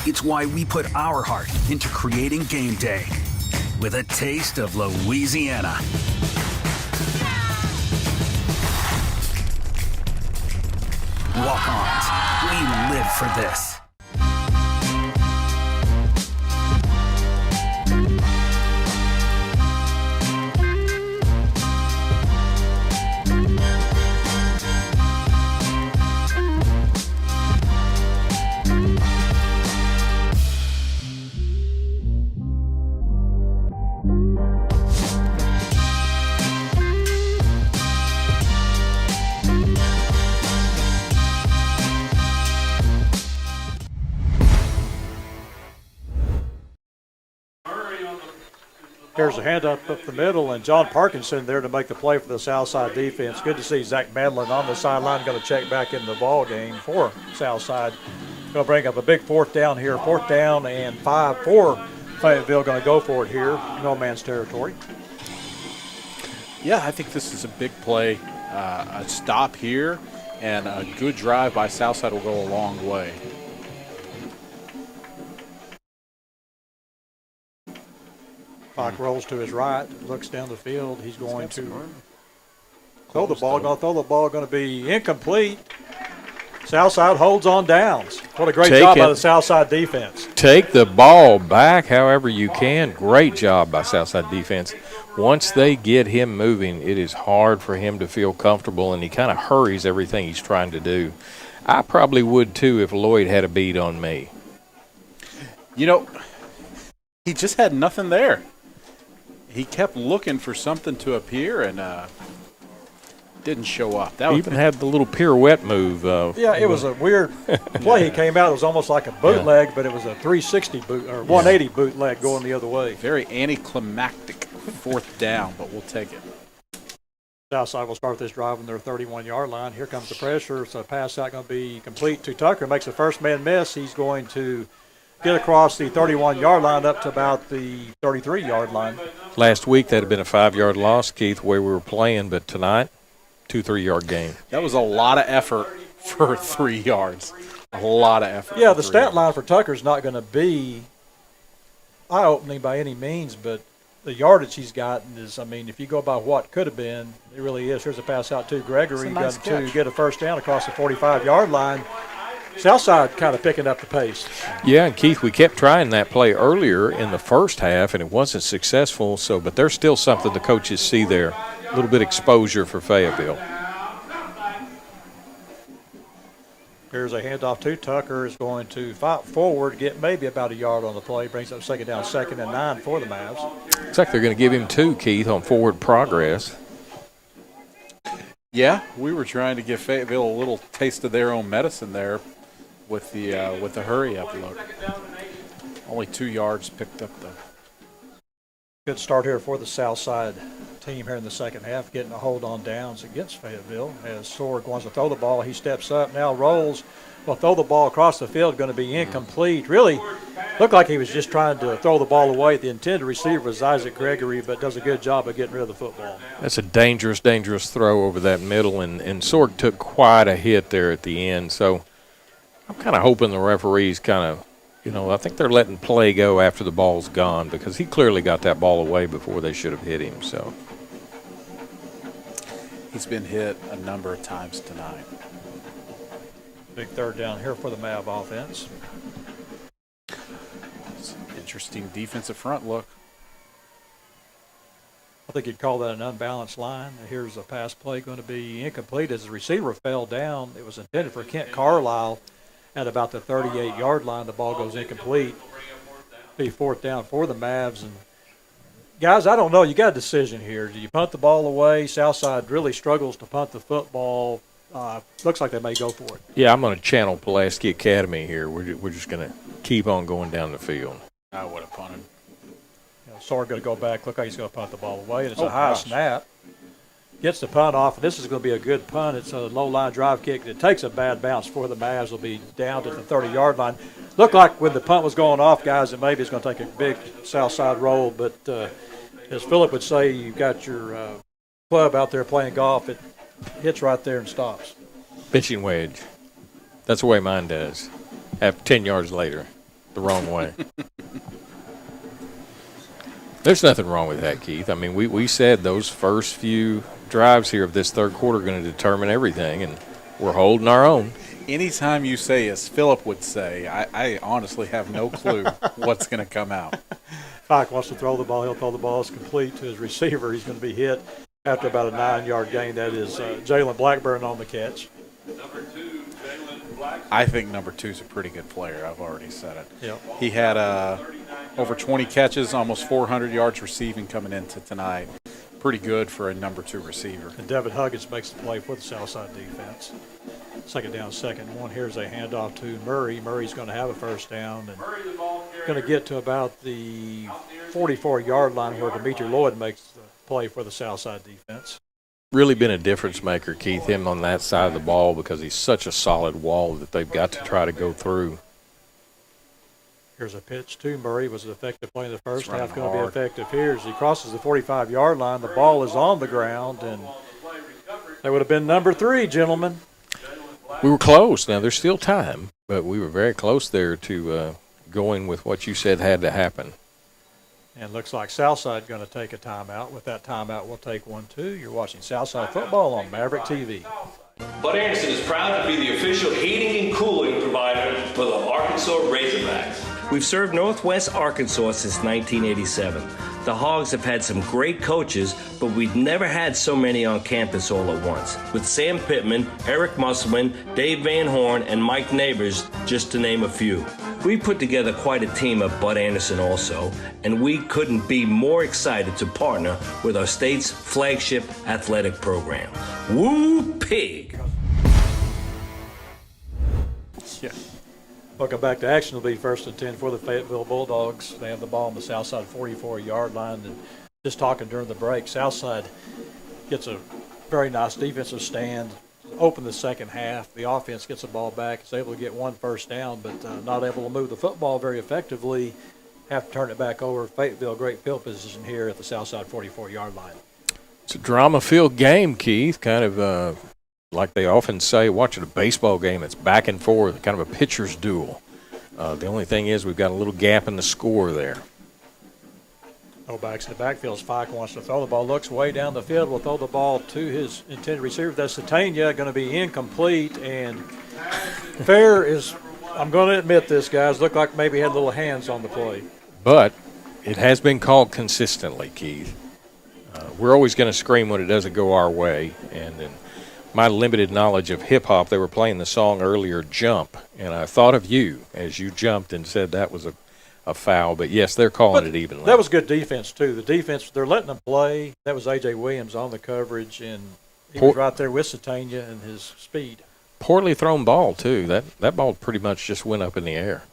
S8: It's why we put our heart into creating game day with a taste of Louisiana. Walk-ons, we live for this.
S1: Here's a hand up the middle, and John Parkinson there to make the play for the Southside defense. Good to see Zach Medlin on the sideline. Going to check back in the ball game for Southside. Going to bring up a big 4th down here. 4th down and 5 for Fayetteville. Going to go for it here. No man's territory.
S3: Yeah, I think this is a big play. A stop here and a good drive by Southside will go a long way.
S1: Clock rolls to his right, looks down the field. He's going to throw the ball. Going to be incomplete. Southside holds on downs. What a great job by the Southside defense.
S2: Take the ball back however you can. Great job by Southside defense. Once they get him moving, it is hard for him to feel comfortable, and he kind of hurries everything he's trying to do. I probably would, too, if Lloyd had a beat on me.
S3: You know, he just had nothing there. He kept looking for something to appear and didn't show up.
S2: He even had the little pirouette move.
S1: It was a weird play. He came out. It was almost like a bootleg, but it was a 360 boot or 180 bootleg going the other way.
S3: Very anticlimactic fourth down, but we'll take it.
S1: Southside will start this drive on their 31-yard line. Here comes the pressure. So pass out going to be complete to Tucker. Makes the first man miss. He's going to get across the 31-yard line up to about the 33-yard line.
S2: Last week that had been a 5-yard loss, Keith, where we were playing, but tonight, 2-3-yard gain.
S3: That was a lot of effort for 3 yards. A lot of effort.
S1: Yeah, the stat line for Tucker's not going to be eye-opening by any means, but the yardage he's gotten is, I mean, if you go by what could have been, it really is. Here's a pass out to Gregory.
S3: Nice
S1: to get a first down across the 45-yard line. Southside kind of picking up the pace.
S2: Yeah, and Keith, we kept trying that play earlier in the first half, and it wasn't successful. But there's still something the coaches see there. A little bit of exposure for Fayetteville.
S1: Here's a handoff to Tucker. Is going to fight forward, get maybe about a yard on the play. Brings up second down, 2nd and 9 for the Mavs.
S2: Looks like they're going to give him 2, Keith, on forward progress.
S3: Yeah, we were trying to give Fayetteville a little taste of their own medicine there with the hurry-up look. Only 2 yards picked up, though.
S1: Good start here for the Southside team here in the second half, getting a hold on downs against Fayetteville. As Sorg wants to throw the ball, he steps up, now rolls, will throw the ball across the field, going to be incomplete. Really looked like he was just trying to throw the ball away. The intended receiver was Isaac Gregory, but does a good job of getting rid of the football.
S2: That's a dangerous, dangerous throw over that middle, and Sorg took quite a hit there at the end. So I'm kind of hoping the referees kind of, I think they're letting play go after the ball's gone, because he clearly got that ball away before they should have hit him. So
S3: he's been hit a number of times tonight.
S1: Big third down here for the Mav offense.
S3: Interesting defensive front look.
S1: I think you'd call that an unbalanced line. Here's a pass play going to be incomplete as the receiver fell down. It was intended for Kent Carlisle at about the 38-yard line. The ball goes incomplete. Be 4th down for the Mavs. And guys, I don't know. You got a decision here. Do you punt the ball away? Southside really struggles to punt the football. Looks like they may go for it.
S2: Yeah, I'm going to channel Pulaski Academy here. We're just going to keep on going down the field.
S3: I would have punted.
S1: Sorg going to go back. Look like he's going to punt the ball away. And it's a high snap. Gets the punt off. This is going to be a good punt. It's a low-line drive kick. It takes a bad bounce for the Mavs. Will be down to the 30-yard line. Looked like when the punt was going off, guys, that maybe it's going to take a big Southside roll. But as Philip would say, you've got your club out there playing golf. It hits right there and stops.
S2: Pitching wedge. That's the way mine does. 10 yards later, the wrong way. There's nothing wrong with that, Keith. I mean, we said those first few drives here of this third quarter are going to determine everything, and we're holding our own.
S3: Anytime you say, as Philip would say, I honestly have no clue what's going to come out.
S1: Fike wants to throw the ball. He'll throw the ball. It's complete to his receiver. He's going to be hit after about a 9-yard gain. That is Jalen Blackburn on the catch.
S3: I think number 2 is a pretty good player. I've already said it.
S1: Yep.
S3: He had over 20 catches, almost 400 yards receiving coming into tonight. Pretty good for a number 2 receiver.
S1: And Devin Huggins makes the play for the Southside defense. 2nd down, 2nd and 1. Here's a handoff to Murray. Murray's going to have a first down and going to get to about the 44-yard line where Demetri Lloyd makes the play for the Southside defense.
S2: Really been a difference maker, Keith, him on that side of the ball, because he's such a solid wall that they've got to try to go through.
S1: Here's a pitch to Murray. Was an effective play in the first half. Going to be effective here as he crosses the 45-yard line. The ball is on the ground, and that would have been number 3, gentlemen.
S2: We were close. Now, there's still time, but we were very close there to going with what you said had to happen.
S1: And looks like Southside going to take a timeout. With that timeout, we'll take one, too. You're watching Southside football on Maverick TV.
S7: Bud Anderson is proud to be the official heating and cooling provider for the Arkansas Razorbacks. We've served Northwest Arkansas since 1987. The Hogs have had some great coaches, but we've never had so many on campus all at once. With Sam Pittman, Eric Musselman, Dave Van Horn, and Mike Neighbors, just to name a few. We put together quite a team at Bud Anderson also, and we couldn't be more excited to partner with our state's flagship athletic program. Woo Pig!
S1: Yeah. Welcome back to action. It'll be 1st and 10 for the Fayetteville Bulldogs. They have the ball on the Southside 44-yard line. And just talking during the break, Southside gets a very nice defensive stand, open the second half. The offense gets the ball back, is able to get one first down, but not able to move the football very effectively. Have to turn it back over. Fayetteville, great field position here at the Southside 44-yard line.
S2: It's a drama-filled game, Keith, kind of like they often say, watching a baseball game, it's back and forth, kind of a pitcher's duel. The only thing is we've got a little gap in the score there.
S1: No backs in the backfield. Spike wants to throw the ball, looks way down the field, will throw the ball to his intended receiver. That's Satania, going to be incomplete. And Fair is, I'm going to admit this, guys, looked like maybe had little hands on the play.
S2: But it has been called consistently, Keith. We're always going to scream when it doesn't go our way. And in my limited knowledge of hip-hop, they were playing the song earlier, Jump. And I thought of you as you jumped and said that was a foul. But, yes, they're calling it evenly.
S1: That was good defense, too. The defense, they're letting them play. That was A.J. Williams on the coverage, and he was right there with Satania and his speed.
S2: Poorly thrown ball, too. That ball pretty much just went up in the air.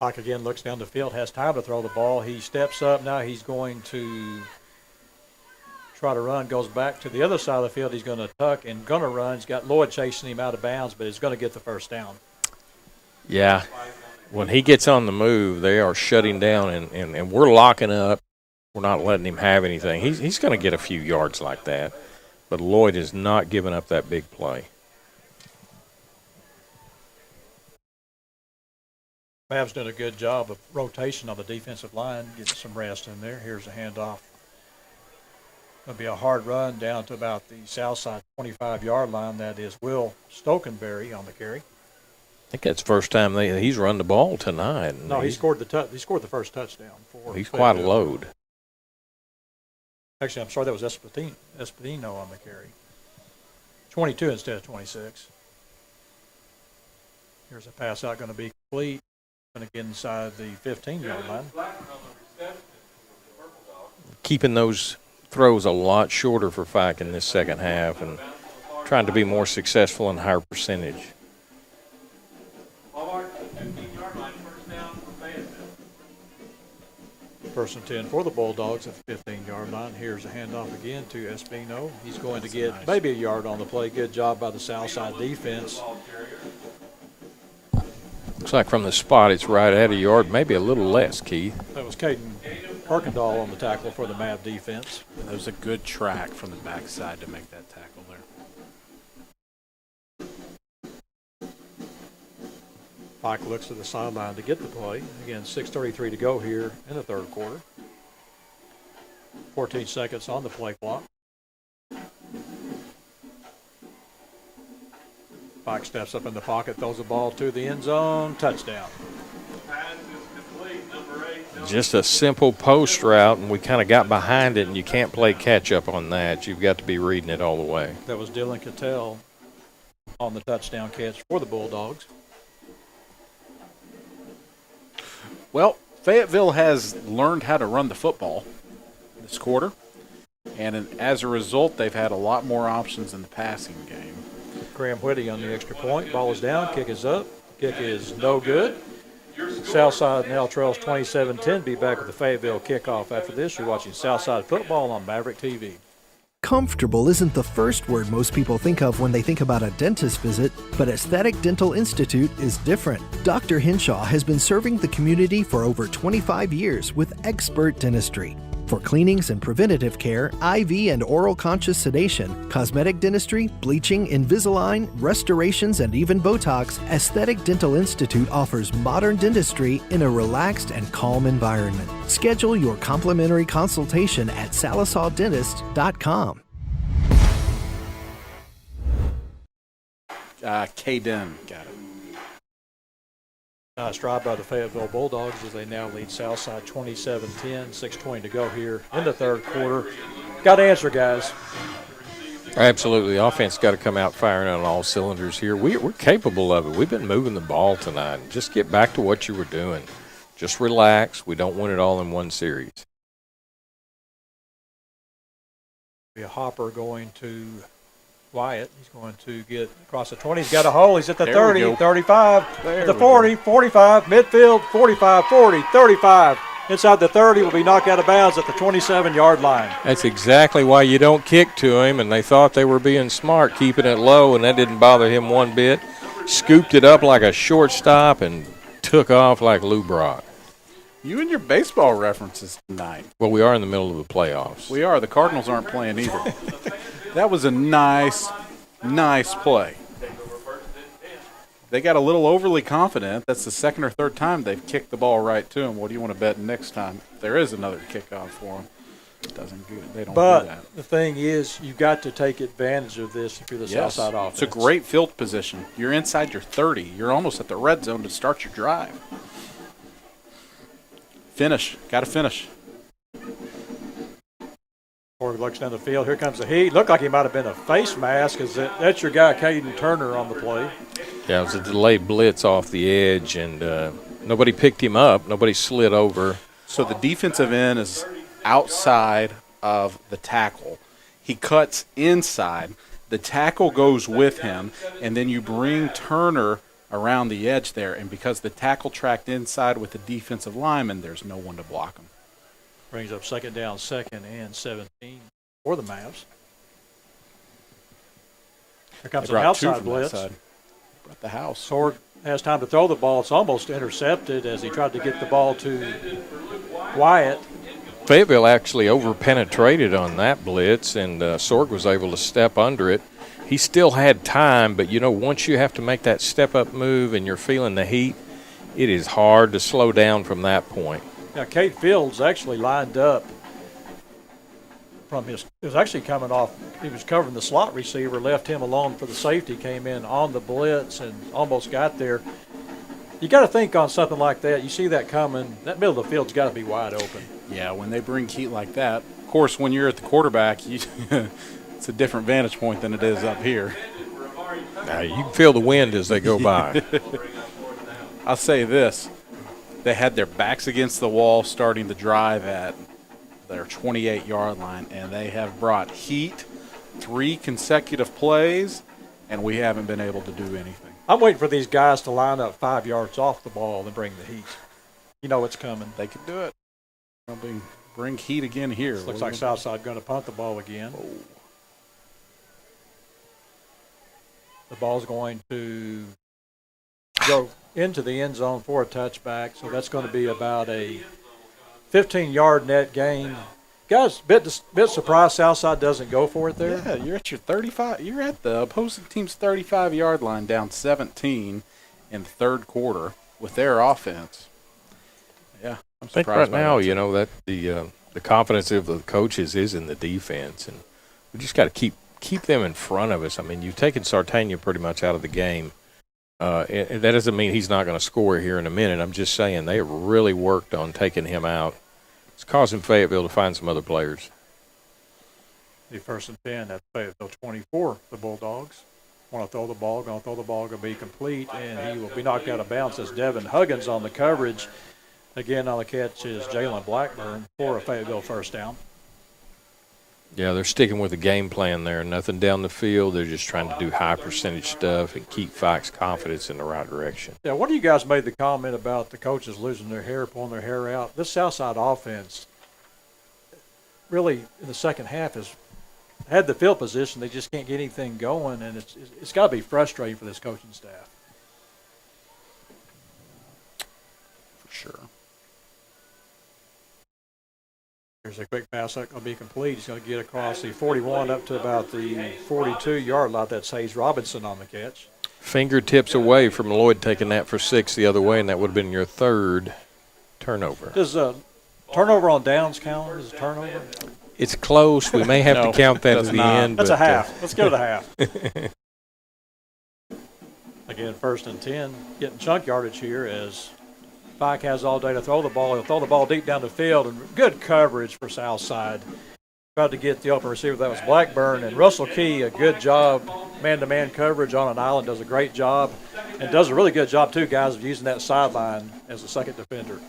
S1: Pike again looks down the field, has time to throw the ball. He steps up. Now he's going to try to run, goes back to the other side of the field. He's going to tuck and going to run. He's got Lloyd chasing him out of bounds, but he's going to get the first down.
S2: Yeah. When he gets on the move, they are shutting down, and we're locking up. We're not letting him have anything. He's going to get a few yards like that, but Lloyd is not giving up that big play.
S1: Mavs done a good job of rotation on the defensive line, getting some rest in there. Here's a handoff. It'll be a hard run down to about the Southside 25-yard line. That is Will Stokenberry on the carry.
S2: I think that's the first time he's run the ball tonight.
S1: No, he scored the first touchdown.
S2: He's quite a load.
S1: Actually, I'm sorry, that was Espedino on the carry. 22 instead of 26. Here's a pass out, going to be complete. Going to get inside the 15-yard line.
S2: Keeping those throws a lot shorter for Fike in this second half and trying to be more successful and higher percentage.
S1: First and 10 for the Bulldogs at the 15-yard line. Here's a handoff again to Espino. He's going to get maybe a yard on the play. Good job by the Southside defense.
S2: Looks like from the spot it's right at a yard, maybe a little less, Keith.
S1: That was Caden Kirkendall on the tackle for the Mav defense.
S3: That was a good track from the backside to make that tackle there.
S1: Pike looks to the sideline to get the play. Again, 6:33 to go here in the third quarter. 14 seconds on the play clock. Pike steps up in the pocket, throws the ball to the end zone, touchdown.
S2: Just a simple post route, and we kind of got behind it, and you can't play catch-up on that. You've got to be reading it all the way.
S1: That was Dylan Cattell on the touchdown catch for the Bulldogs.
S3: Well, Fayetteville has learned how to run the football this quarter, and as a result, they've had a lot more options in the passing game.
S1: Graham Whitty on the extra point. Ball is down. Kick is up. Kick is no good. Southside now trails 27-10. Be back with the Fayetteville kickoff after this. You're watching Southside football on Maverick TV.
S10: Comfortable isn't the first word most people think of when they think about a dentist visit, but Aesthetic Dental Institute is different. Dr. Hinshaw has been serving the community for over 25 years with expert dentistry. For cleanings and preventative care, IV and oral conscious sedation, cosmetic dentistry, bleaching, Invisalign, restorations, and even Botox, Aesthetic Dental Institute offers modern dentistry in a relaxed and calm environment. Schedule your complimentary consultation at salisawdentist.com.
S3: K-Den, got it.
S1: Nice drive by the Fayetteville Bulldogs as they now lead Southside 27-10, 6:20 to go here in the third quarter. Got to answer, guys.
S2: Absolutely. The offense got to come out firing on all cylinders here. We're capable of it. We've been moving the ball tonight. Just get back to what you were doing. Just relax. We don't win it all in one series.
S1: A hopper going to Wyatt. He's going to get across the 20. He's got a hole. He's at the 30, 35, at the 40, 45, midfield, 45, 40, 35. Inside the 30 will be knocked out of bounds at the 27-yard line.
S2: That's exactly why you don't kick to him, and they thought they were being smart, keeping it low, and that didn't bother him one bit. Scooped it up like a shortstop and took off like Lou Brock.
S3: You and your baseball references tonight.
S2: Well, we are in the middle of the playoffs.
S3: We are. The Cardinals aren't playing either. That was a nice play. They got a little overly confident. That's the second or third time they've kicked the ball right to them. What do you want to bet next time? If there is another kickoff for them. They don't do that.
S1: But the thing is, you've got to take advantage of this if you're the Southside offense.
S3: It's a great field position. You're inside your 30. You're almost at the red zone to start your drive. Finish. Got to finish.
S1: Ford looks down the field. Here comes the heat. Looked like he might have been a face mask. That's your guy, Caden Turner, on the play.
S2: Yeah, it was a delayed blitz off the edge, and nobody picked him up. Nobody slid over.
S3: So the defensive end is outside of the tackle. He cuts inside. The tackle goes with him, and then you bring Turner around the edge there. And because the tackle tracked inside with the defensive lineman, there's no one to block him.
S1: Brings up second down, 2nd and 17 for the Mavs. Here comes an outside blitz.
S3: Brought the house.
S1: Sword has time to throw the ball. It's almost intercepted as he tried to get the ball to Wyatt.
S2: Fayetteville actually over-penetrated on that blitz, and Sorg was able to step under it. He still had time, but, once you have to make that step-up move and you're feeling the heat, it is hard to slow down from that point.
S1: Now, Kate Fields actually lined up from it was actually coming off. He was covering the slot receiver, left him alone for the safety, came in on the blitz and almost got there. You got to think on something like that. You see that coming, that middle of the field's got to be wide open.
S3: Yeah, when they bring heat like that. Of course, when you're at the quarterback, it's a different vantage point than it is up here.
S2: Now, you can feel the wind as they go by.
S3: I'll say this. They had their backs against the wall starting the drive at their 28-yard line, and they have brought heat 3 consecutive plays, and we haven't been able to do anything.
S1: I'm waiting for these guys to line up 5 yards off the ball and bring the heat. You know it's coming.
S3: They could do it. They'll bring heat again here.
S1: Looks like Southside going to punt the ball again.
S3: Oh.
S1: The ball's going to go into the end zone for a touchback, so that's going to be about a 15-yard net gain. Guys, bit surprised Southside doesn't go for it there.
S3: Yeah, you're at your 35. You're at the opposing team's 35-yard line, down 17 in the third quarter with their offense. Yeah, I'm surprised.
S2: I think right now, that the confidence of the coaches is in the defense, and we just got to keep them in front of us. I mean, you've taken Sartania pretty much out of the game. And that doesn't mean he's not going to score here in a minute. I'm just saying they really worked on taking him out. It's causing Fayetteville to find some other players.
S1: The 1st and 10 at Fayetteville 24, the Bulldogs. Want to throw the ball, going to be complete, and he will be knocked out of bounds as Devin Huggins on the coverage. Again, on the catch is Jalen Blackburn for a Fayetteville first down.
S2: Yeah, they're sticking with the game plan there. Nothing down the field. They're just trying to do high percentage stuff and keep Fox confidence in the right direction.
S1: Yeah, one of you guys made the comment about the coaches losing their hair, pulling their hair out. This Southside offense really in the second half has had the field position. They just can't get anything going, and it's got to be frustrating for this coaching staff.
S3: For sure.
S1: There's a quick pass not going to be complete. He's going to get across the 41 up to about the 42-yard line. That's Hayes Robinson on the catch.
S2: Fingertips away from Lloyd taking that for 6 the other way, and that would have been your third turnover.
S1: Does turnover on downs count as a turnover?
S2: It's close. We may have to count that at the end.
S1: That's a half. Let's go to half. Again, 1st and 10, getting chunk yardage here as Fike has all day to throw the ball. He'll throw the ball deep down the field, and good coverage for Southside. Tried to get the open receiver. That was Blackburn. And Russell Key, a good job, man-to-man coverage on an island, does a great job. And does a really good job, too, guys, of using that sideline as a second defender.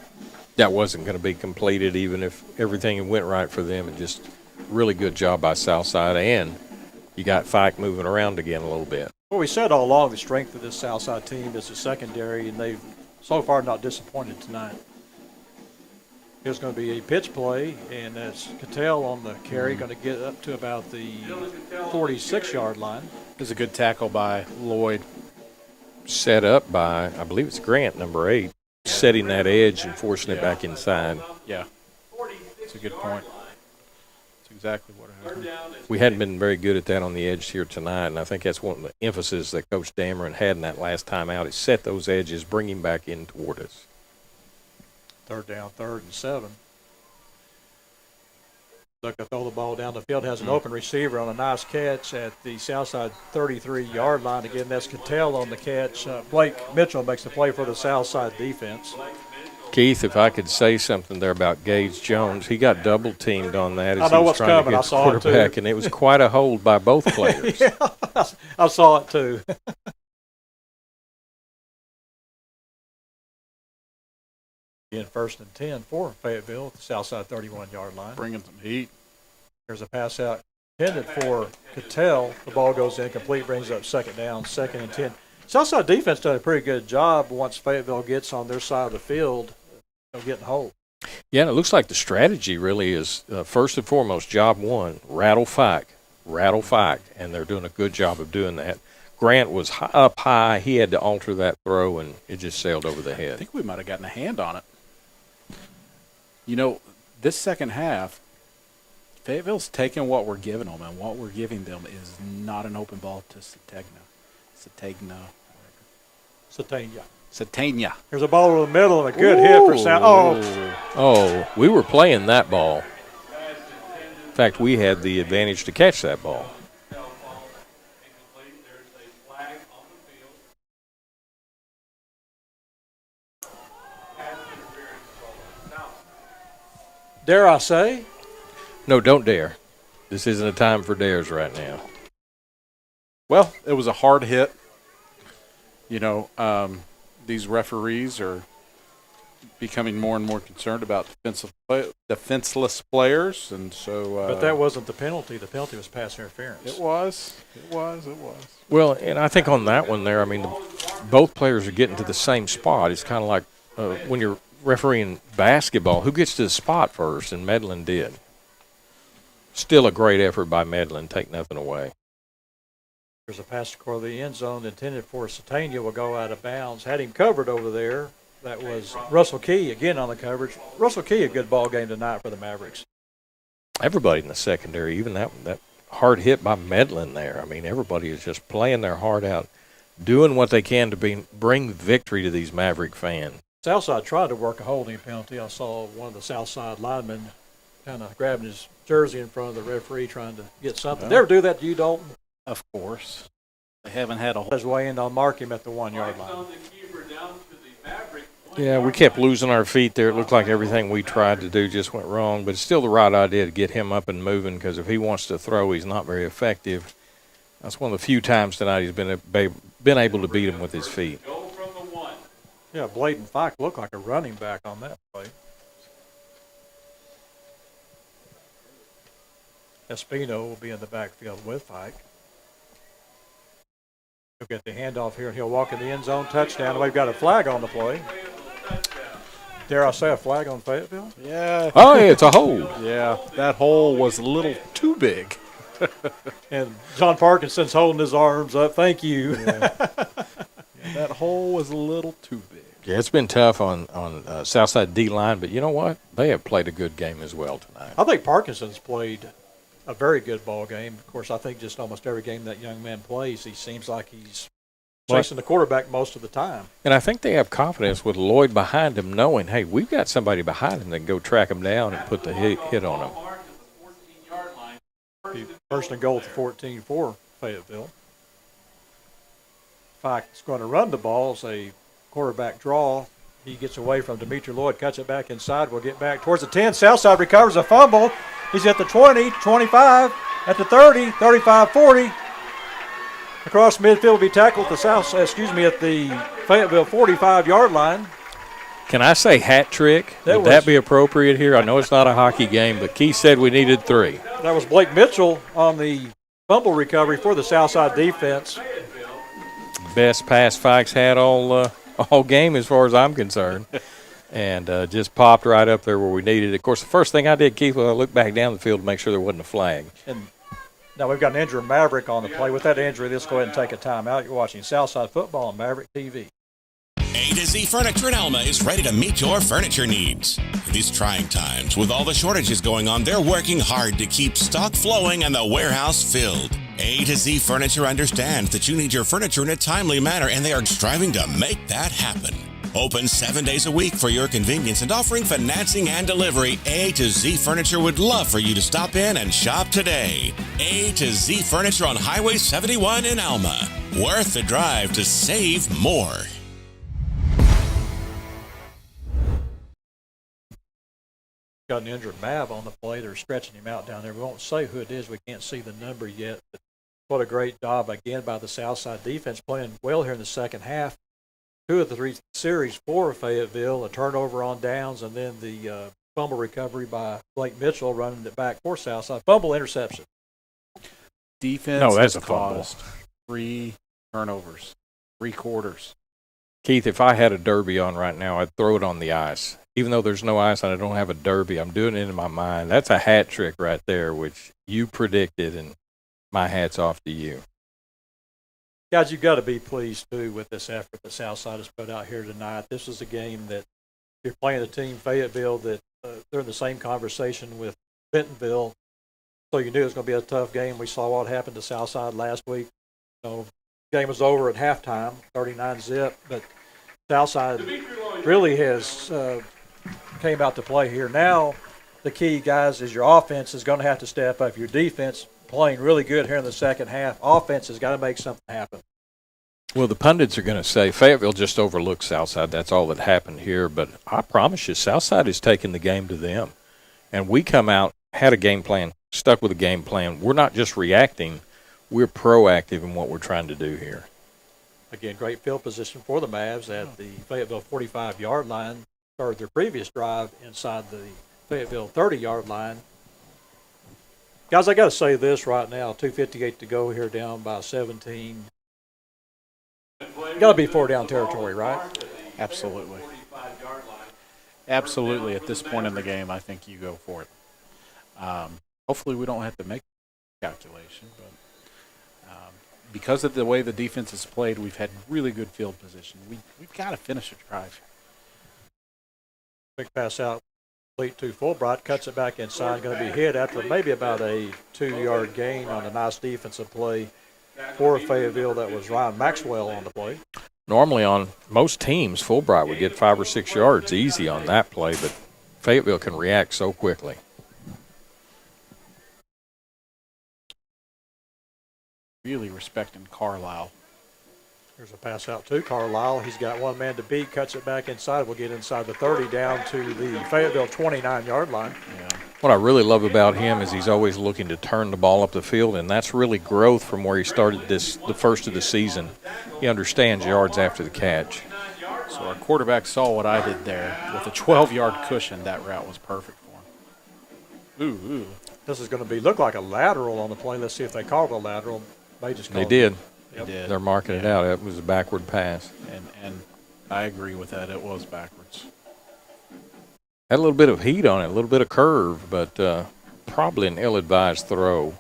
S2: That wasn't going to be completed even if everything went right for them. And just really good job by Southside. And you got Fike moving around again a little bit.
S1: Well, we said all along the strength of this Southside team is the secondary, and they've so far not disappointed tonight. Here's going to be a pitch play, and that's Cattell on the carry, going to get up to about the 46-yard line.
S3: There's a good tackle by Lloyd.
S2: Set up by, I believe it's Grant, number 8, setting that edge and forcing it back inside.
S3: Yeah, that's a good point. That's exactly what happened.
S2: We hadn't been very good at that on the edge here tonight, and I think that's one of the emphasis that Coach Dameron had in that last time out is set those edges, bring him back in toward us.
S1: 3rd down, 3rd and 7. Look to throw the ball down the field. Has an open receiver on a nice catch at the Southside 33-yard line. Again, that's Cattell on the catch. Blake Mitchell makes the play for the Southside defense.
S2: Keith, if I could say something there about Gage Jones, he got double-teamed on that as
S1: I know
S2: he was
S1: what's
S2: trying
S1: coming.
S2: to
S1: I
S2: get the
S1: saw it,
S2: quarterback,
S1: too.
S2: and it was quite a hold by both players.
S1: Yeah, I saw it, too. Again, 1st and 10 for Fayetteville at the Southside 31-yard line.
S3: Bringing some heat.
S1: There's a pass out intended for Cattell. The ball goes incomplete, brings up 2nd down, 2nd and 10. Southside defense done a pretty good job once Fayetteville gets on their side of the field of getting hold.
S2: Yeah, and it looks like the strategy really is, first and foremost, job one, rattle Fike, and they're doing a good job of doing that. Grant was up high. He had to alter that throw, and it just sailed over the head.
S3: I think we might have gotten a hand on it. You know, this second half, Fayetteville's taking what we're giving them, and what we're giving them is not an open ball to Satania.
S1: There's a ball over the middle and a good hit for South.
S2: Oh, we were playing that ball. In fact, we had the advantage to catch that ball.
S1: Dare I say?
S2: No, don't dare. This isn't a time for dares right now.
S3: Well, it was a hard hit. You know, these referees are becoming more and more concerned about defenseless players, and so.
S1: But that wasn't the penalty. The penalty was pass interference.
S3: It was.
S2: Well, and I think on that one there, I mean, both players are getting to the same spot. It's kind of like when you're refereeing basketball, who gets to the spot first, and Medlin did. Still a great effort by Medlin, take nothing away.
S1: There's a pass to the end zone intended for Satania, will go out of bounds. Had him covered over there. That was Russell Key again on the coverage. Russell Key, a good ball game tonight for the Mavericks.
S2: Everybody in the secondary, even that hard hit by Medlin there. I mean, everybody is just playing their heart out, doing what they can to bring victory to these Maverick fans.
S1: Southside tried to work a holding penalty. I saw one of the Southside linemen kind of grabbing his jersey in front of the referee trying to get something. They ever do that to you, Dalton?
S3: Of course. They haven't had a whole.
S1: His way in, I'll mark him at the 1-yard line.
S2: Yeah, we kept losing our feet there. It looked like everything we tried to do just went wrong, but it's still the right idea to get him up and moving because if he wants to throw, he's not very effective. That's one of the few times tonight he's been able to beat him with his feet.
S1: Yeah, Bladen Fike looked like a running back on that play. Espino will be in the backfield with Fike. He'll get the handoff here, and he'll walk in the end zone. Touchdown. We've got a flag on the play. Dare I say a flag on Fayetteville?
S3: Yeah.
S2: Oh, yeah, it's a hole.
S3: Yeah, that hole was a little too big.
S1: And John Parkinson's holding his arms up. Thank you.
S3: Yeah. That hole was a little too big.
S2: Yeah, it's been tough on Southside D-line, but you know what? They have played a good game as well tonight.
S1: I think Parkinson's played a very good ball game. Of course, I think just almost every game that young man plays, he seems like he's chasing the quarterback most of the time.
S2: And I think they have confidence with Lloyd behind him, knowing, hey, we've got somebody behind him that can go track him down and put the hit on him.
S1: First and goal at the 14 for Fayetteville. Fact is going to run the ball as a quarterback draw. He gets away from Demetri Lloyd, cuts it back inside. We'll get back towards the 10. Southside recovers a fumble. He's at the 20, 25, at the 30, 35, 40. Across midfield will be tackled at the Fayetteville 45-yard line.
S2: Can I say hat trick? Would that be appropriate here? I know it's not a hockey game, but Keith said we needed 3.
S1: That was Blake Mitchell on the fumble recovery for the Southside defense.
S2: Best pass Fikes had all game as far as I'm concerned. And just popped right up there where we needed it. Of course, the first thing I did, Keith, was I looked back down the field to make sure there wasn't a flag.
S1: And now we've got an injured Maverick on the play. With that injury, let's go ahead and take a timeout. You're watching Southside football on Maverick TV.
S9: A to Z Furniture in Alma is ready to meet your furniture needs. These trying times, with all the shortages going on, they're working hard to keep stock flowing and the warehouse filled. A to Z Furniture understands that you need your furniture in a timely manner, and they are striving to make that happen. Open 7 days a week for your convenience and offering financing and delivery. A to Z Furniture would love for you to stop in and shop today. A to Z Furniture on Highway 71 in Alma. Worth the drive to save more.
S1: Got an injured Mav on the play. They're stretching him out down there. We won't say who it is. We can't see the number yet. But what a great job again by the Southside defense, playing well here in the second half. 2 of the 3 series for Fayetteville, a turnover on downs, and then the fumble recovery by Blake Mitchell running it back for Southside. Fumble interception.
S3: Defense
S2: that's
S3: has
S2: a fumble.
S3: caused 3 turnovers, 3 quarters.
S2: Keith, if I had a derby on right now, I'd throw it on the ice. Even though there's no ice and I don't have a derby, I'm doing it in my mind. That's a hat trick right there, which you predicted, and my hat's off to you.
S1: Guys, you've got to be pleased, too, with this effort that Southside has put out here tonight. This is a game that you're playing a team, Fayetteville, that they're in the same conversation with Bentonville. So you knew it was going to be a tough game. We saw what happened to Southside last week. So the game was over at halftime, 39-zip. But Southside really has came out to play here. Now the key, guys, is your offense is going to have to step up. Your defense playing really good here in the second half. Offense has got to make something happen.
S2: Well, the pundits are going to say Fayetteville just overlooked Southside. That's all that happened here. But I promise you, Southside is taking the game to them. And we come out, had a game plan, stuck with a game plan. We're not just reacting. We're proactive in what we're trying to do here.
S1: Again, great field position for the Mavs at the Fayetteville 45-yard line. Started their previous drive inside the Fayetteville 30-yard line. Guys, I got to say this right now, 2:58 to go here, down by 17. Got to be 4-down territory, right?
S3: Absolutely. Absolutely. At this point in the game, I think you go for it. Hopefully we don't have to make a calculation, but because of the way the defense is played, we've had really good field position. We've got to finish a drive.
S1: Quick pass out. Complete to Fulbright, cuts it back inside, going to be hit after maybe about a 2-yard gain on a nice defensive play for Fayetteville. That was Ryan Maxwell on the play.
S2: Normally on most teams, Fulbright would get 5 or 6 yards easy on that play, but Fayetteville can react so quickly.
S3: Really respecting Carlisle.
S1: There's a pass out to Carlisle. He's got one man to beat, cuts it back inside. We'll get inside the 30 down to the Fayetteville 29-yard line.
S3: Yeah.
S2: What I really love about him is he's always looking to turn the ball up the field, and that's really growth from where he started the first of the season. He understands yards after the catch.
S3: So our quarterback saw what I did there. With a 12-yard cushion, that route was perfect for him. Ooh.
S1: This is going to look like a lateral on the play. Let's see if they called a lateral.
S2: They did.
S3: They did.
S2: They're marking it out. It was a backward pass.
S3: And I agree with that. It was backwards.
S2: Had a little bit of heat on it, a little bit of curve, but probably an ill-advised throw.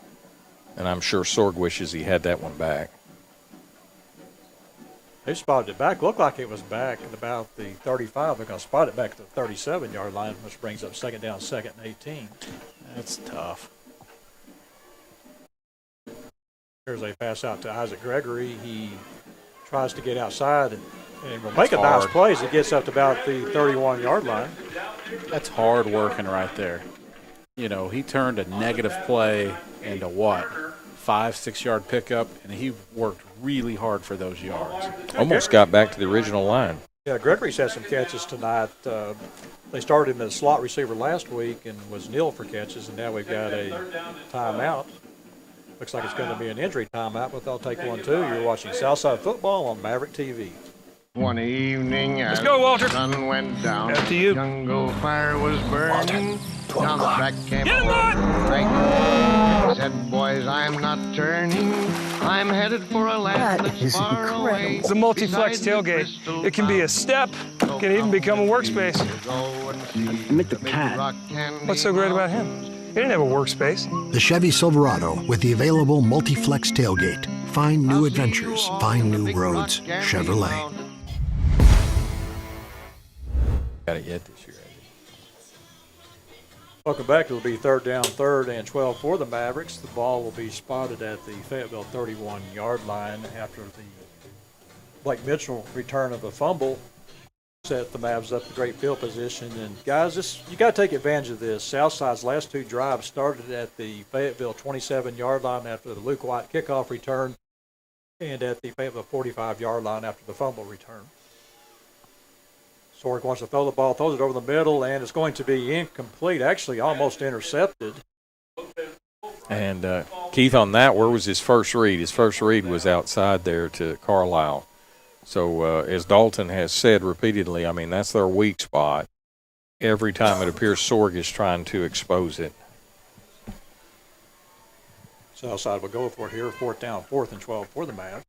S2: And I'm sure Sorg wishes he had that one back.
S1: They spotted it back. Looked like it was back at about the 35. They're going to spot it back at the 37-yard line, which brings up second down, second and 18.
S3: That's tough.
S1: Here's a pass out to Isaac Gregory. He tries to get outside and will make a nice play as he gets up to about the 31-yard line.
S3: That's hard working right there. You know, he turned a negative play into what? 5-6 yard pickup, and he worked really hard for those yards.
S2: Almost got back to the original line.
S1: Yeah, Gregory's had some catches tonight. They started him as slot receiver last week and was nil for catches, and now we've got a timeout. Looks like it's going to be an injury timeout, but they'll take one too. You're watching Southside football on Maverick TV.
S11: One evening,
S1: Let's go, Walter.
S11: The sun went down.
S1: Back to you.
S11: Jungle fire was burning. Down the track came
S1: Get him,
S11: a said, boys, I'm not turning. I'm headed for a land that's far away.
S12: It's a multi-flex tailgate. It can be a step, it can even become a workspace.
S11: Meet the cat.
S12: What's so great about him? He didn't have a workspace.
S13: The Chevy Silverado with the available multi-flex tailgate. Find new adventures, find new roads. Chevrolet.
S2: Got it yet this year.
S1: Welcome back. It'll be third down, third and 12 for the Mavericks. The ball will be spotted at the Fayetteville 31-yard line after the Blake Mitchell return of a fumble. Set the Mavs up to great field position. And, guys, you got to take advantage of this. Southside's last two drives started at the Fayetteville 27-yard line after the Luke White kickoff return and at the Fayetteville 45-yard line after the fumble return. Sorg wants to throw the ball, throws it over the middle, and it's going to be incomplete, actually almost intercepted.
S2: And, Keith, on that, where was his first read? His first read was outside there to Carlisle. So, as Dalton has said repeatedly, I mean, that's their weak spot. Every time it appears Sorg is trying to expose it.
S1: Southside will go for it here, fourth down, fourth and 12 for the Mavs.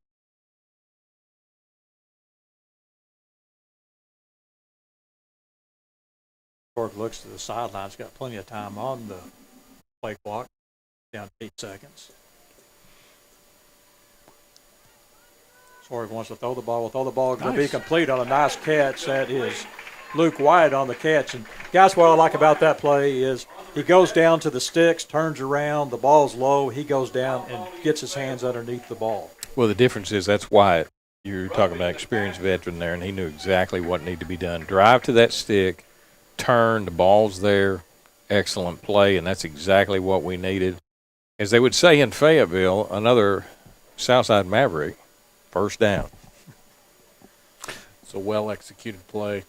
S1: Sorg looks to the sidelines, got plenty of time on the play clock, down to 8 seconds. Sorg wants to throw the ball. Going to be complete on a nice catch. That is Luke White on the catch. And guys, what I like about that play is he goes down to the sticks, turns around, the ball's low, he goes down and gets his hands underneath the ball.
S2: Well, the difference is that's White. You're talking about experienced veteran there, and he knew exactly what needed to be done. Drive to that stick, turn, the ball's there, excellent play, and that's exactly what we needed. As they would say in Fayetteville, another Southside Maverick, first down.
S3: It's a well-executed play.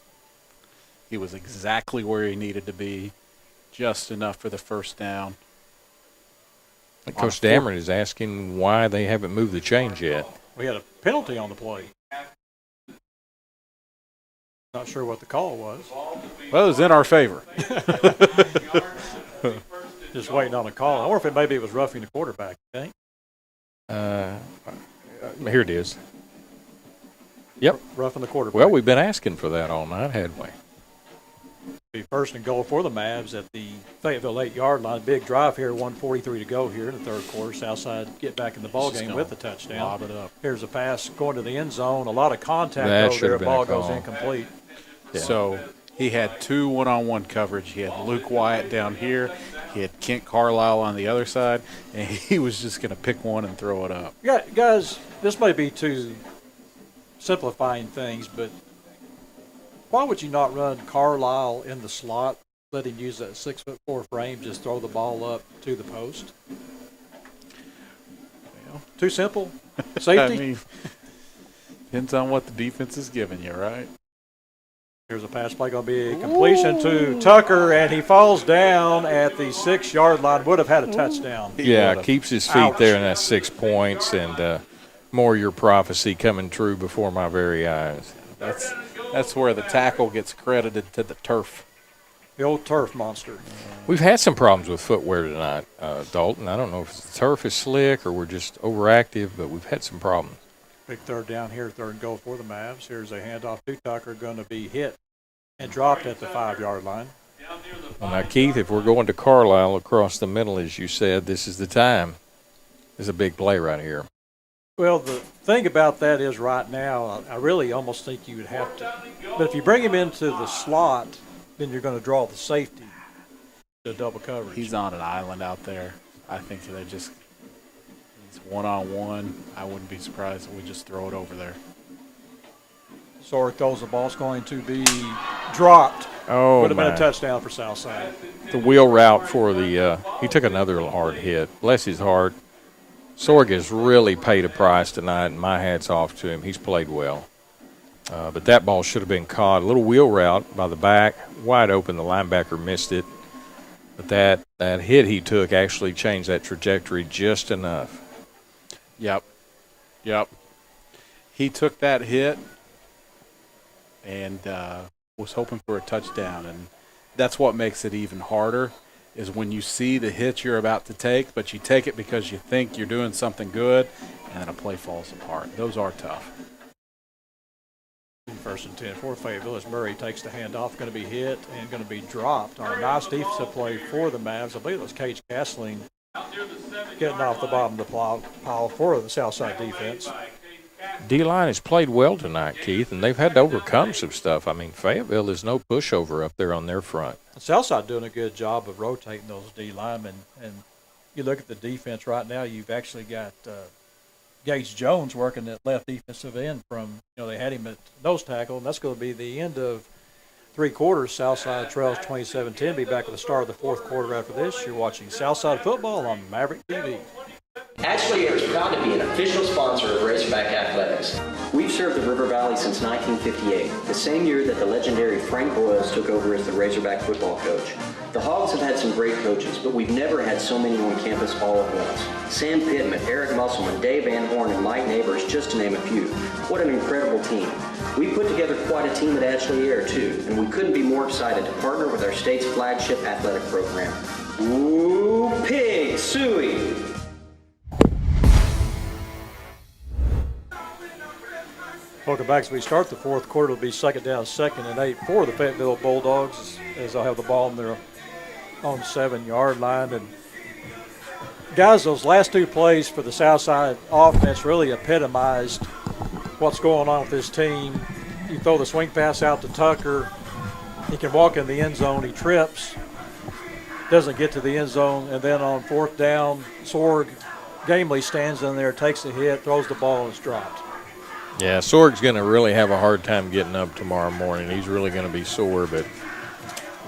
S3: He was exactly where he needed to be, just enough for the first down.
S2: Coach Dameron is asking why they haven't moved the chains yet.
S1: We had a penalty on the play. Not sure what the call was.
S3: Well, it was in our favor.
S1: Just waiting on a call. I wonder if maybe it was roughing the quarterback, you think?
S2: Here it is. Yep.
S1: Roughing the quarterback.
S2: Well, we've been asking for that all night, hadn't we?
S1: Be first and goal for the Mavs at the Fayetteville 8-yard line. Big drive here, 1:43 to go here in the third quarter. Southside get back in the ball game with a touchdown.
S3: Lob it up.
S1: Here's a pass going to the end zone. A lot of contact over there. Ball goes incomplete.
S3: Yeah. So he had two one-on-one coverage. He had Luke Wyatt down here. He had Kent Carlisle on the other side, and he was just going to pick one and throw it up.
S1: Yeah, guys, this may be too simplifying things, but why would you not run Carlisle in the slot, let him use that 6'4" frame, just throw the ball up to the post? Well, too simple? Safety?
S3: I mean, depends on what the defense is giving you, right?
S1: Here's a pass play, going to be a completion to Tucker, and he falls down at the 6-yard line. Would have had a touchdown.
S2: Yeah, keeps his feet there, and that's 6 points, and more your prophecy coming true before my very eyes.
S3: That's where the tackle gets credited to the turf.
S1: The old turf monster.
S2: We've had some problems with footwear tonight, Dalton. I don't know if the turf is slick or we're just overactive, but we've had some problems.
S1: Big third down here, third and goal for the Mavs. Here's a handoff to Tucker, going to be hit and dropped at the 5-yard line.
S2: Well, now, Keith, if we're going to Carlisle across the middle, as you said, this is the time. This is a big play right here.
S1: Well, the thing about that is right now, I really almost think you would have to. But if you bring him into the slot, then you're going to draw the safety to double coverage.
S3: He's on an island out there. I think they're just it's one-on-one. I wouldn't be surprised if we just throw it over there.
S1: Sorg throws the ball's going to be dropped.
S2: Oh,
S1: would have been
S2: my.
S1: a touchdown for Southside.
S2: The wheel route for the he took another hard hit. Bless his heart. Sorg has really paid a price tonight, and my hat's off to him. He's played well. But that ball should have been caught. A little wheel route by the back, wide open. The linebacker missed it. But that hit he took actually changed that trajectory just enough.
S3: Yep. He took that hit and was hoping for a touchdown. And that's what makes it even harder is when you see the hit you're about to take, but you take it because you think you're doing something good, and then a play falls apart. Those are tough.
S1: 1st and 10 for Fayetteville as Murray takes the handoff, going to be hit and going to be dropped on a nice defensive play for the Mavs. I believe it was Cage Castling getting off the bottom of the pile for the Southside defense.
S2: D-line has played well tonight, Keith, and they've had to overcome some stuff. I mean, Fayetteville is no pushover up there on their front.
S1: Southside doing a good job of rotating those D linemen, and you look at the defense right now. You've actually got Gage Jones working at left defensive end from they had him at nose tackle, and that's going to be the end of 3 quarters. Southside trails 27-10. Be back at the start of the 4th quarter after this. You're watching Southside football on Maverick TV.
S14: Ashley Air is proud to be an official sponsor of Razorback Athletics. We've served the River Valley since 1958, the same year that the legendary Frank Boyles took over as the Razorback football coach. The Hogs have had some great coaches, but we've never had so many on campus all at once. Sam Pittman, Eric Musselman, Dave Van Horn, and Mike Neighbors, just to name a few. What an incredible team. We put together quite a team at Ashley Air, too, and we couldn't be more excited to partner with our state's flagship athletic program. Woo Pig Suey!
S1: Welcome back. As we start the 4th quarter, it'll be 2nd down, 2nd and 8 for the Fayetteville Bulldogs as they'll have the ball on their own 7-yard line. And guys, those last 2 plays for the Southside offense really epitomized what's going on with this team. You throw the swing pass out to Tucker. He can walk in the end zone. He trips, doesn't get to the end zone, and then on 4th down, Sorg gamely stands in there, takes a hit, throws the ball, and it's dropped.
S2: Yeah, Sorg's going to really have a hard time getting up tomorrow morning. He's really going to be sore, but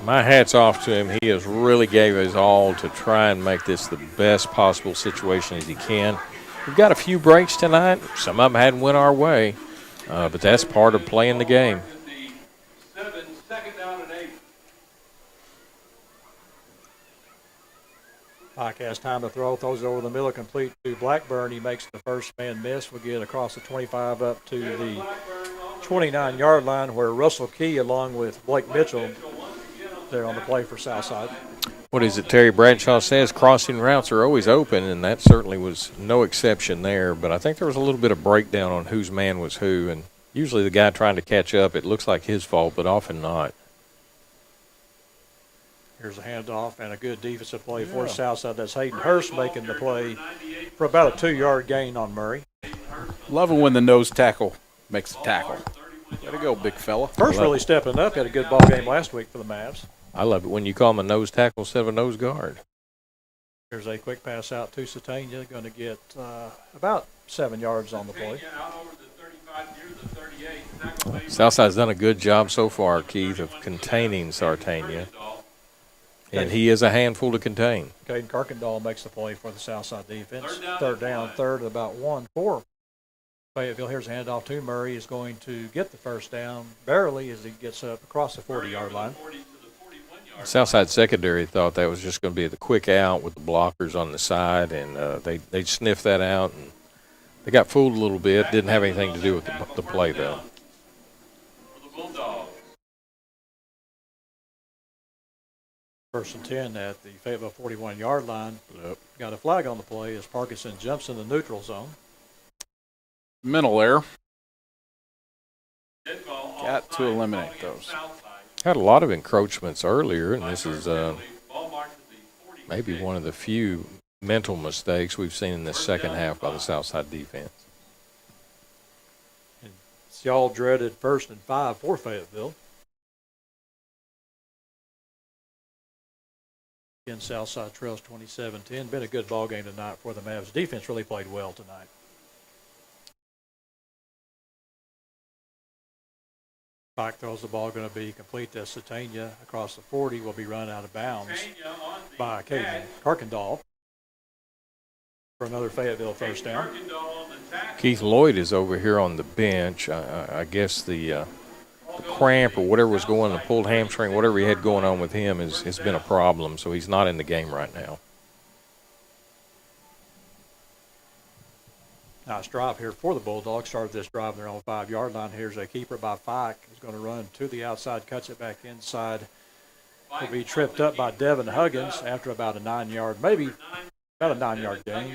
S2: my hat's off to him. He has really gave his all to try and make this the best possible situation as he can. We've got a few breaks tonight. Some of them hadn't went our way, but that's part of playing the game.
S1: Podcast time to throw, throws it over the middle, complete to Blackburn. He makes the first man miss. We'll get across the 25 up to the 29-yard line where Russell Key along with Blake Mitchell there on the play for Southside.
S2: What is it Terry Bradshaw says? Crossing routes are always open, and that certainly was no exception there. But I think there was a little bit of breakdown on whose man was who, and usually the guy trying to catch up, it looks like his fault, but often not.
S1: Here's a handoff and a good defensive play for Southside. That's Hayden Hurst making the play for about a 2-yard gain on Murray.
S3: Love it when the nose tackle makes the tackle. Way to go, big fella.
S1: Hurst really stepping up. Had a good ball game last week for the Mavs.
S2: I love it when you call him a nose tackle instead of a nose guard.
S1: Here's a quick pass out to Satania. Going to get about 7 yards on the play.
S2: Southside's done a good job so far, Keith, of containing Sartania. And he is a handful to contain.
S1: Caden Kirkendall makes the play for the Southside defense. 3rd down, 3rd, about 1 for Fayetteville. Here's a handoff to Murray. Is going to get the first down barely as he gets up across the 40-yard line.
S2: Southside secondary thought that was just going to be the quick out with the blockers on the side, and they sniffed that out, and they got fooled a little bit. Didn't have anything to do with the play, though.
S1: First and 10 at the Fayetteville 41-yard line. Got a flag on the play as Parkinson jumps in the neutral zone.
S3: Mental error. Got to eliminate those.
S2: Had a lot of encroachments earlier, and this is maybe one of the few mental mistakes we've seen in this second half by the Southside defense.
S1: It's the all-dreaded 1st and 5 for Fayetteville. Again, Southside trails 27-10. Been a good ball game tonight for the Mavs. Defense really played well tonight. Pike throws the ball, going to be complete to Satania across the 40. Will be run out of bounds by Caden Kirkendall for another Fayetteville first down.
S2: Keith Lloyd is over here on the bench. I guess the cramp or whatever was going on, the pulled hamstring, whatever he had going on with him has been a problem, so he's not in the game right now.
S1: Nice drive here for the Bulldogs. Started this drive on their own 5-yard line. Here's a keeper by Fike. He's going to run to the outside, cuts it back inside. Will be tripped up by Devin Huggins after about a 9-yard, maybe about a 9-yard gain.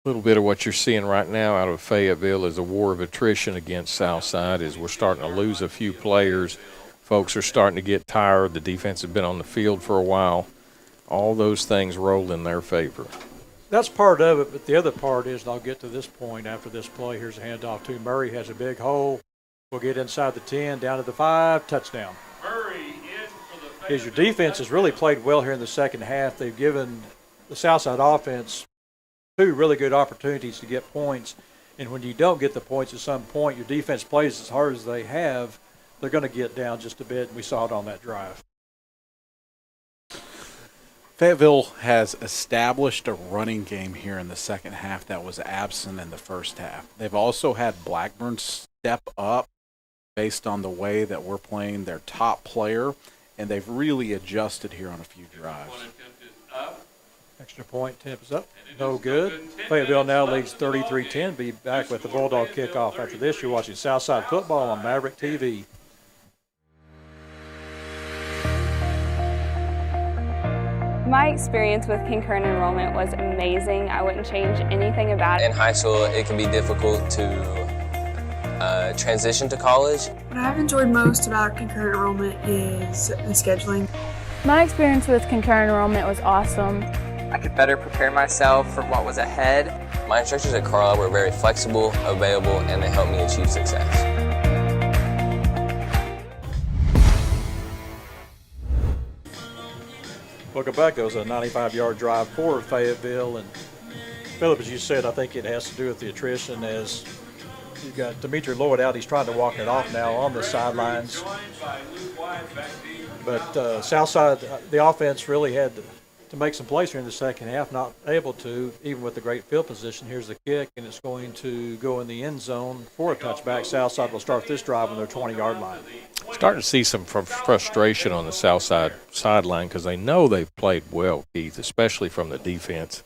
S2: A little bit of what you're seeing right now out of Fayetteville is a war of attrition against Southside as we're starting to lose a few players. Folks are starting to get tired. The defense has been on the field for a while. All those things roll in their favor.
S1: That's part of it, but the other part is, and I'll get to this point after this play. Here's a handoff to Murray. Has a big hole. We'll get inside the 10, down to the 5, touchdown. Because your defense has really played well here in the second half. They've given the Southside offense 2 really good opportunities to get points, and when you don't get the points at some point, your defense plays as hard as they have, they're going to get down just a bit, and we saw it on that drive.
S3: Fayetteville has established a running game here in the second half that was absent in the first half. They've also had Blackburn step up based on the way that we're playing their top player, and they've really adjusted here on a few drives.
S1: Extra point, attempt is up. No good. Fayetteville now leads 33-10. Be back with the Bulldog kickoff after this. You're watching Southside football on Maverick TV.
S15: My experience with concurrent enrollment was amazing. I wouldn't change anything about it.
S16: In high school, it can be difficult to transition to college.
S17: What I've enjoyed most about concurrent enrollment is the scheduling.
S15: My experience with concurrent enrollment was awesome.
S18: I could better prepare myself for what was ahead.
S16: My instructors at Carlisle were very flexible, available, and they helped me achieve success.
S1: Welcome back. That was a 95-yard drive for Fayetteville. And, Philip, as you said, I think it has to do with the attrition as you've got Dimitri Lloyd out. He's trying to walk it off now on the sidelines. But Southside, the offense really had to make some plays here in the second half, not able to, even with the great field position. Here's the kick, and it's going to go in the end zone for a touchback. Southside will start this drive on their 20-yard line.
S2: Starting to see some frustration on the Southside sideline because they know they've played well, Keith, especially from the defense.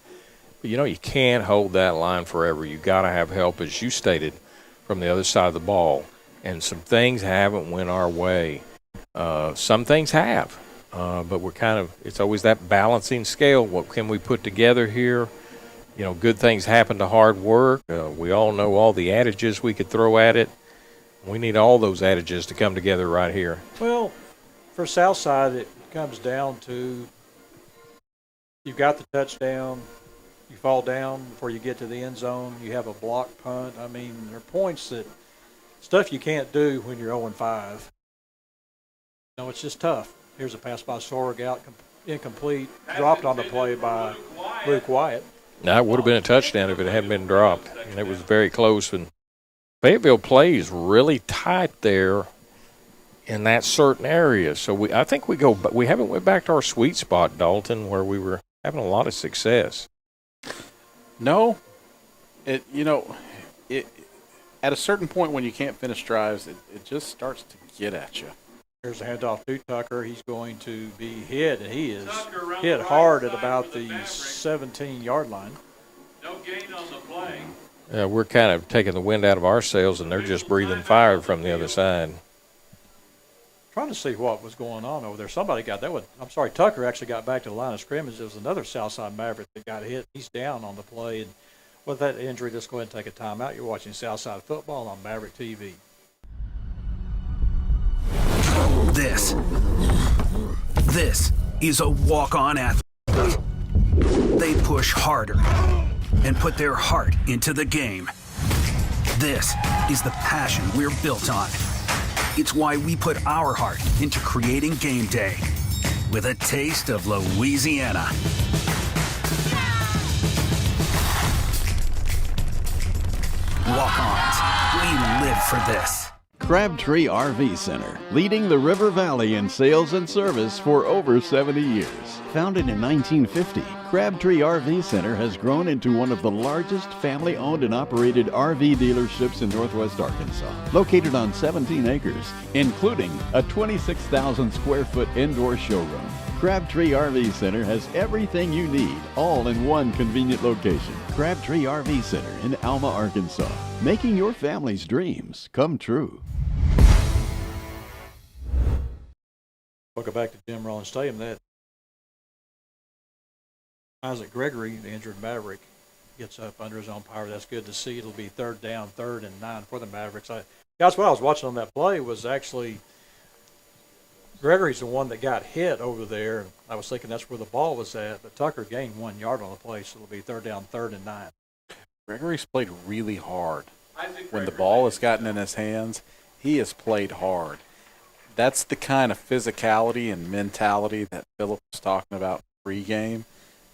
S2: But, you know, you can't hold that line forever. You've got to have help, as you stated, from the other side of the ball. And some things haven't went our way. Some things have. But we're kind of – it's always that balancing scale. What can we put together here? You know, good things happen to hard work. We all know all the adages we could throw at it. We need all those adages to come together right here.
S1: Well, for Southside, it comes down to you've got the touchdown, you fall down before you get to the end zone, you have a block punt. I mean, there are points that stuff you can't do when you're 0-5. No, it's just tough. Here's a pass by Sorg out, incomplete, dropped on the play by Luke Wyatt.
S2: Now, it would have been a touchdown if it hadn't been dropped. And it was very close. And Fayetteville plays really tight there in that certain area. So I think we haven't went back to our sweet spot, Dalton, where we were having a lot of success.
S3: No. At a certain point when you can't finish drives, it just starts to get at you.
S1: Here's a handoff to Tucker. He's going to be hit, and he is hit hard at about the 17-yard line.
S25: No gain on the play.
S2: Yeah, we're kind of taking the wind out of our sails, and they're just breathing fire from the other side.
S1: Trying to see what was going on over there. Somebody got that one. I'm sorry, Tucker actually got back to the line of scrimmage. There was another Southside Maverick that got hit. He's down on the play. And with that injury, let's go ahead and take a timeout. You're watching Southside football on Maverick TV.
S8: This is a walk-on athlete. They push harder and put their heart into the game. This is the passion we're built on. It's why we put our heart into creating game day with a taste of Louisiana. Walk-ons, we live for this.
S4: Crabtree RV Center, leading the River Valley in sales and service for over 70 years. Founded in 1950, Crabtree RV Center has grown into one of the largest family-owned and operated RV dealerships in Northwest Arkansas. Located on 17 acres, including a 26,000 square foot indoor showroom. Crabtree RV Center has everything you need, all in one convenient location. Crabtree RV Center in Alma, Arkansas, making your family's dreams come true.
S1: Welcome back to Jim Rollins Stadium. That Isaac Gregory, the injured Maverick, gets up under his own power. That's good to see. It'll be 3rd down, 3rd and 9 for the Mavericks. Guys, what I was watching on that play was actually Gregory's the one that got hit over there. I was thinking that's where the ball was at, but Tucker gained 1 yard on the play, so it'll be 3rd down, 3rd and 9.
S3: Gregory's played really hard. When the ball has gotten in his hands, he has played hard. That's the kind of physicality and mentality that Philip was talking about pregame.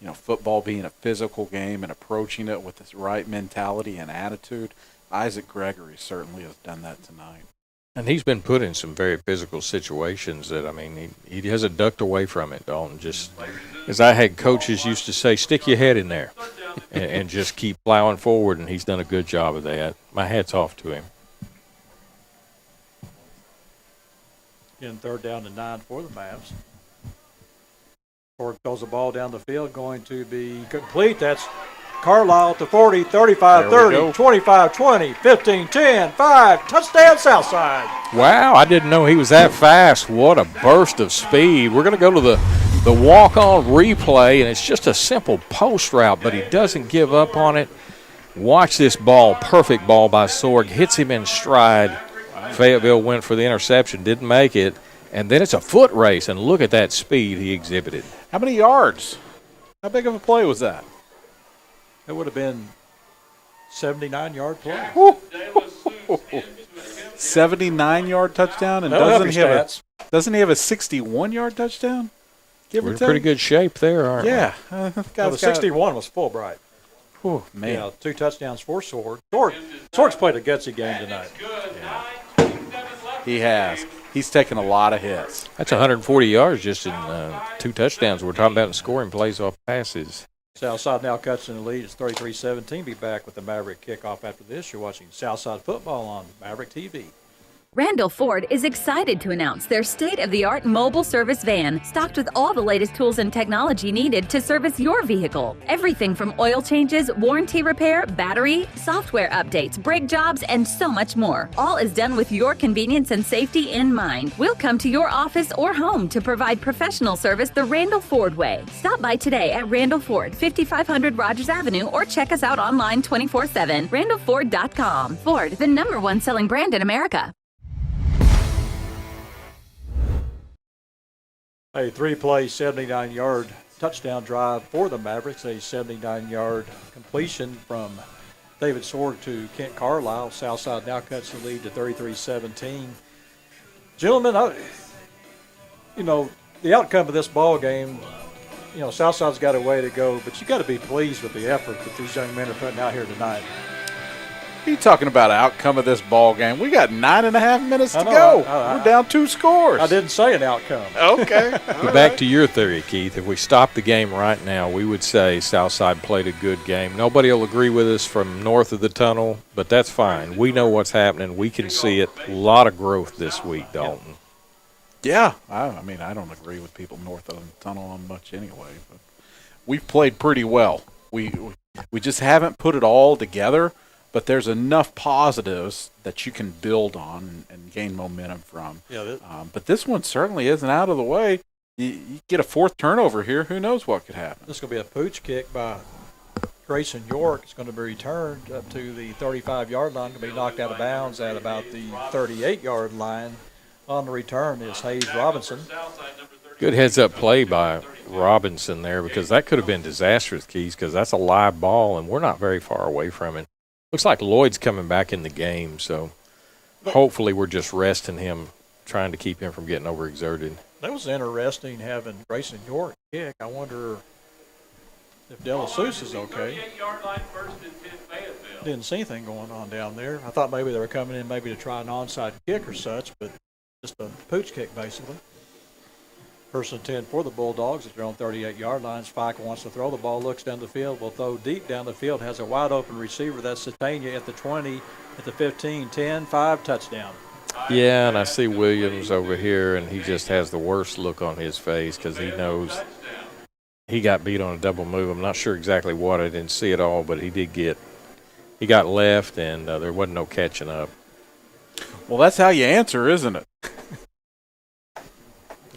S3: You know, football being a physical game and approaching it with this right mentality and attitude. Isaac Gregory certainly has done that tonight.
S2: And he's been put in some very physical situations that, I mean, he hasn't ducked away from it, Dalton. Just, as I had coaches used to say, stick your head in there and just keep plowing forward, and he's done a good job of that. My hat's off to him.
S1: Again, 3rd down and 9 for the Mavs. Ford throws the ball down the field, going to be complete. That's Carlisle to 40, 35, 30, 25, 20, 15, 10, 5. Touchdown, Southside.
S2: Wow, I didn't know he was that fast. What a burst of speed. We're going to go to the walk-on replay, and it's just a simple post route, but he doesn't give up on it. Watch this ball. Perfect ball by Sorg. Hits him in stride. Fayetteville went for the interception, didn't make it. And then it's a foot race, and look at that speed he exhibited.
S3: How many yards? How big of a play was that?
S1: It would have been 79-yard play.
S3: 79-yard touchdown, and doesn't he have a 61-yard touchdown?
S2: We're in pretty good shape there, aren't we?
S1: Yeah. The 61 was Fulbright.
S3: Oh, man.
S1: Yeah, 2 touchdowns for Sorg. Sorg's played a gutsy game tonight.
S3: Yeah. He has. He's taken a lot of hits.
S2: That's 140 yards just in 2 touchdowns. We're talking about in scoring plays off passes.
S1: Southside now cuts in the lead. It's 33-17. Be back with the Maverick kickoff after this. You're watching Southside football on Maverick TV.
S19: Randall Ford is excited to announce their state-of-the-art mobile service van, stocked with all the latest tools and technology needed to service your vehicle. Everything from oil changes, warranty repair, battery, software updates, brake jobs, and so much more. All is done with your convenience and safety in mind. We'll come to your office or home to provide professional service the Randall Ford way. Stop by today at Randall Ford, 5500 Rogers Avenue, or check us out online 24/7, randallford.com. Ford, the #1 selling brand in America.
S1: A 3-play, 79-yard touchdown drive for the Mavericks. A 79-yard completion from David Sorg to Kent Carlisle. Southside now cuts the lead to 33-17. Gentlemen, the outcome of this ball game, Southside's got a way to go, but you got to be pleased with the effort that these young men are putting out here tonight.
S3: What are you talking about, outcome of this ball game? We got 9.5 minutes to go. We're down 2 scores.
S1: I didn't say an outcome.
S3: Okay.
S2: Back to your theory, Keith. If we stop the game right now, we would say Southside played a good game. Nobody will agree with us from north of the tunnel, but that's fine. We know what's happening. We can see it. A lot of growth this week, Dalton.
S3: Yeah. I don't agree with people north of the tunnel on much anyway, but we've played pretty well. We just haven't put it all together. But there's enough positives that you can build on and gain momentum from.
S1: Yeah.
S3: But this one certainly isn't out of the way. You get a 4th turnover here, who knows what could happen.
S1: This is going to be a pooch kick by Grayson York. It's going to be returned up to the 35-yard line. Going to be knocked out of bounds at about the 38-yard line. On the return is Hayes Robinson.
S2: Good heads-up play by Robinson there, because that could have been disastrous, Keys, because that's a live ball, and we're not very far away from it. Looks like Lloyd's coming back in the game, so hopefully we're just resting him, trying to keep him from getting overexerted.
S1: That was interesting having Grayson York kick. I wonder if Delasous is okay. Didn't see anything going on down there. I thought maybe they were coming in maybe to try an onside kick or such, but just a pooch kick basically. First and 10 for the Bulldogs at their own 38-yard line. Spike wants to throw the ball, looks down the field, will throw deep down the field, has a wide open receiver. That's Satania at the 20, at the 15, 10, 5, touchdown.
S2: Yeah, and I see Williams over here, and he just has the worst look on his face because he knows he got beat on a double move. I'm not sure exactly what. I didn't see it all, but he got left, and there wasn't no catching up.
S3: Well, that's how you answer, isn't it?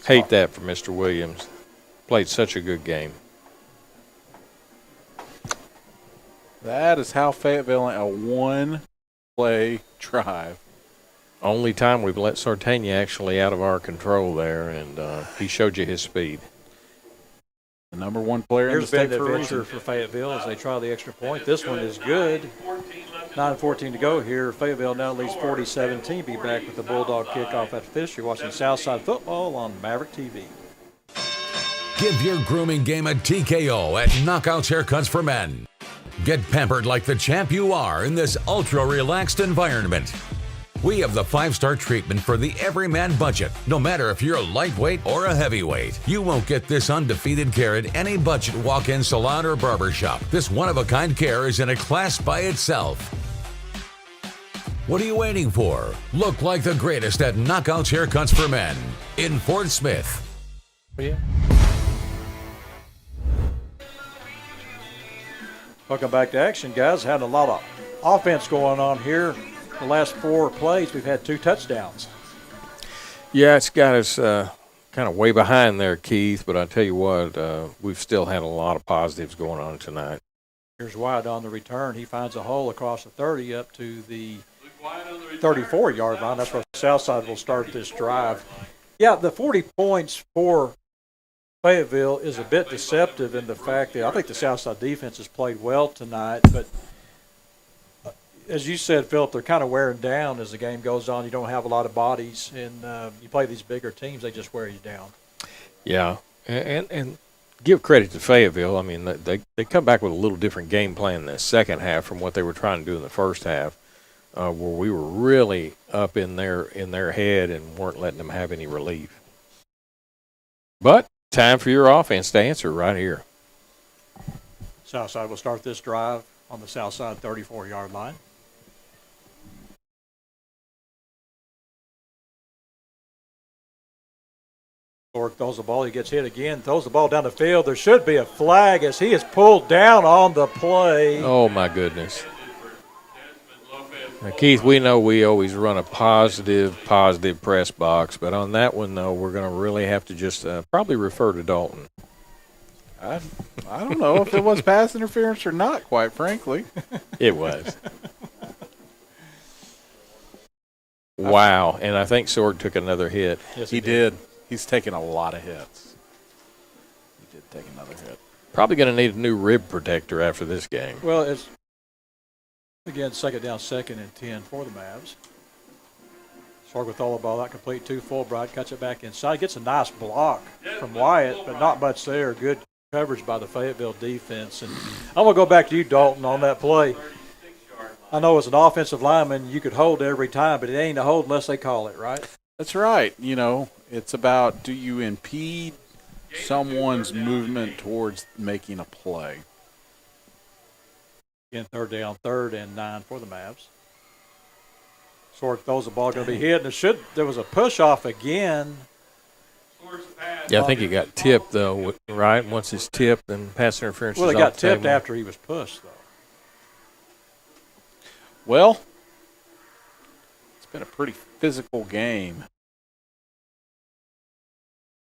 S2: Hate that for Mr. Williams. Played such a good game.
S3: That is how Fayetteville, a one-play drive.
S2: Only time we've let Sartania actually out of our control there, and he showed you his speed.
S3: The number one player in the state.
S1: Here's been the adventure for Fayetteville as they try the extra point. This one is good. 9:14 to go here. Fayetteville now leads 40-17. Be back with the Bulldog kickoff after this. You're watching Southside football on Maverick TV.
S5: Give your grooming game a TKO at Knockouts Haircuts for Men. Get pampered like the champ you are in this ultra-relaxed environment. We have the 5-star treatment for the everyman budget. No matter if you're a lightweight or a heavyweight, you won't get this undefeated care at any budget walk-in salon or barbershop. This one-of-a-kind care is in a class by itself. What are you waiting for? Look like the greatest at Knockouts Haircuts for Men in Fort Smith.
S1: Yeah. Welcome back to action, guys. Having a lot of offense going on here. The last 4 plays, we've had 2 touchdowns.
S2: Yeah, it's got us kind of way behind there, Keith, but I tell you what, we've still had a lot of positives going on tonight.
S1: Here's Wyatt on the return. He finds a hole across the 30 up to the 34-yard line. That's where Southside will start this drive. Yeah, the 40 points for Fayetteville is a bit deceptive in the fact that I think the Southside defense has played well tonight, but as you said, Philip, they're kind of wearing down as the game goes on. You don't have a lot of bodies, and you play these bigger teams, they just wear you down.
S2: Yeah, and give credit to Fayetteville. I mean, they come back with a little different game plan in the second half from what they were trying to do in the first half, where we were really up in their head and weren't letting them have any relief. But time for your offense to answer right here.
S1: Southside will start this drive on the Southside 34-yard line. York throws the ball. He gets hit again, throws the ball down the field. There should be a flag as he is pulled down on the play.
S2: Oh, my goodness. Now, Keith, we know we always run a positive press box, but on that one, though, we're going to really have to just probably refer to Dalton.
S3: I don't know if it was pass interference or not, quite frankly.
S2: It was. Wow, and I think Sorg took another hit.
S3: Yes, he did. He's taken a lot of hits. He did take another hit.
S2: Probably going to need a new rib protector after this game.
S1: Well, it's, again, second down, 2nd and 10 for the Mavs. Sorg with all the ball out complete to Fulbright, cuts it back inside. Gets a nice block from Wyatt, but not much there. Good coverage by the Fayetteville defense. And I'm going to go back to you, Dalton, on that play. I know as an offensive lineman, you could hold every time, but it ain't a hold unless they call it, right?
S3: That's right. You know, it's about, do you impede someone's movement towards making a play?
S1: Again, 3rd down, 3rd and 9 for the Mavs. Sorg throws the ball, going to be hit, and there was a push off again.
S2: Yeah, I think he got tipped, though, right? Once it's tipped, then pass interference is off the table.
S1: Well, he got tipped after he was pushed, though.
S3: Well, it's been a pretty physical game.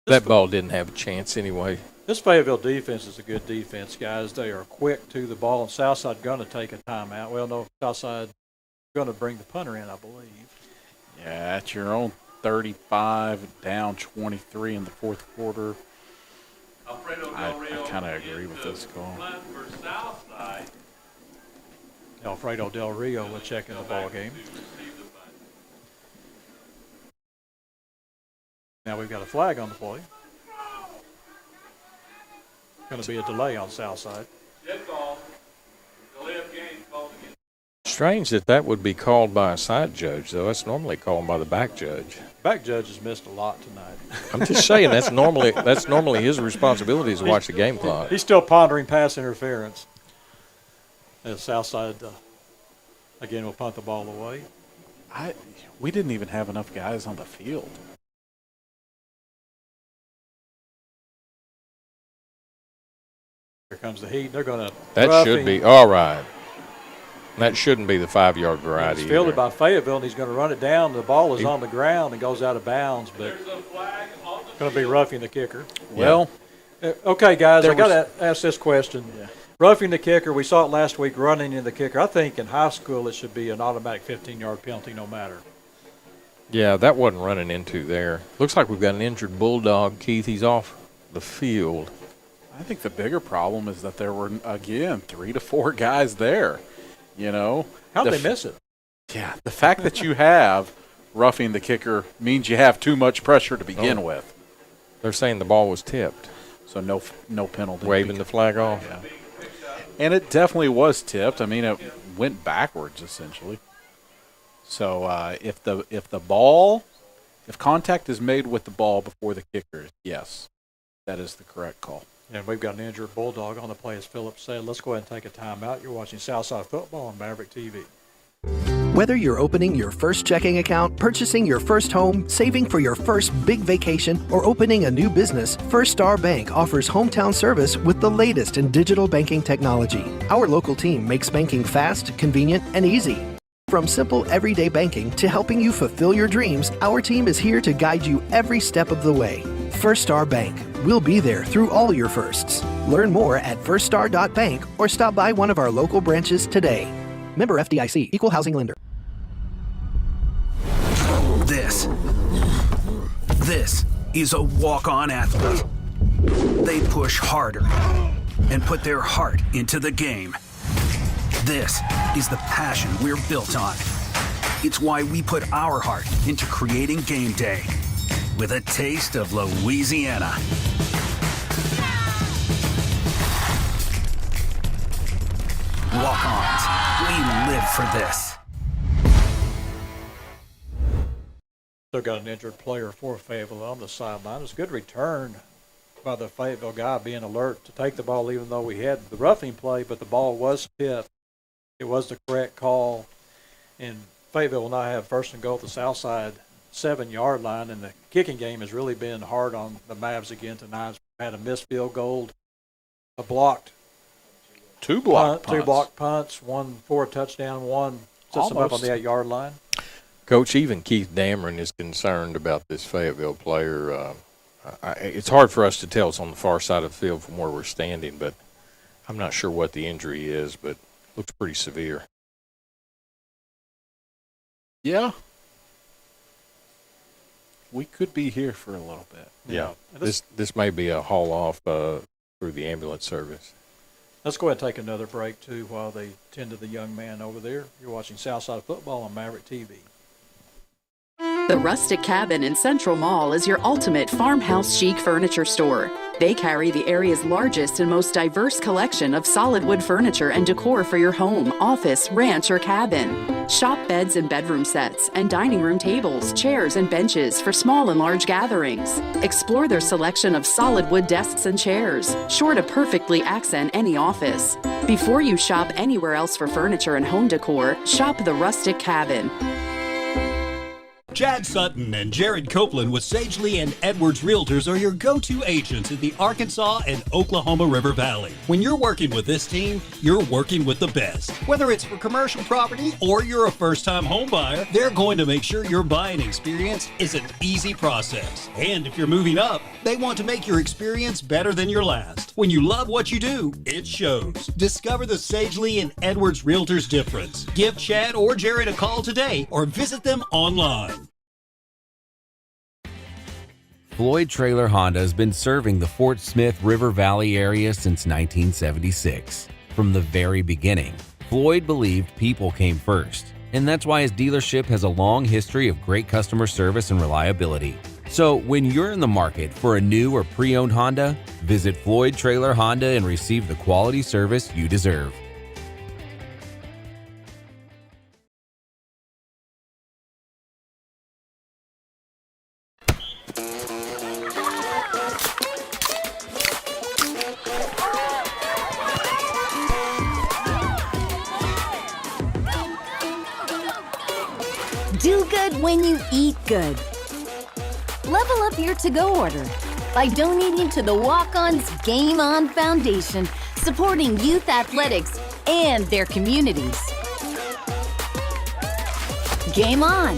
S2: That ball didn't have a chance anyway.
S1: This Fayetteville defense is a good defense, guys. They are quick to the ball, and Southside going to take a timeout. Well, no, Southside going to bring the punter in, I believe.
S3: Yeah, at your own 35, down 23 in the 4th quarter. I kind of agree with this call.
S1: Alfredo Del Rio will check in the ball game. Now we've got a flag on the play. Going to be a delay on Southside.
S2: Strange that would be called by a side judge, though. That's normally called by the back judge.
S1: Back judge has missed a lot tonight.
S2: I'm just saying that's normally his responsibility is to watch the game clock.
S1: He's still pondering pass interference. As Southside again will punt the ball away.
S3: We didn't even have enough guys on the field.
S1: Here comes the heat. They're going to.
S2: That should be all right. That shouldn't be the 5-yard variety.
S1: It's fielded by Fayetteville, and he's going to run it down. The ball is on the ground and goes out of bounds, but going to be roughing the kicker.
S3: Well,
S1: okay, guys, I got to ask this question. Yeah. Roughing the kicker, we saw it last week, running in the kicker. I think in high school it should be an automatic 15-yard penalty no matter.
S2: Yeah, that wasn't running into there. Looks like we've got an injured Bulldog. Keith, he's off the field.
S3: I think the bigger problem is that there were, again, 3 to 4 guys there. You know,
S1: how'd they miss it?
S3: Yeah, the fact that you have roughing the kicker means you have too much pressure to begin with.
S2: They're saying the ball was tipped,
S3: so no penalty.
S2: Waving the flag off.
S3: Yeah. And it definitely was tipped. I mean, it went backwards essentially. So if contact is made with the ball before the kicker, yes, that is the correct call.
S1: And we've got an injured Bulldog on the play, as Philip said. Let's go ahead and take a timeout. You're watching Southside Football on Maverick TV.
S10: Whether you're opening your first checking account, purchasing your first home, saving for your first big vacation, or opening a new business, First Star Bank offers hometown service with the latest in digital banking technology. Our local team makes banking fast, convenient, and easy. From simple everyday banking to helping you fulfill your dreams, our team is here to guide you every step of the way. First Star Bank. We'll be there through all your firsts. Learn more at firststar.bank or stop by one of our local branches today. Member FDIC, Equal Housing Lender.
S8: This is a walk-on athlete. They push harder and put their heart into the game. This is the passion we're built on. It's why we put our heart into creating game day with a taste of Louisiana. Walk-ons, we live for this.
S1: Still got an injured player for Fayetteville on the sideline. It's a good return by the Fayetteville guy being alert to take the ball, even though we had the roughing play, but the ball was tipped. It was the correct call, and Fayetteville will now have first and goal at the Southside 7-yard line, and the kicking game has really been hard on the Mavs again tonight. We've had a missed field goal, a blocked
S3: two blocked
S1: punts, one for a touchdown, one sets them up on the 8-yard line.
S2: Coach, even Keith Dameron is concerned about this Fayetteville player. It's hard for us to tell. It's on the far side of the field from where we're standing, but I'm not sure what the injury is, but it looks pretty severe.
S3: Yeah. We could be here for a little bit.
S2: Yeah. This may be a haul off through the ambulance service.
S1: Let's go ahead and take another break, too, while they tend to the young man over there. You're watching Southside Football on Maverick TV.
S20: The Rustic Cabin in Central Mall is your ultimate farmhouse chic furniture store. They carry the area's largest and most diverse collection of solid wood furniture and decor for your home, office, ranch, or cabin. Shop beds and bedroom sets and dining room tables, chairs, and benches for small and large gatherings. Explore their selection of solid wood desks and chairs, sure to perfectly accent any office. Before you shop anywhere else for furniture and home decor, shop the Rustic Cabin.
S21: Chad Sutton and Jared Copeland with Sagely and Edwards Realtors are your go-to agents in the Arkansas and Oklahoma River Valley. When you're working with this team, you're working with the best. Whether it's for commercial property or you're a first-time home buyer, they're going to make sure your buying experience is an easy process. And if you're moving up, they want to make your experience better than your last. When you love what you do, it shows. Discover the Sagely and Edwards Realtors difference. Give Chad or Jared a call today or visit them online.
S22: Floyd Trailer Honda has been serving the Fort Smith River Valley area since 1976. From the very beginning, Floyd believed people came first, and that's why his dealership has a long history of great customer service and reliability. So when you're in the market for a new or pre-owned Honda, visit Floyd Trailer Honda and receive the quality service you deserve.
S6: Do good when you eat good. Level up your to-go order by donating to the Walk-On's Game On Foundation, supporting youth athletics and their communities. Game on!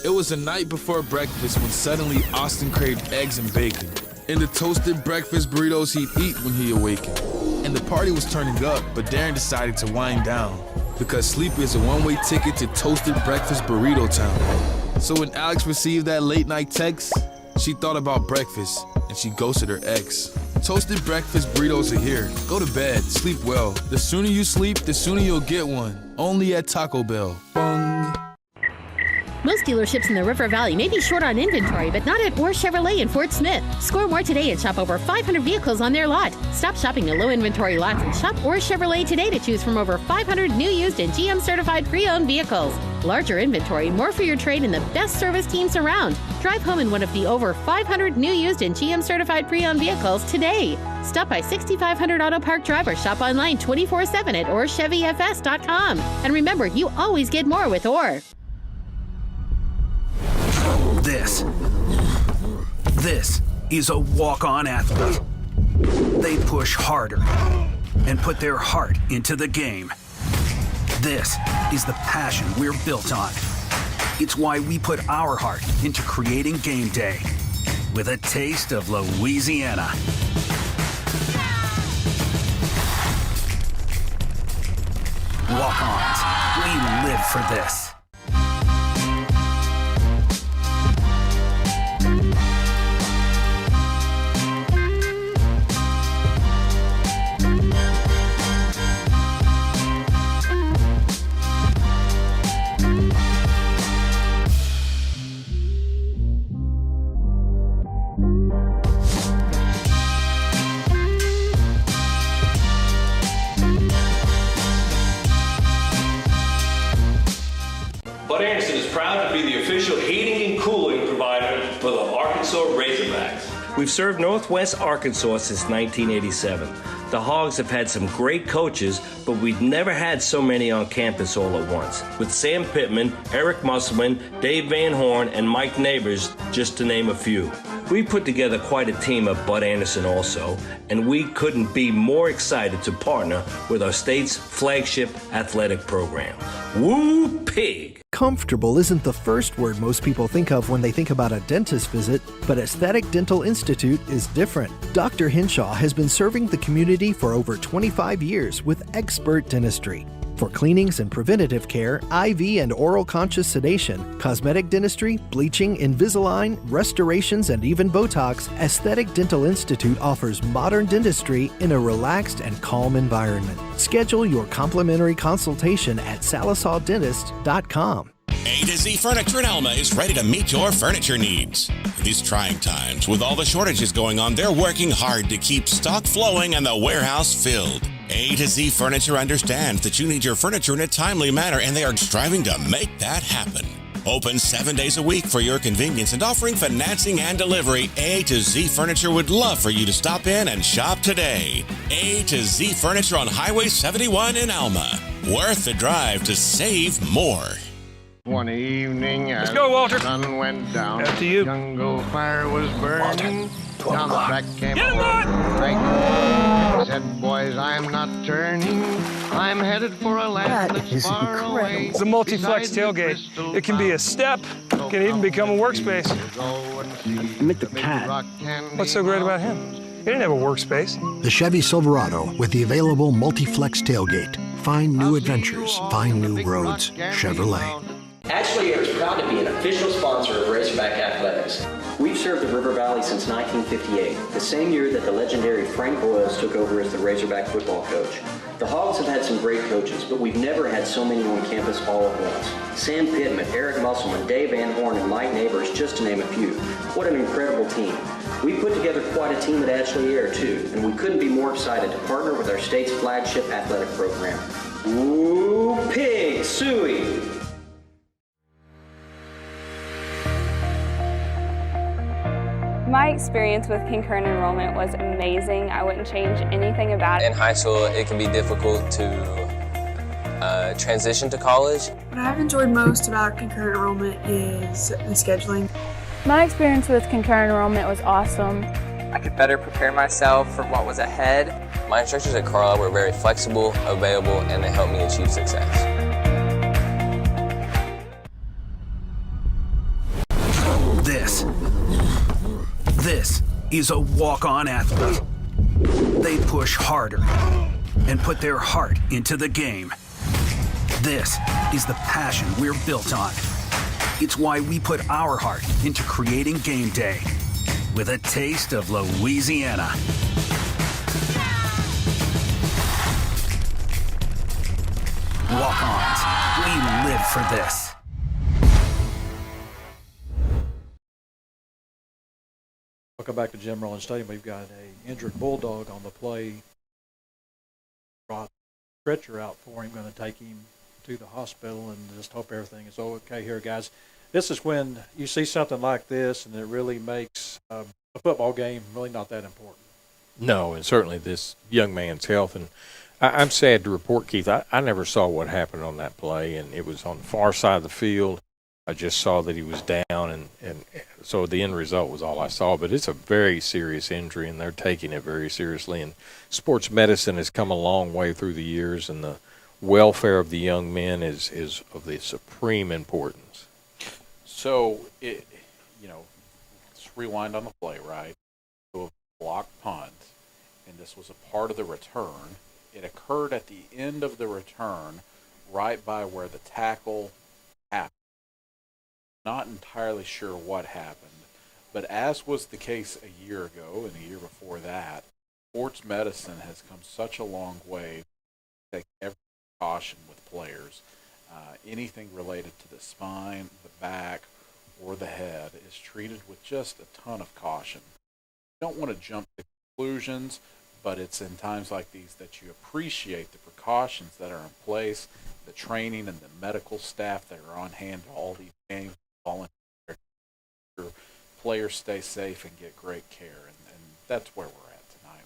S7: It was the night before breakfast when suddenly Austin craved eggs and bacon and the toasted breakfast burritos he'd eat when he awakened. And the party was turning up, but Darren decided to wind down because sleep is a one-way ticket to toasted breakfast burrito town. So when Alex received that late-night text, she thought about breakfast and she ghosted her ex. Toasted breakfast burritos are here. Go to bed, sleep well. The sooner you sleep, the sooner you'll get one. Only at Taco Bell. Bung.
S9: Most dealerships in the River Valley may be short on inventory, but not at Orr Chevrolet in Fort Smith. Score more today and shop over 500 vehicles on their lot. Stop shopping the low inventory lots and shop Orr Chevrolet today to choose from over 500 new, used, and GM certified pre-owned vehicles. Larger inventory, more for your trade, and the best service teams around. Drive home in one of the over 500 new, used, and GM certified pre-owned vehicles today. Stop by 6500 Auto Park Drive or shop online 24/7 at OrChevyFS.com. And remember, you always get more with Orr.
S8: This is a walk-on athlete. They push harder and put their heart into the game. This is the passion we're built on. It's why we put our heart into creating game day with a taste of Louisiana. Walk-ons, we live for this.
S23: Bud Anderson is proud to be the official heating and cooling provider for the Arkansas Razorbacks. We've served Northwest Arkansas since 1987. The Hogs have had some great coaches, but we've never had so many on campus all at once. With Sam Pittman, Eric Musselman, Dave Van Horn, and Mike Neighbors, just to name a few. We put together quite a team at Bud Anderson also, and we couldn't be more excited to partner with our state's flagship athletic program. Woo pig!
S10: Comfortable isn't the first word most people think of when they think about a dentist visit, but Aesthetic Dental Institute is different. Dr. Henshaw has been serving the community for over 25 years with expert dentistry. For cleanings and preventative care, IV and oral conscious sedation, cosmetic dentistry, bleaching, Invisalign, restorations, and even Botox, Aesthetic Dental Institute offers modern dentistry in a relaxed and calm environment. Schedule your complimentary consultation at salisawdentist.com.
S24: A to Z Furniture in Alma is ready to meet your furniture needs. In these trying times, with all the shortages going on, they're working hard to keep stock flowing and the warehouse filled. A to Z Furniture understands that you need your furniture in a timely manner, and they are striving to make that happen. Open 7 days a week for your convenience and offering financing and delivery. A to Z Furniture would love for you to stop in and shop today. A to Z Furniture on Highway 71 in Alma. Worth the drive to save more.
S11: One evening as
S12: go, Walter.
S11: the sun went down,
S12: After you.
S11: the jungle fire was burning. Down the track came
S12: Get
S11: a
S12: him, Lord!
S11: right. Said, boys, I'm not turning. I'm headed for a land that's far away.
S12: It's a multi-flex tailgate. It can be a step, can even become a workspace.
S13: Meet the cat.
S12: What's so great about him? He didn't have a workspace.
S13: The Chevy Silverado with the available multi-flex tailgate. Find new adventures, find new roads. Chevrolet.
S14: Ashland is proud to be an official sponsor of Razorback Athletics. We've served the River Valley since 1958, the same year that the legendary Frank Boyles took over as the Razorback football coach. The Hogs have had some great coaches, but we've never had so many on campus all at once. Sam Pittman, Eric Musselman, Dave Van Horn, and Mike Neighbors, just to name a few. What an incredible team. We put together quite a team at Ashley Air, too, and we couldn't be more excited to partner with our state's flagship athletic program. Woo Pig Suey!
S15: My experience with concurrent enrollment was amazing. I wouldn't change anything about it.
S16: In high school, it can be difficult to transition to college.
S17: What I've enjoyed most about concurrent enrollment is the scheduling.
S15: My experience with concurrent enrollment was awesome.
S18: I could better prepare myself for what was ahead.
S16: My instructors at Carlisle were very flexible, available, and they helped me achieve success.
S8: This is a walk-on athlete. They push harder and put their heart into the game. This is the passion we're built on. It's why we put our heart into creating game day with a taste of Louisiana. Walk-ons, we live for this.
S1: Welcome back to Jim Rollins Stadium. We've got a injured Bulldog on the play. Brought stretcher out for him, going to take him to the hospital, and just hope everything is okay here, guys. This is when you see something like this, and it really makes a football game really not that important.
S2: No, and certainly this young man's health. And I'm sad to report, Keith, I never saw what happened on that play, and it was on the far side of the field. I just saw that he was down, and so the end result was all I saw. But it's a very serious injury, and they're taking it very seriously. And sports medicine has come a long way through the years, and the welfare of the young men is of the supreme importance.
S3: So, let's rewind on the play, right? So a block punt, and this was a part of the return. It occurred at the end of the return, right by where the tackle happened. Not entirely sure what happened, but as was the case a year ago and a year before that, sports medicine has come such a long way to take every precaution with players. Anything related to the spine, the back, or the head is treated with just a ton of caution. You don't want to jump to conclusions, but it's in times like these that you appreciate the precautions that are in place, the training and the medical staff that are on hand to all these games. Volunteer players stay safe and get great care, and that's where we're at tonight.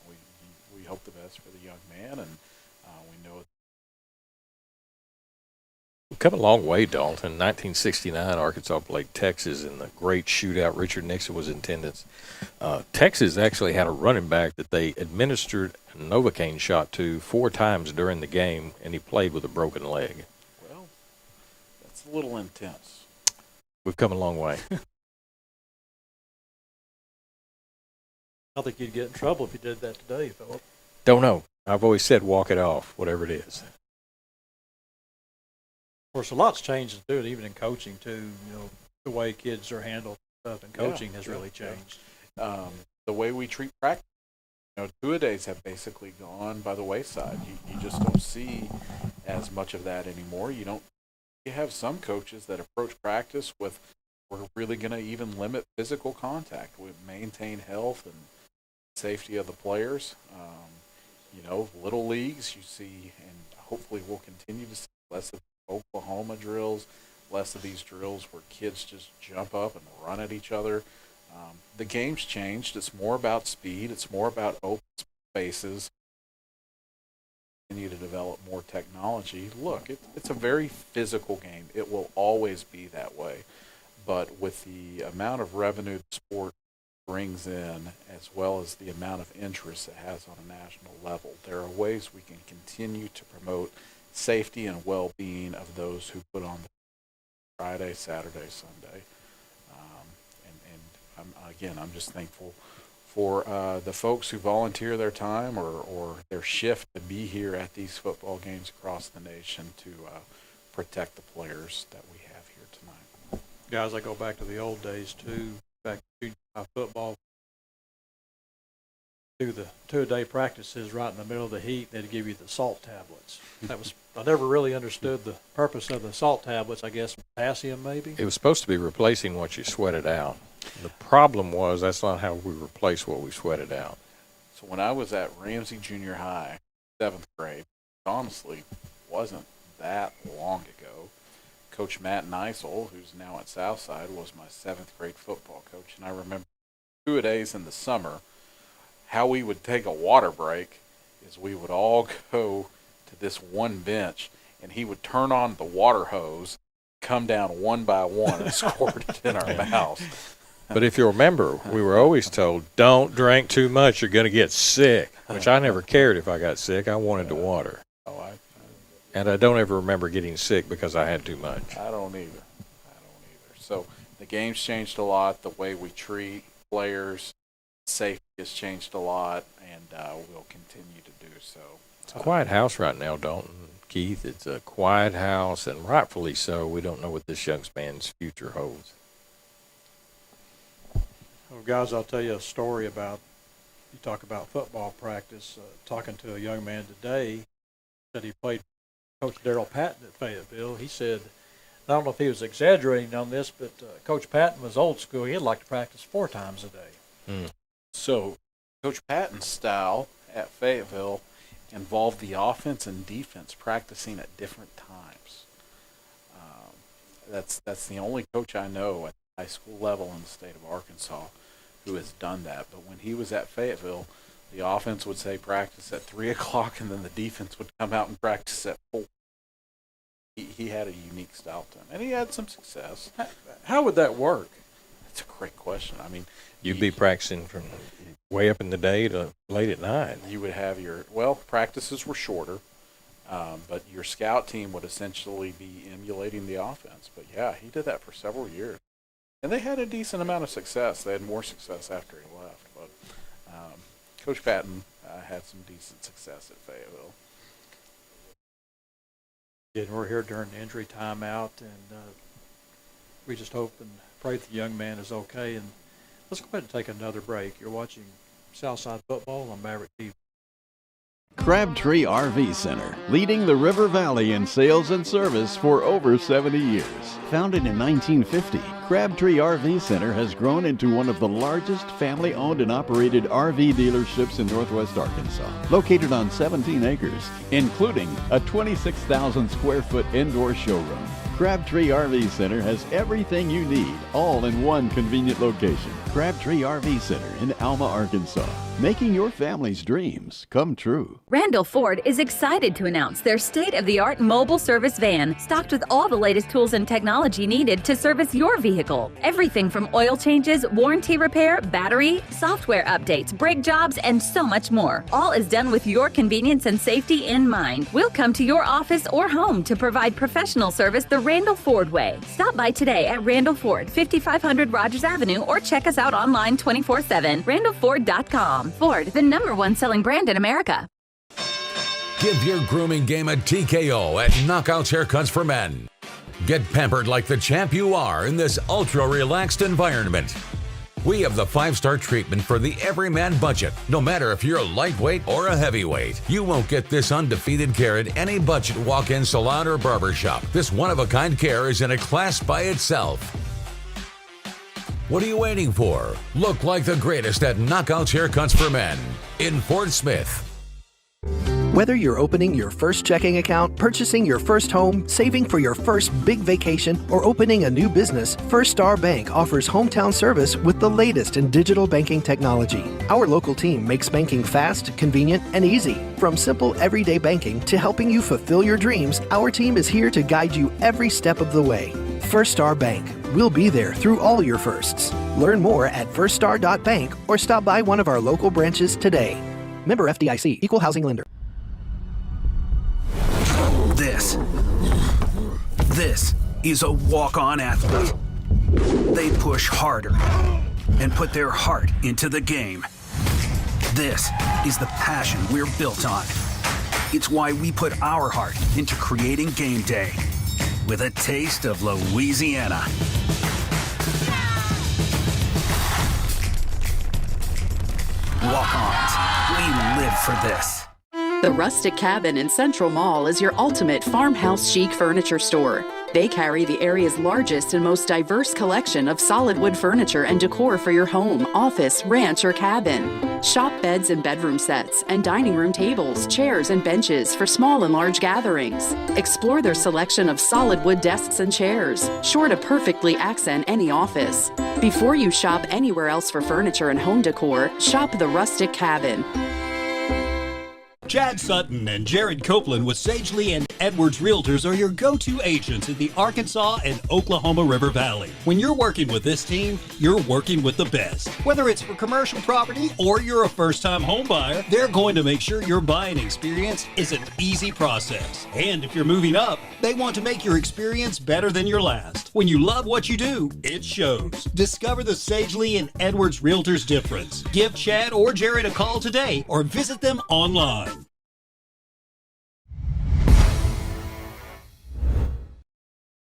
S3: We hope the best for the young man, and we know
S2: We've come a long way, Dalton. In 1969, Arkansas played Texas in the great shootout. Richard Nixon was in attendance. Texas actually had a running back that they administered a Novocaine shot to 4 times during the game, and he played with a broken leg.
S3: Well, that's a little intense.
S2: We've come a long way.
S1: I think you'd get in trouble if you did that today, Philip.
S2: Don't know. I've always said walk it off, whatever it is.
S1: Of course, a lot's changed too, even in coaching too. The way kids are handled stuff in coaching has really changed.
S3: The way we treat practice. Two-a-days have basically gone by the wayside. You just don't see as much of that anymore. You have some coaches that approach practice with, we're really going to even limit physical contact. We maintain health and safety of the players. Little leagues you see, and hopefully we'll continue to see less of Oklahoma drills, less of these drills where kids just jump up and run at each other. The game's changed. It's more about speed. It's more about open spaces. Continue to develop more technology. Look, it's a very physical game. It will always be that way. But with the amount of revenue the sport brings in, as well as the amount of interest it has on a national level, there are ways we can continue to promote safety and well-being of those who put on the Friday, Saturday, Sunday. I'm just thankful for the folks who volunteer their time or their shift to be here at these football games across the nation to protect the players that we have here tonight.
S1: Guys, I go back to the old days too. back to junior high football. Do the 2-a-day practices right in the middle of the heat. They'd give you the salt tablets. I never really understood the purpose of the salt tablets. I guess potassium, maybe.
S2: It was supposed to be replacing what you sweated out. The problem was that's not how we replaced what we sweated out.
S3: So when I was at Ramsey Junior High, 7th grade, honestly wasn't that long ago. Coach Matt Neisel, who's now at Southside, was my 7th grade football coach. And I remember 2-a-days in the summer, how we would take a water break is we would all go to this one bench, and he would turn on the water hose, come down one by one, and squirt it in our mouths.
S2: But if you remember, we were always told, don't drink too much, you're going to get sick, which I never cared if I got sick. I wanted the water. And I don't ever remember getting sick because I had too much.
S3: I don't either. So the game's changed a lot. The way we treat players, safety has changed a lot, and we'll continue to do so.
S2: It's a quiet house right now, Dalton. Keith, it's a quiet house, and rightfully so. We don't know what this young man's future holds.
S1: Well, guys, I'll tell you a story about, you talk about football practice. Talking to a young man today, said he played Coach Darrell Patton at Fayetteville. He said, I don't know if he was exaggerating on this, but Coach Patton was old school. He'd like to practice 4 times a day.
S3: So Coach Patton's style at Fayetteville involved the offense and defense practicing at different times. That's the only coach I know at the high school level in the state of Arkansas who has done that. But when he was at Fayetteville, the offense would say practice at 3 o'clock, and then the defense would come out and practice at 4. He had a unique style to him, and he had some success.
S1: How would that work?
S3: That's a great question. I mean,
S2: you'd be practicing from way up in the day to late at night.
S3: You would have practices were shorter, but your scout team would essentially be emulating the offense. But, yeah, he did that for several years. And they had a decent amount of success. They had more success after he left. But Coach Patton had some decent success at Fayetteville.
S1: And we're here during the injury timeout, and we just hope and pray that the young man is okay. And let's go ahead and take another break. You're watching Southside Football on Maverick TV.
S4: Crabtree RV Center, leading the River Valley in sales and service for over 70 years. Founded in 1950, Crabtree RV Center has grown into one of the largest family-owned and operated RV dealerships in Northwest Arkansas. Located on 17 acres, including a 26,000 square foot indoor showroom. Crabtree RV Center has everything you need, all in one convenient location. Crabtree RV Center in Alma, Arkansas, making your family's dreams come true.
S5: Randall Ford is excited to announce their state-of-the-art mobile service van, stocked with all the latest tools and technology needed to service your vehicle. Everything from oil changes, warranty repair, battery, software updates, brake jobs, and so much more. All is done with your convenience and safety in mind. We'll come to your office or home to provide professional service the Randall Ford way. Stop by today at Randall Ford, 5500 Rogers Avenue, or check us out online 24/7, randallford.com. Ford, the #1 selling brand in America.
S19: Give your grooming game a TKO at Knockouts Haircuts for Men. Get pampered like the champ you are in this ultra-relaxed environment. We have the 5-star treatment for the everyman budget. No matter if you're a lightweight or a heavyweight, you won't get this undefeated care at any budget walk-in salon or barbershop. This one-of-a-kind care is in a class by itself. What are you waiting for? Look like the greatest at Knockouts Haircuts for Men in Fort Smith.
S10: Whether you're opening your first checking account, purchasing your first home, saving for your first big vacation, or opening a new business, First Star Bank offers hometown service with the latest in digital banking technology. Our local team makes banking fast, convenient, and easy. From simple everyday banking to helping you fulfill your dreams, our team is here to guide you every step of the way. First Star Bank. We'll be there through all your firsts. Learn more at firststar.bank or stop by one of our local branches today. Member FDIC, Equal Housing Lender.
S8: This is a walk-on athlete. They push harder and put their heart into the game. This is the passion we're built on. It's why we put our heart into creating game day with a taste of Louisiana. Walk-Ons. We live for this.
S6: The Rustic Cabin in Central Mall is your ultimate farmhouse chic furniture store. They carry the area's largest and most diverse collection of solid wood furniture and decor for your home, office, ranch, or cabin. Shop beds and bedroom sets and dining room tables, chairs, and benches for small and large gatherings. Explore their selection of solid wood desks and chairs, sure to perfectly accent any office. Before you shop anywhere else for furniture and home decor, shop the Rustic Cabin.
S20: Chad Sutton and Jared Copeland with Sagely and Edwards Realtors are your go-to agents in the Arkansas and Oklahoma River Valley. When you're working with this team, you're working with the best. Whether it's for commercial property or you're a first-time home buyer, they're going to make sure your buying experience is an easy process. And if you're moving up, they want to make your experience better than your last. When you love what you do, it shows. Discover the Sagely and Edwards Realtors difference. Give Chad or Jared a call today or visit them online.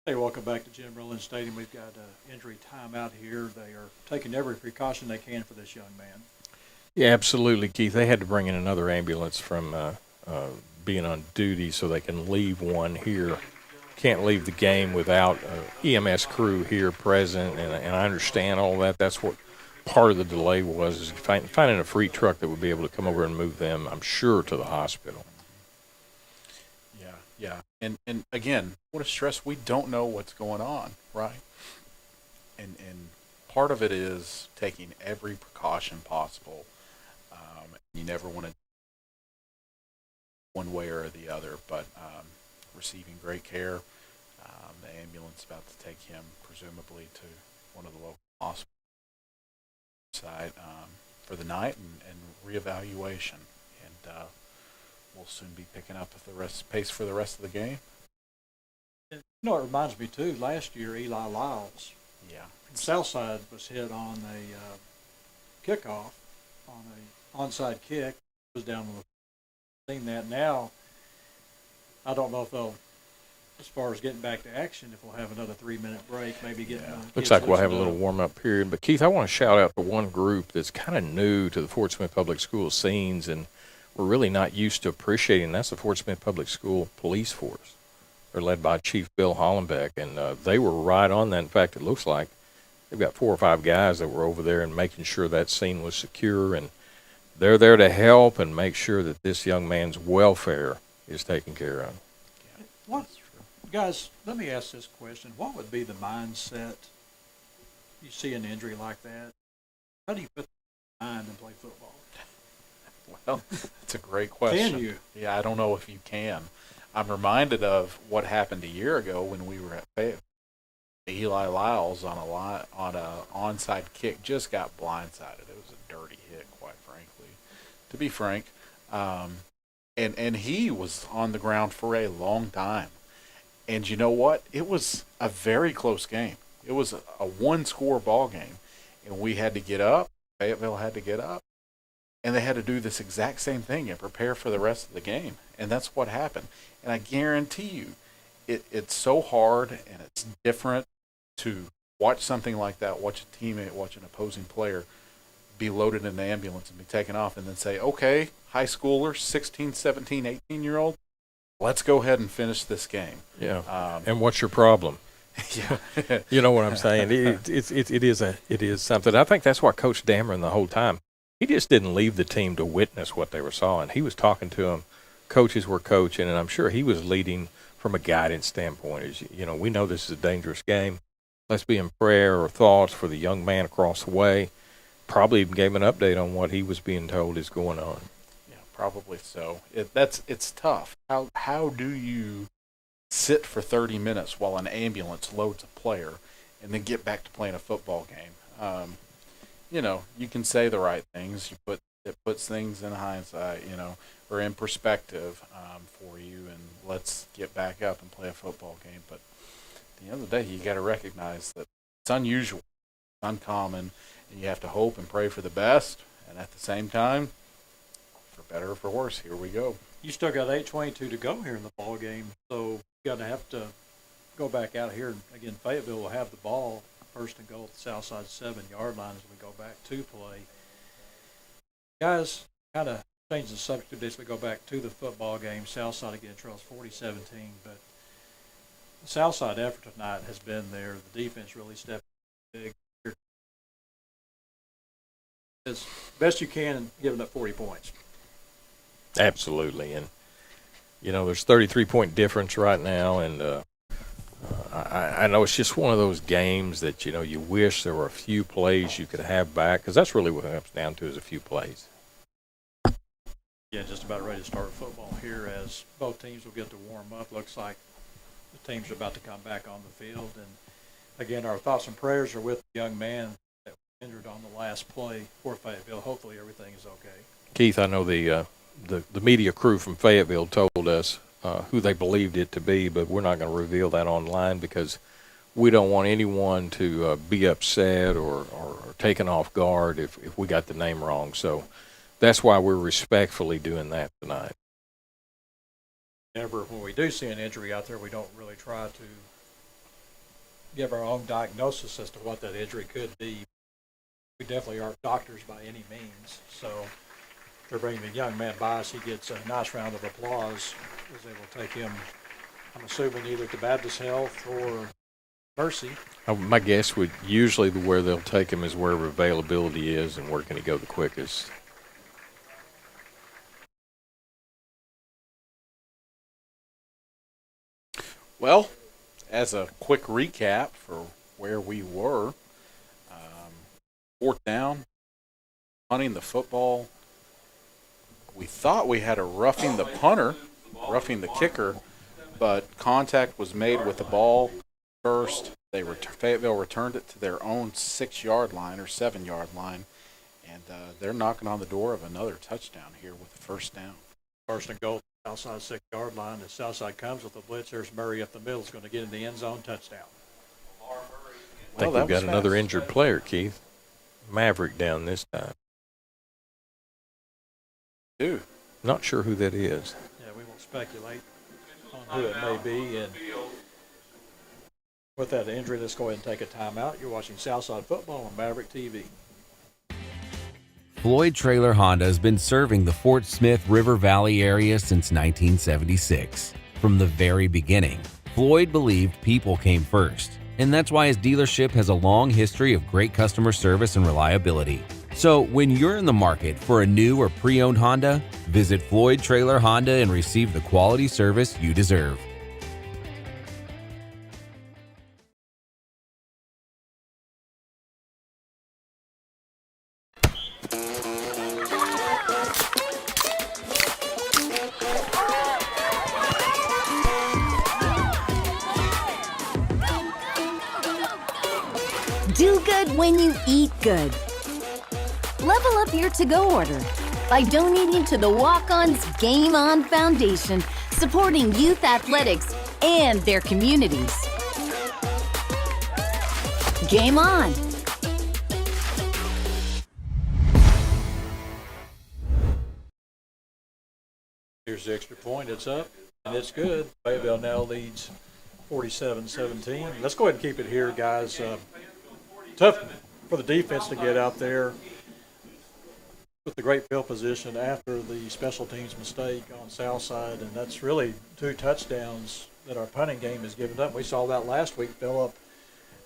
S1: Hey, welcome back to Jim Rollins Stadium. We've got injury timeout here. They are taking every precaution they can for this young man.
S2: Yeah, absolutely, Keith. They had to bring in another ambulance from being on duty so they can leave one here. Can't leave the game without EMS crew here present, and I understand all that. That's what part of the delay was, is finding a free truck that would be able to come over and move them, I'm sure, to the hospital.
S3: Yeah, and again, what a stress. We don't know what's going on, right? And part of it is taking every precaution possible. You never want to one way or the other, but receiving great care. The ambulance about to take him presumably to one of the local hospitals side for the night and reevaluation. And we'll soon be picking up at the pace for the rest of the game.
S1: You know, it reminds me too. Last year, Eli Lyles, from Southside, was hit on a kickoff, on a onside kick. Was down on the. Seen that now. I don't know if they'll, as far as getting back to action, if we'll have another 3-minute break, maybe getting.
S2: Looks like we'll have a little warm-up period. But Keith, I want to shout out to one group that's kind of new to the Fort Smith Public School scenes, and we're really not used to appreciating. That's the Fort Smith Public School Police Force. They're led by Chief Bill Hollenbeck, and they were right on that. In fact, it looks like they've got 4 or 5 guys that were over there and making sure that scene was secure, and they're there to help and make sure that this young man's welfare is taken care of.
S1: Guys, let me ask this question. What would be the mindset you see an injury like that? How do you put the mind and play football?
S3: Well, that's a great question.
S1: Can you?
S3: Yeah, I don't know if you can. I'm reminded of what happened a year ago when we were at Fayetteville. Eli Lyles on a onside kick just got blindsided. It was a dirty hit, quite frankly, to be frank. And he was on the ground for a long time. And you know what? It was a very close game. It was a one-score ball game, and we had to get up. Fayetteville had to get up. And they had to do this exact same thing and prepare for the rest of the game. And that's what happened. And I guarantee you, it's so hard and it's different to watch something like that, watch a teammate, watch an opposing player be loaded in an ambulance and be taken off, and then say, okay, high schoolers, 16, 17, 18-year-old, let's go ahead and finish this game.
S2: Yeah. And what's your problem?
S3: Yeah.
S2: You know what I'm saying? It is something. I think that's what Coach Dameron the whole time. He just didn't leave the team to witness what they were saw, and he was talking to them. Coaches were coaching, and I'm sure he was leading from a guidance standpoint. As you know, we know this is a dangerous game. Let's be in prayer or thoughts for the young man across the way. Probably even gave an update on what he was being told is going on.
S3: Yeah, probably so. It's tough. How do you sit for 30 minutes while an ambulance loads a player and then get back to playing a football game? You know, you can say the right things. It puts things in hindsight, you know, or in perspective for you, and let's get back up and play a football game. But at the end of the day, you got to recognize that it's unusual, uncommon, and you have to hope and pray for the best. And at the same time, for better or for worse, here we go.
S1: You still got 8:22 to go here in the ball game, so you got to have to go back out here. Again, Fayetteville will have the ball. First and goal at the Southside 7-yard line as we go back to play. Guys, kind of change the subject a bit as we go back to the football game. Southside again trails 40-17, but the Southside effort tonight has been there. The defense really stepped big. As best you can and giving up 40 points.
S2: Absolutely. And, you know, there's 33-point difference right now, and I know it's just one of those games that, you know, you wish there were a few plays you could have back, because that's really what it comes down to is a few plays.
S1: Yeah, just about ready to start football here as both teams will get to warm up. Looks like the teams are about to come back on the field. And, again, our thoughts and prayers are with the young man that was injured on the last play for Fayetteville. Hopefully everything is okay.
S2: Keith, I know the media crew from Fayetteville told us who they believed it to be, but we're not going to reveal that online because we don't want anyone to be upset or taken off guard if we got the name wrong. So that's why we're respectfully doing that tonight.
S1: Whenever when we do see an injury out there, we don't really try to give our own diagnosis as to what that injury could be. We definitely aren't doctors by any means. So they're bringing the young man by us. He gets a nice round of applause as they will take him, I'm assuming, either to Baptist Health or Mercy.
S2: My guess would usually where they'll take him is wherever availability is and where can he go the quickest.
S3: Well, as a quick recap for where we were, fourth down, punting the football. We thought we had a roughing the punter, roughing the kicker, but contact was made with the ball first. Fayetteville returned it to their own 6-yard line or 7-yard line, and they're knocking on the door of another touchdown here with the first down.
S1: First and goal, outside 6-yard line. As Southside comes with the blitz, there's Murray up the middle. Is going to get in the end zone, touchdown.
S2: I think we've got another injured player, Keith. Maverick down this time.
S3: Who?
S2: Not sure who that is.
S1: Yeah, we won't speculate on who it may be. And with that injury, let's go ahead and take a timeout. You're watching Southside Football on Maverick TV.
S7: Floyd Trailer Honda has been serving the Fort Smith River Valley area since 1976. From the very beginning, Floyd believed people came first, and that's why his dealership has a long history of great customer service and reliability. So when you're in the market for a new or pre-owned Honda, visit Floyd Trailer Honda and receive the quality service you deserve.
S9: Do good when you eat good. Level up your to-go order by donating to the Walk-On's Game On Foundation, supporting youth athletics and their communities. Game on!
S1: Here's the extra point. It's up, and it's good. Fayetteville now leads 47-17. Let's go ahead and keep it here, guys. Tough for the defense to get out there with the great field position after the special teams mistake on Southside, and that's really 2 touchdowns that our punting game has given up. We saw that last week. Phillip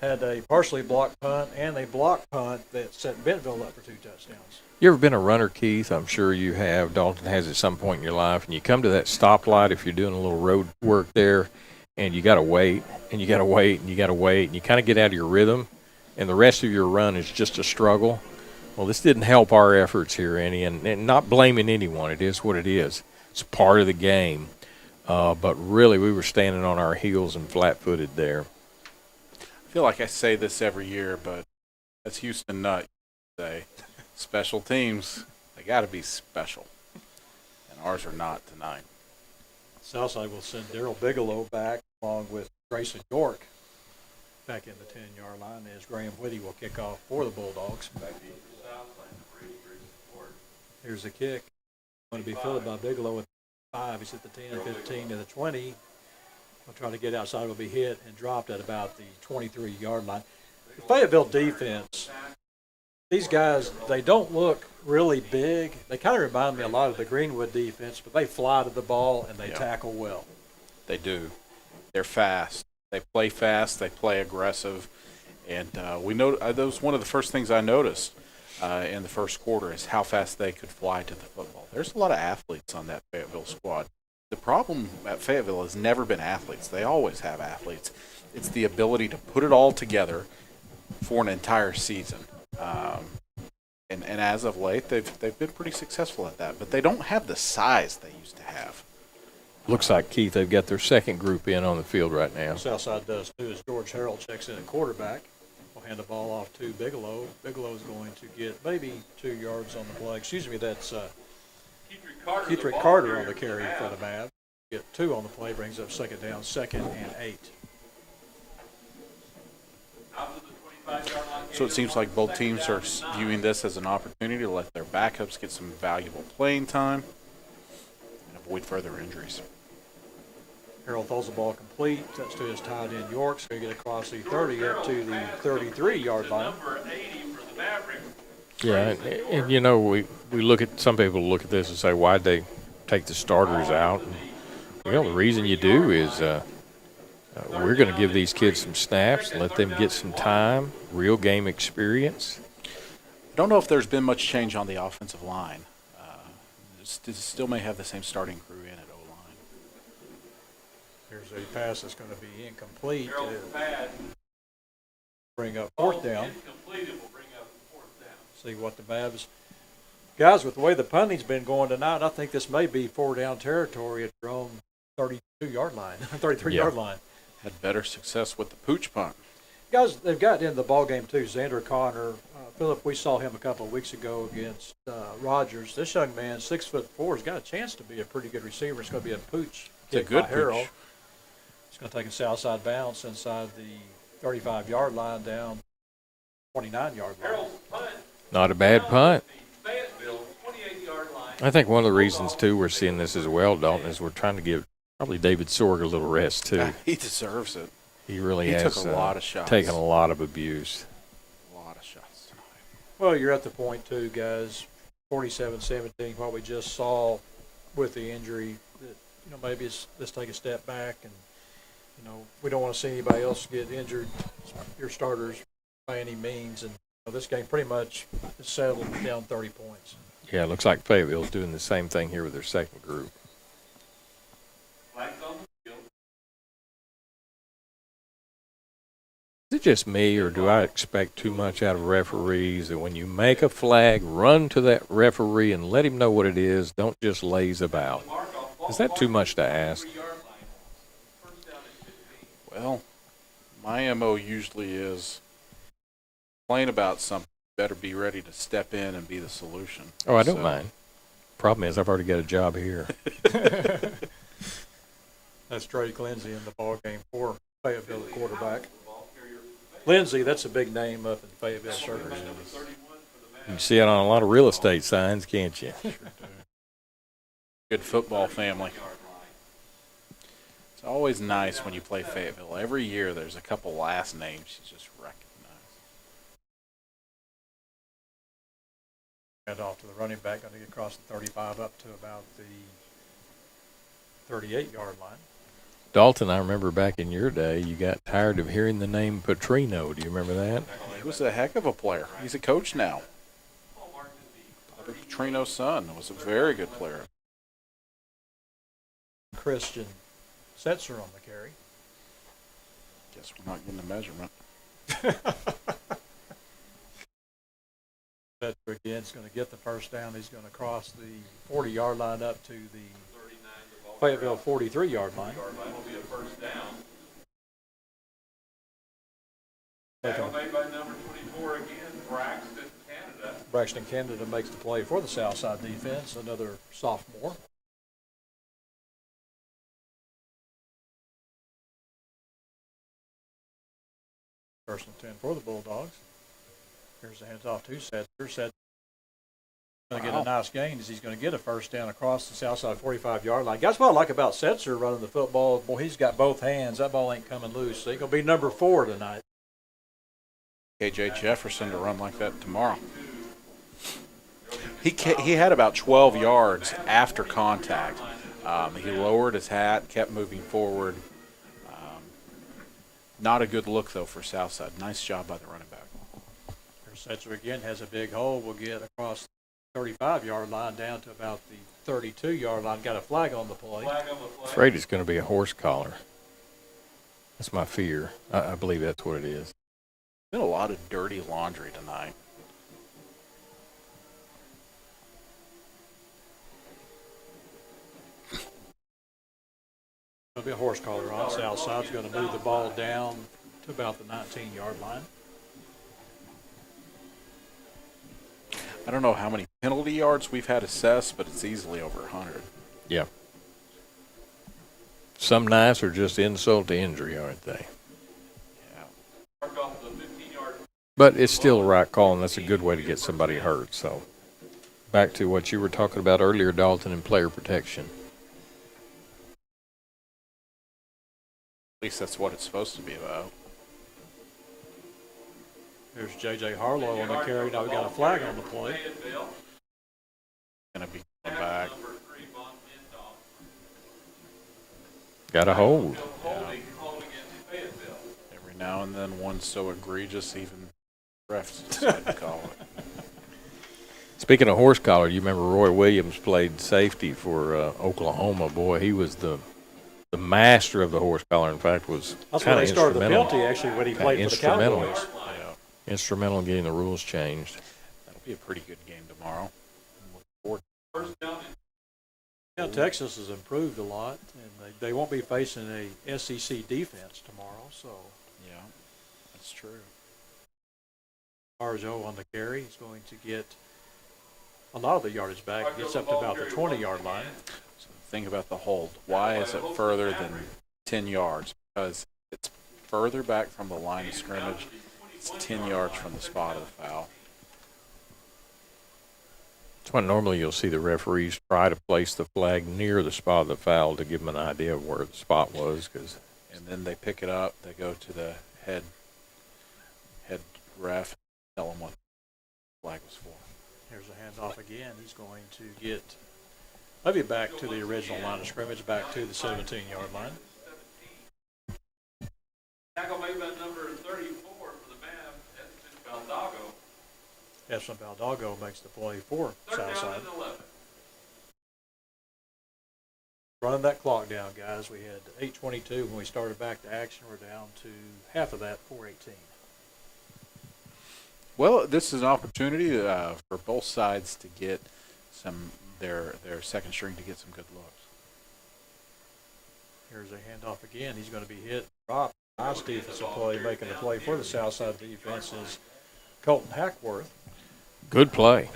S1: had a partially blocked punt and a blocked punt that set Bentonville up for 2 touchdowns.
S2: You ever been a runner, Keith? I'm sure you have. Dalton has at some point in your life, and you come to that stoplight if you're doing a little road work there, and you got to wait, and you got to wait, and you got to wait, and you kind of get out of your rhythm, and the rest of your run is just a struggle. Well, this didn't help our efforts here, Annie, and not blaming anyone. It is what it is. It's part of the game. But really, we were standing on our heels and flat-footed there.
S3: I feel like I say this every year, but as Houston Nutt say, special teams, they got to be special. And ours are not tonight.
S1: Southside will send Daryl Bigelow back along with Grayson York back in the 10-yard line as Graham Whitty will kick off for the Bulldogs. Here's the kick. Going to be fielded by Bigelow at 5. He's at the 10, 15 to the 20. We'll try to get outside. Will be hit and dropped at about the 23-yard line. The Fayetteville defense, these guys, they don't look really big. They kind of remind me a lot of the Greenwood defense, but they fly to the ball and they tackle well.
S3: They do. They're fast. They play fast. They play aggressive. And we know that was one of the first things I noticed in the first quarter is how fast they could fly to the football. There's a lot of athletes on that Fayetteville squad. The problem at Fayetteville has never been athletes. They always have athletes. It's the ability to put it all together for an entire season. And as of late, they've been pretty successful at that. But they don't have the size they used to have.
S2: Looks like, Keith, they've got their second group in on the field right now.
S1: Southside does too, as George Harrell checks in at quarterback. We'll hand the ball off to Bigelow. Bigelow's going to get maybe 2 yards on the play. Excuse me, that's Keithrick Carter on the carry for the Mavs. Get 2 on the play, brings up second down, 2nd and 8.
S3: So it seems like both teams are viewing this as an opportunity to let their backups get some valuable playing time and avoid further injuries.
S1: Harrell throws the ball complete. That's to his tight end York's going to get across the 30 up to the 33-yard line.
S2: Yeah, and you know, we look at, some people look at this and say, why'd they take the starters out? And, well, the reason you do is we're going to give these kids some snaps and let them get some time, real game experience.
S3: I don't know if there's been much change on the offensive line. Still may have the same starting crew in at O-line.
S1: Here's a pass that's going to be incomplete. Bring up fourth down. See what the Mavs. Guys, with the way the punting's been going tonight, I think this may be 4-down territory at their own 32-yard line, 33-yard line.
S3: Had better success with the pooch punt.
S1: Guys, they've gotten in the ball game too. Xander Connor, Philip, we saw him a couple of weeks ago against Rogers. This young man, 6'4", has got a chance to be a pretty good receiver. It's going to be a pooch.
S3: It's a good
S1: Harrell.
S3: pooch.
S1: It's going to take a Southside bounce inside the 35-yard line down 29-yard line.
S2: Not a bad punt. I think one of the reasons, too, we're seeing this as well, Dalton, is we're trying to give probably David Sorg a little rest, too.
S3: He deserves it.
S2: He really has.
S3: Took a lot of shots.
S2: Taken a lot of abuse.
S3: A lot of shots tonight.
S1: Well, you're at the point, too, guys, 47-17, what we just saw with the injury, that, maybe let's take a step back and, we don't want to see anybody else get injured, your starters, by any means. And this game pretty much is settled down 30 points.
S2: Yeah, it looks like Fayetteville's doing the same thing here with their second group. Is it just me, or do I expect too much out of referees that when you make a flag, run to that referee and let him know what it is, don't just laze about? Is that too much to ask?
S3: Well, my MO usually is complain about something, better be ready to step in and be the solution.
S2: Oh, I don't mind. Problem is, I've already got a job here.
S1: That's Drake Lindsay in the ball game for Fayetteville quarterback. Lindsay, that's a big name up in Fayetteville circles.
S2: You can see it on a lot of real estate signs, can't you?
S3: Sure do. Good football family. It's always nice when you play Fayetteville. Every year there's a couple last names you just recognize.
S1: Hand off to the running back, going to get across the 35 up to about the 38-yard line.
S2: Dalton, I remember back in your day, you got tired of hearing the name Petrino. Do you remember that?
S3: He was a heck of a player. He's a coach now. Bobby Petrino's son was a very good player.
S1: Christian Setzer on the carry.
S3: Guess we're not getting a measurement.
S1: Setzer again is going to get the first down. He's going to cross the 40-yard line up to the Fayetteville 43-yard line.
S2: Will be a first down.
S1: Taken,
S2: made by number 24 again,
S1: Braxton Canada makes the play for the Southside defense, another sophomore. First and 10 for the Bulldogs. Here's the hands off to Setzer. Setzer going to get a nice gain as he's going to get a first down across the Southside 45-yard line. That's what I like about Setzer running the football. Boy, he's got both hands. That ball ain't coming loose. So he's going to be number 4 tonight.
S3: KJ Jefferson to run like that tomorrow. He had about 12 yards after contact. He lowered his hat, kept moving forward. Not a good look, though, for Southside. Nice job by the running back.
S1: Interception again has a big hole. We'll get across the 35-yard line down to about the 32-yard line. Got a flag on the play.
S2: Afraid it's going to be a horse collar. That's my fear. I believe that's what it is.
S3: Been a lot of dirty laundry tonight.
S1: Going to be a horse collar on. Southside's going to move the ball down to about the 19-yard line.
S3: I don't know how many penalty yards we've had assessed, but it's easily over 100.
S2: Yeah. Some nights are just insult to injury, aren't they?
S3: Yeah.
S2: But it's still the right call, and that's a good way to get somebody hurt. So back to what you were talking about earlier, Dalton, and player protection.
S3: At least that's what it's supposed to be about.
S1: There's J.J. Harlow on the carry. Now we got a flag on the play.
S3: Going to be coming back.
S2: Got a hold.
S3: Yeah. Every now and then one's so egregious, even refs decide to call it.
S2: Speaking of horse collar, you remember Roy Williams played safety for Oklahoma. Boy, he was the master of the horse collar. In fact, was
S1: that's when they started the
S2: instrumental.
S1: penalty, actually, when he played for the Cowboys.
S2: Instrumental in getting the rules changed.
S3: That'll be a pretty good game tomorrow.
S1: Yeah, Texas has improved a lot, and they won't be facing a SEC defense tomorrow. So
S3: yeah, that's true.
S1: Arjo on the carry. He's going to get a lot of the yardage back. He gets up to about the 20-yard line.
S3: So think about the hold. Why is it further than 10 yards? Because it's further back from the line of scrimmage. It's 10 yards from the spot of the foul.
S2: That's why normally you'll see the referees try to place the flag near the spot of the foul to give them an idea of where the spot was.
S3: And then they pick it up. They go to the head ref, tell them what the flag was for.
S1: Here's a handoff again. He's going to get maybe back to the original line of scrimmage, back to the 17-yard line.
S21: Tackle made by number 34 for the Mavs, Edson Baldago.
S1: Edson Baldago makes the play for Southside. Running that clock down, guys. We had 8:22 when we started back to action. We're down to half of that, 4:18.
S3: Well, this is an opportunity for both sides to get their second string to get some good looks.
S1: Here's a handoff again. He's going to be hit, dropped. Nice defensive play, making the play for the Southside defense is Colton Hackworth.
S2: Good play.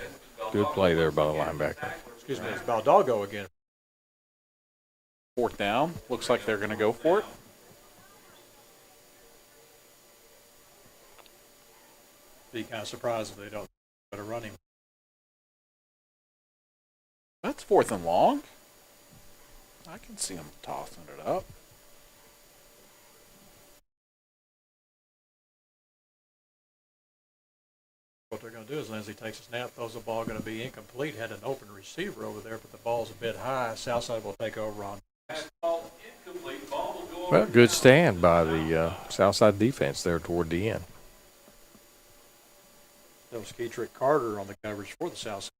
S2: Good play there by the linebacker.
S1: Excuse me, it's Baldago again.
S3: Fourth down. Looks like they're going to go for it.
S1: Be kind of surprised if they don't try to run him.
S3: That's fourth and long. I can see them tossing it up.
S1: What they're going to do is Lindsey takes a snap, throws the ball, going to be incomplete. Had an open receiver over there, but the ball's a bit high. Southside will take over on.
S2: Well, good stand by the Southside defense there toward the end.
S1: That was Keetrick Carter on the coverage for the Southside.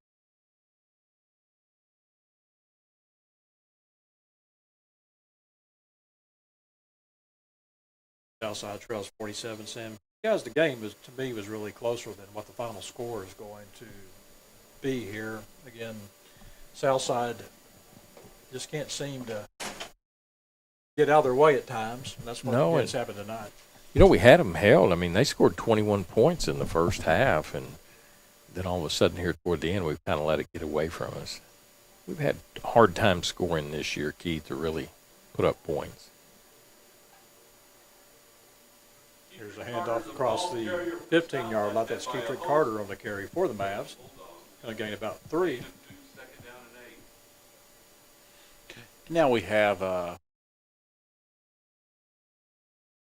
S1: Southside trails 47-7. Guys, the game was, to me, was really closer than what the final score is going to be here. Again, Southside just can't seem to get out of their way at times. And that's what has happened tonight.
S2: You know, we had them held. I mean, they scored 21 points in the first half, and then all of a sudden here toward the end, we've kind of let it get away from us. We've had a hard time scoring this year, Keith, to really put up points.
S1: Here's a handoff across the 15-yard line. That's Keetrick Carter on the carry for the Mavs. Going to gain about 3.
S3: Now we have,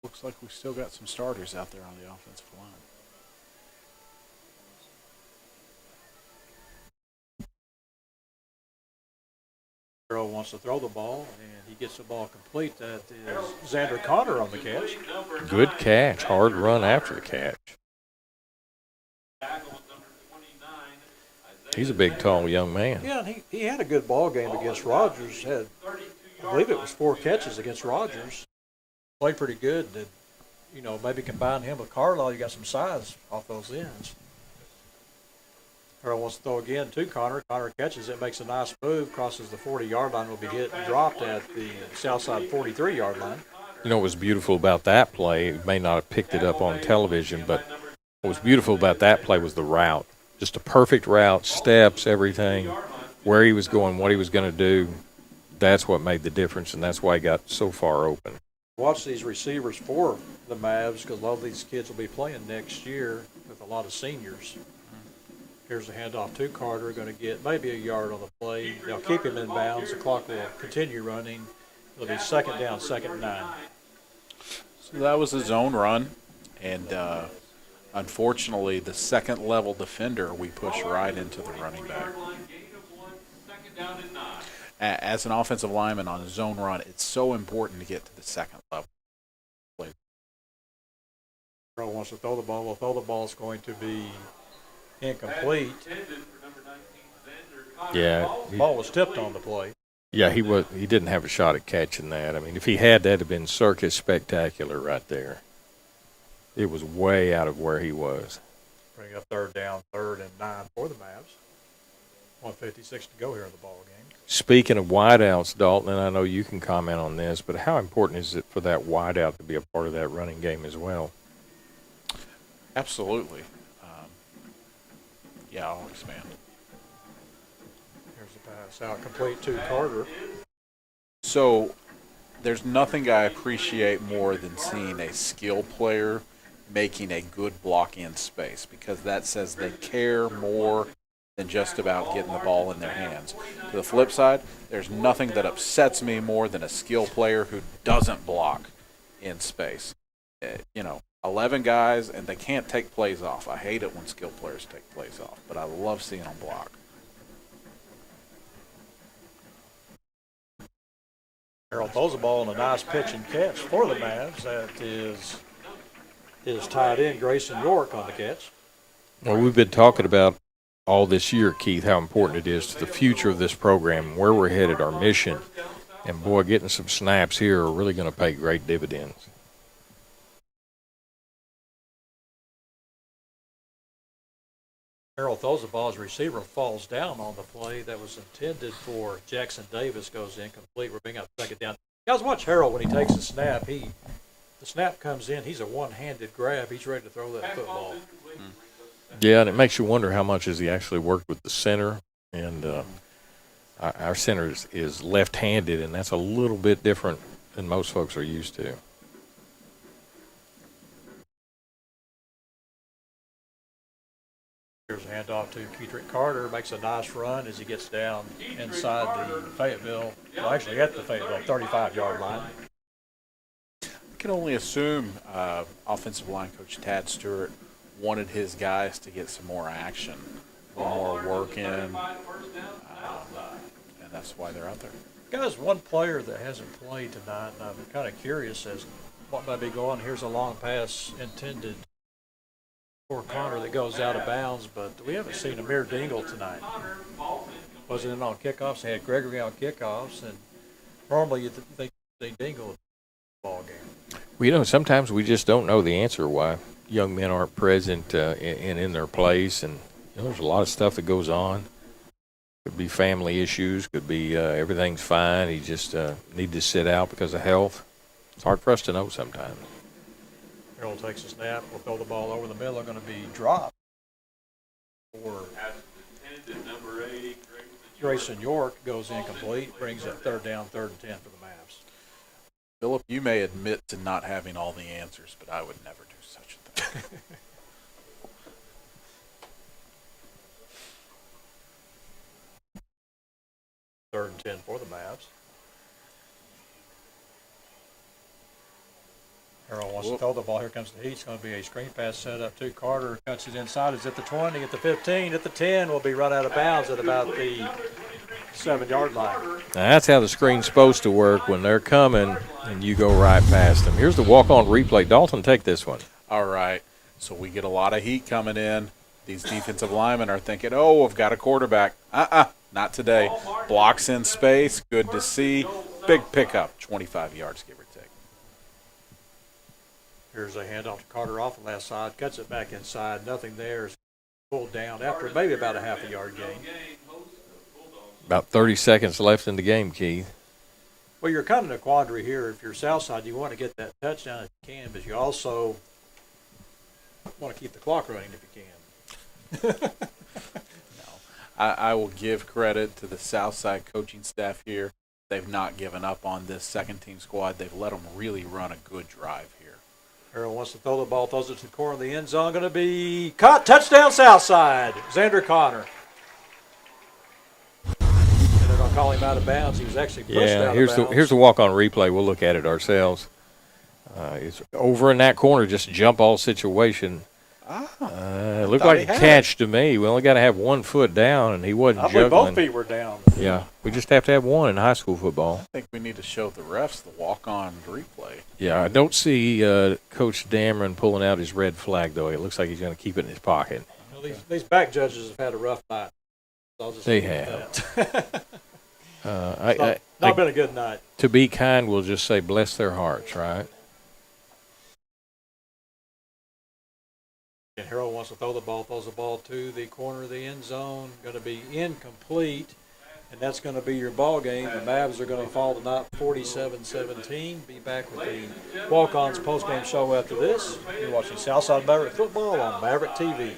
S3: looks like we still got some starters out there on the offensive line.
S1: Harold wants to throw the ball, and he gets the ball complete. That is Xander Connor on the catch.
S2: Good catch. Hard run after the catch. He's a big, tall young man.
S1: Yeah, and he had a good ball game against Rogers. I believe it was 4 catches against Rogers. Played pretty good. That, maybe combine him with Carlisle, you got some size off those ends. Harold wants to throw again to Connor. Connor catches it, makes a nice move, crosses the 40-yard line, will be hit and dropped at the Southside 43-yard line.
S2: What was beautiful about that play, you may not have picked it up on television, but what was beautiful about that play was the route. Just a perfect route, steps, everything, where he was going, what he was going to do. That's what made the difference, and that's why he got so far open.
S1: Watch these receivers for the Mavs, because a lot of these kids will be playing next year with a lot of seniors. Here's a handoff to Carter, going to get maybe a yard on the play. They'll keep him in bounds. The clock will continue running. It'll be 2nd down, 2nd and 9.
S3: So that was a zone run, and unfortunately, the second-level defender we push right into the running back. As an offensive lineman on a zone run, it's so important to get to the second level.
S1: Harold wants to throw the ball. Well, throw the ball is going to be incomplete.
S2: Yeah.
S1: The ball was tipped on the play.
S2: Yeah, he didn't have a shot at catching that. I mean, if he had, that'd have been circus spectacular right there. It was way out of where he was.
S1: Bring up 3rd down, 3rd and 9 for the Mavs. 1:56 to go here in the ball game.
S2: Speaking of wideouts, Dalton, and I know you can comment on this, but how important is it for that wideout to be a part of that running game as well?
S3: Absolutely. Yeah, I'll expand.
S1: Here's the pass out complete to Carter.
S3: So there's nothing I appreciate more than seeing a skill player making a good block in space, because that says they care more than just about getting the ball in their hands. To the flip side, there's nothing that upsets me more than a skill player who doesn't block in space. 11 guys, and they can't take plays off. I hate it when skill players take plays off, but I love seeing them block.
S1: Harold throws the ball on a nice pitch and catch for the Mavs. That is tied in. Grayson York on the catch.
S2: Well, we've been talking about all this year, Keith, how important it is to the future of this program, where we're headed, our mission. And, boy, getting some snaps here are really going to pay great dividends.
S1: Harold throws the ball. His receiver falls down on the play that was intended for Jackson Davis. Goes incomplete. We're bringing up 2nd down. Guys, watch Harold when he takes the snap. The snap comes in. He's a one-handed grab. He's ready to throw that football.
S2: Yeah, and it makes you wonder how much has he actually worked with the center. And our center is left-handed, and that's a little bit different than most folks are used to.
S1: Here's a handoff to Keetrick Carter. Makes a nice run as he gets down inside the Fayetteville, actually at the Fayetteville 35-yard line.
S3: I can only assume offensive line coach Tad Stewart wanted his guys to get some more action, a little more work in, and that's why they're out there.
S1: Guys, one player that hasn't played tonight, and I'm kind of curious as what might be going. Here's a long pass intended for Connor that goes out of bounds, but we haven't seen Amir Dingle tonight. Wasn't in on kickoffs. They had Gregory on kickoffs, and normally you think they Dingle in the ball game.
S2: Well, sometimes we just don't know the answer why young men aren't present in their place, and there's a lot of stuff that goes on. Could be family issues, could be everything's fine. He just need to sit out because of health. It's hard for us to know sometimes.
S1: Harold takes a snap. Will throw the ball over the middle. Going to be dropped for Grayson York. Goes incomplete. Brings up 3rd down, 3rd and 10 for the Mavs.
S3: Philip, you may admit to not having all the answers, but I would never do such a thing.
S1: 3rd and 10 for the Mavs. Harold wants to throw the ball. Here comes the heat. It's going to be a screen pass set up to Carter. Cuts it inside. It's at the 20, at the 15, at the 10. Will be run out of bounds at about the 7-yard line.
S2: Now, that's how the screen's supposed to work when they're coming and you go right past them. Here's the walk-on replay. Dalton, take this one.
S3: All right. So we get a lot of heat coming in. These defensive linemen are thinking, oh, I've got a quarterback. Not today. Blocks in space. Good to see. Big pickup. 25 yards, give or take.
S1: Here's a handoff to Carter off the left side. Cuts it back inside. Nothing there. Is pulled down after maybe about a half-a-yard gain.
S2: About 30 seconds left in the game, Keith.
S1: Well, you're kind of in a quandary here. If you're Southside, you want to get that touchdown if you can, but you also want to keep the clock running if you can.
S3: I will give credit to the Southside coaching staff here. They've not given up on this second-team squad. They've let them really run a good drive here.
S1: Harold wants to throw the ball, throws it to the corner of the end zone. Going to be caught. Touchdown, Southside. Xander Connor. And they're going to call him out of bounds. He was actually pushed out of bounds.
S2: Here's the walk-on replay. We'll look at it ourselves. It's over in that corner, just jump all situation. It looked like a catch to me. We only got to have 1 foot down, and he wasn't juggling.
S1: Both feet were down.
S2: Yeah, we just have to have one in high school football.
S3: I think we need to show the refs the walk-on replay.
S2: Yeah, I don't see Coach Dameron pulling out his red flag, though. It looks like he's going to keep it in his pocket.
S1: Well, these back judges have had a rough night.
S2: They have.
S1: Not been a good night.
S2: To be kind, we'll just say bless their hearts, right?
S1: And Harold wants to throws the ball to the corner of the end zone. Going to be incomplete, and that's going to be your ball game. The Mavs are going to fall tonight 47-17. Be back with the Walk-Ons post-game show after this. You're watching Southside Maverick football on Maverick TV.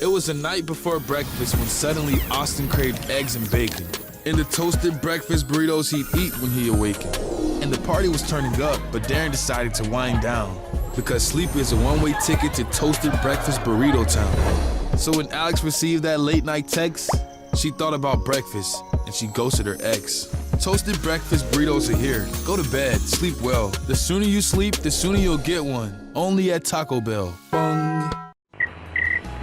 S11: It was the night before breakfast when suddenly Austin craved eggs and bacon and the toasted breakfast burritos he'd eat when he awakened. And the party was turning up, but Darren decided to wind down because sleep is a one-way ticket to toasted breakfast burrito town. So when Alex received that late-night text, she thought about breakfast and she ghosted her ex. Toasted breakfast burritos are here. Go to bed, sleep well. The sooner you sleep, the sooner you'll get one. Only at Taco Bell. Bung.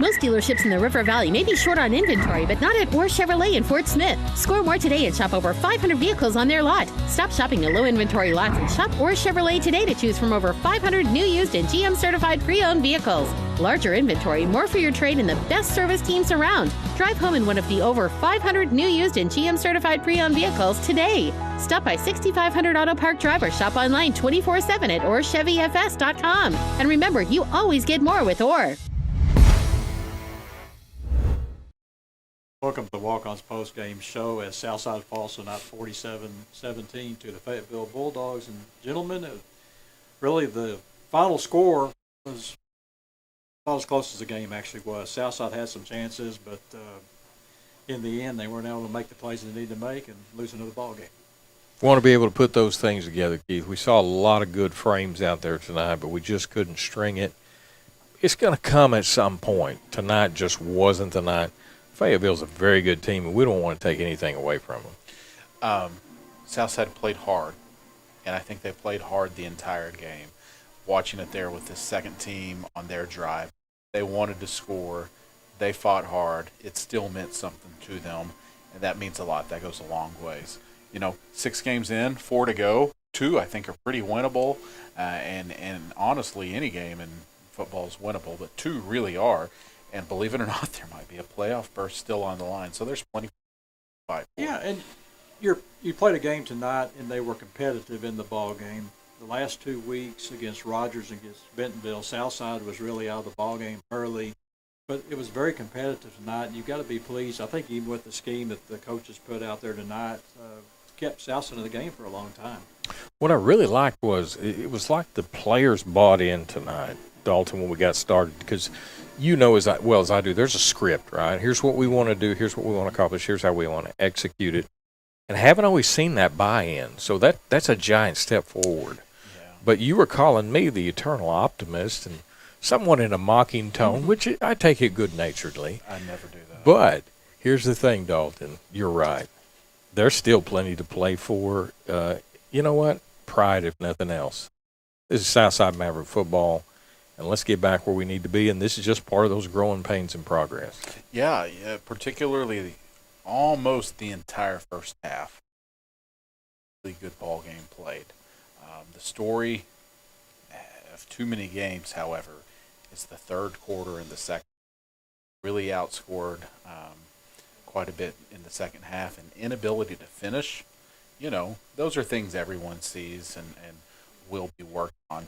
S22: Most dealerships in the River Valley may be short on inventory, but not at Orr Chevrolet in Fort Smith. Score more today and shop over 500 vehicles on their lot. Stop shopping at low inventory lots and shop Orr Chevrolet today to choose from over 500 new, used, and GM certified pre-owned vehicles. Larger inventory, more for your trade, and the best service teams around. Drive home in one of the over 500 new, used, and GM certified pre-owned vehicles today. Stop by 6500 Auto Park Drive or shop online 24/7 at OrChevyFS.com. And remember, you always get more with Orr.
S1: Welcome to the Walk-Ons post-game show as Southside falls tonight 47-17 to the Fayetteville Bulldogs. And gentlemen, really the final score was not as close as the game actually was. Southside had some chances, but in the end they weren't able to make the plays they needed to make and lose another ball game.
S2: We want to be able to put those things together, Keith. We saw a lot of good frames out there tonight, but we just couldn't string it. It's going to come at some point. Tonight just wasn't the night. Fayetteville's a very good team, and we don't want to take anything away from them.
S3: Southside played hard, and I think they played hard the entire game. Watching it there with the second team on their drive, they wanted to score. They fought hard. It still meant something to them, and that means a lot. That goes a long ways. 6 games in, 4 to go. 2, I think, are pretty winnable, and honestly, any game in football is winnable, but 2 really are. And believe it or not, there might be a playoff berth still on the line. So there's plenty to fight for.
S1: Yeah, and you played a game tonight, and they were competitive in the ball game. The last 2 weeks against Rogers and against Bentonville, Southside was really out of the ball game early. But it was very competitive tonight, and you've got to be pleased. I think even with the scheme that the coaches put out there tonight, kept Southside in the game for a long time.
S2: What I really liked was it was like the players bought in tonight, Dalton, when we got started, because as well as I do, there's a script, right? Here's what we want to do. Here's what we want to accomplish. Here's how we want to execute it. And I haven't always seen that buy-in. So that's a giant step forward. Yeah. But you were calling me the eternal optimist and somewhat in a mocking tone, which I take it good-naturedly.
S3: I never do that.
S2: But here's the thing, Dalton. You're right. There's still plenty to play for. You know what? Pride, if nothing else. This is Southside Maverick football. And let's get back where we need to be, and this is just part of those growing pains and progress.
S3: Yeah, particularly almost the entire first half. Really good ball game played. The story of too many games, however, is the third quarter and the second. Really outscored quite a bit in the second half, and inability to finish. You know, those are things everyone sees and will be working on.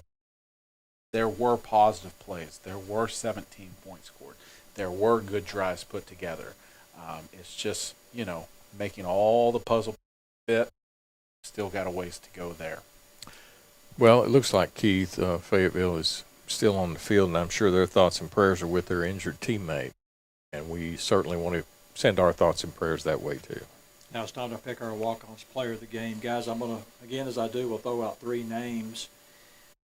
S3: There were positive plays. There were 17 points scored. There were good drives put together. It's just, you know, making all the puzzle fit. Still got a ways to go there.
S2: Well, it looks like, Keith, Fayetteville is still on the field, and I'm sure their thoughts and prayers are with their injured teammate. And we certainly want to send our thoughts and prayers that way, too.
S1: Now it's time to pick our walk-ons player of the game. Guys, I'm going to, again, as I do, we'll throw out 3 names.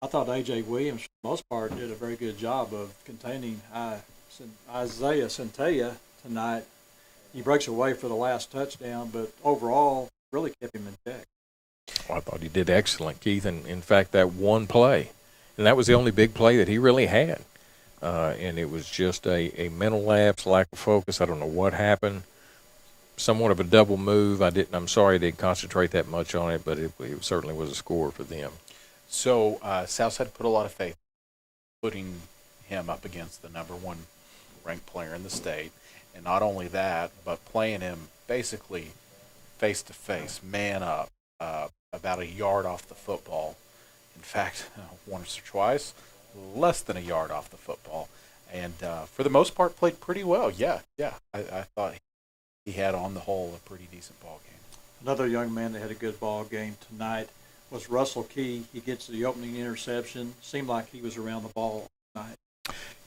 S1: I thought A.J. Williams, for the most part, did a very good job of containing Isaiah Centella tonight. He breaks away for the last touchdown, but overall really kept him in check.
S2: Well, I thought he did excellent, Keith. And, in fact, that one play, and that was the only big play that he really had. And it was just a mental lapse, lack of focus. I don't know what happened. Somewhat of a double move. I'm sorry I didn't concentrate that much on it, but it certainly was a score for them.
S3: So Southside put a lot of faith putting him up against the number 1 ranked player in the state. And not only that, but playing him basically face-to-face, man up, about a yard off the football. In fact, once or twice, less than a yard off the football. And for the most part, played pretty well. Yeah. I thought he had, on the whole, a pretty decent ball game.
S1: Another young man that had a good ball game tonight was Russell Key. He gets the opening interception. Seemed like he was around the ball tonight.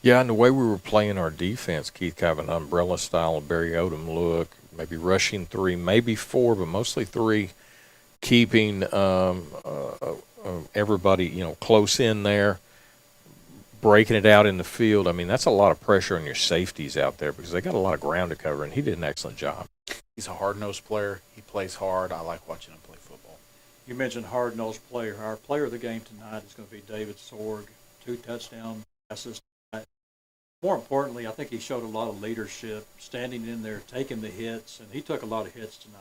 S2: Yeah, and the way we were playing our defense, Keith, kind of an umbrella style of Barry Odom look, maybe rushing 3, maybe 4, but mostly 3, keeping everybody, close in there, breaking it out in the field. I mean, that's a lot of pressure on your safeties out there because they got a lot of ground to cover, and he did an excellent job.
S3: He's a hard-nosed player. He plays hard. I like watching him play football.
S1: You mentioned hard-nosed player. Our player of the game tonight is going to be David Sorg, 2 touchdown passes tonight. More importantly, I think he showed a lot of leadership, standing in there, taking the hits, and he took a lot of hits tonight.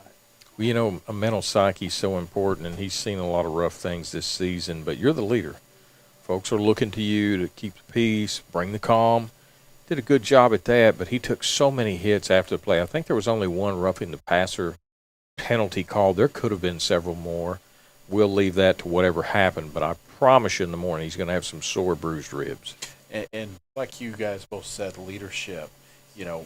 S2: Well, a mental psyche is so important, and he's seen a lot of rough things this season, but you're the leader. Folks are looking to you to keep the peace, bring the calm. Did a good job at that, but he took so many hits after the play. I think there was only one roughing the passer penalty called. There could have been several more. We'll leave that to whatever happened, but I promise you in the morning he's going to have some sore, bruised ribs.
S3: And like you guys both said, leadership.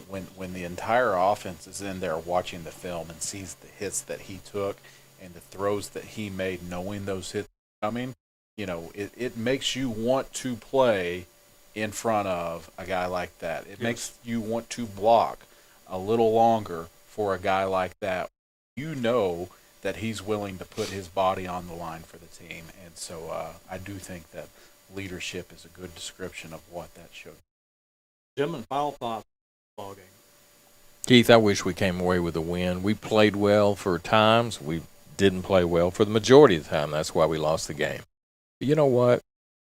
S3: When the entire offense is in there watching the film and sees the hits that he took and the throws that he made, knowing those hits coming, it makes you want to play in front of a guy like that. It makes you want to block a little longer for a guy like that. You know that he's willing to put his body on the line for the team. And so I do think that leadership is a good description of what that showed.
S1: Jim, and final thoughts on the ball game.
S2: Keith, I wish we came away with a win. We played well for times. We didn't play well for the majority of the time. That's why we lost the game. But you know what?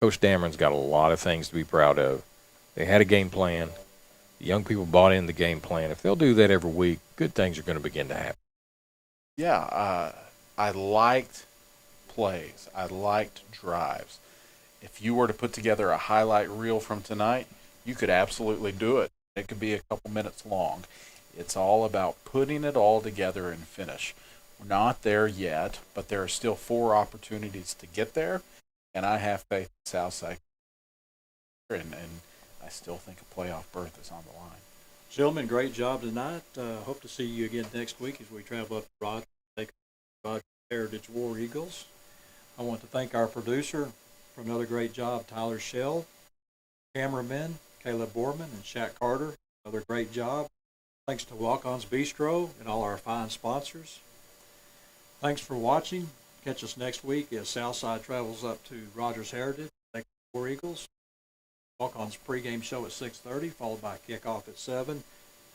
S2: Coach Dameron's got a lot of things to be proud of. They had a game plan. The young people bought in the game plan. If they'll do that every week, good things are going to begin to happen.
S3: Yeah, I liked plays. I liked drives. If you were to put together a highlight reel from tonight, you could absolutely do it. It could be a couple minutes long. It's all about putting it all together and finish. We're not there yet, but there are still 4 opportunities to get there, and I have faith in Southside. And I still think a playoff berth is on the line.
S1: Gentlemen, great job tonight. Hope to see you again next week as we travel up to Rogers to take Rogers Heritage War Eagles. I want to thank our producer for another great job, Tyler Schell. Cameramen, Caleb Borman and Shaq Carter, another great job. Thanks to Walk-On's Bistro and all our fine sponsors. Thanks for watching. Catch us next week as Southside travels up to Rogers Heritage to take the War Eagles. Walk-On's pregame show at 6:30, followed by Kickoff at 7.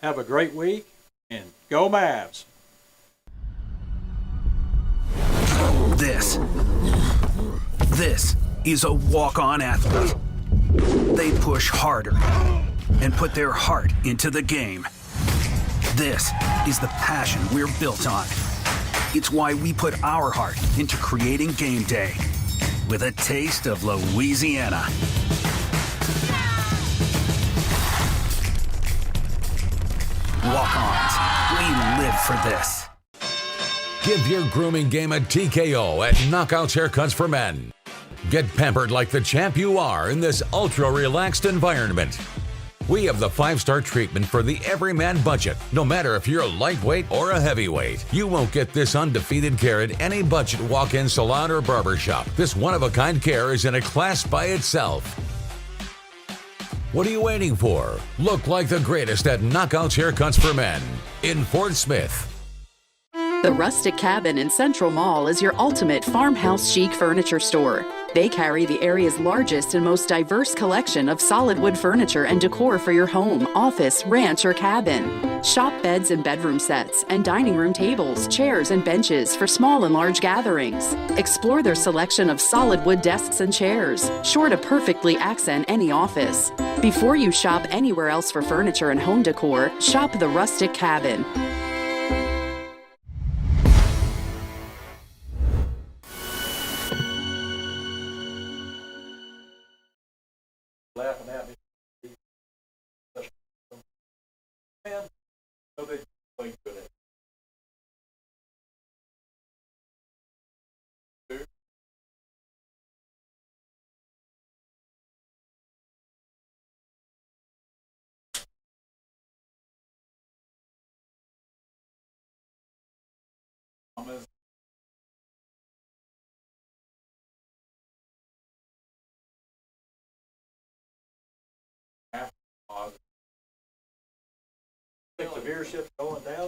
S1: Have a great week, and go Mavs!
S8: This is a walk-on athlete. They push harder and put their heart into the game. This is the passion we're built on. It's why we put our heart into creating game day with a taste of Louisiana. Walk-ons, we live for this.
S19: Give your grooming game a TKO at Knockouts Haircuts for Men. Get pampered like the champ you are in this ultra-relaxed environment. We have the 5-star treatment for the everyman budget. No matter if you're a lightweight or a heavyweight, you won't get this undefeated care at any budget walk-in salon or barbershop. This one-of-a-kind care is in a class by itself. What are you waiting for? Look like the greatest at Knockouts Haircuts for Men in Fort Smith.
S6: The Rustic Cabin in Central Mall is your ultimate farmhouse chic furniture store. They carry the area's largest and most diverse collection of solid wood furniture and decor for your home, office, ranch, or cabin. Shop beds and bedroom sets and dining room tables, chairs, and benches for small and large gatherings. Explore their selection of solid wood desks and chairs, sure to perfectly accent any office. Before you shop anywhere else for furniture and home decor, shop the Rustic Cabin.
S1: Laughing at me. Man, no, they played good at it. I think the viewership's going down.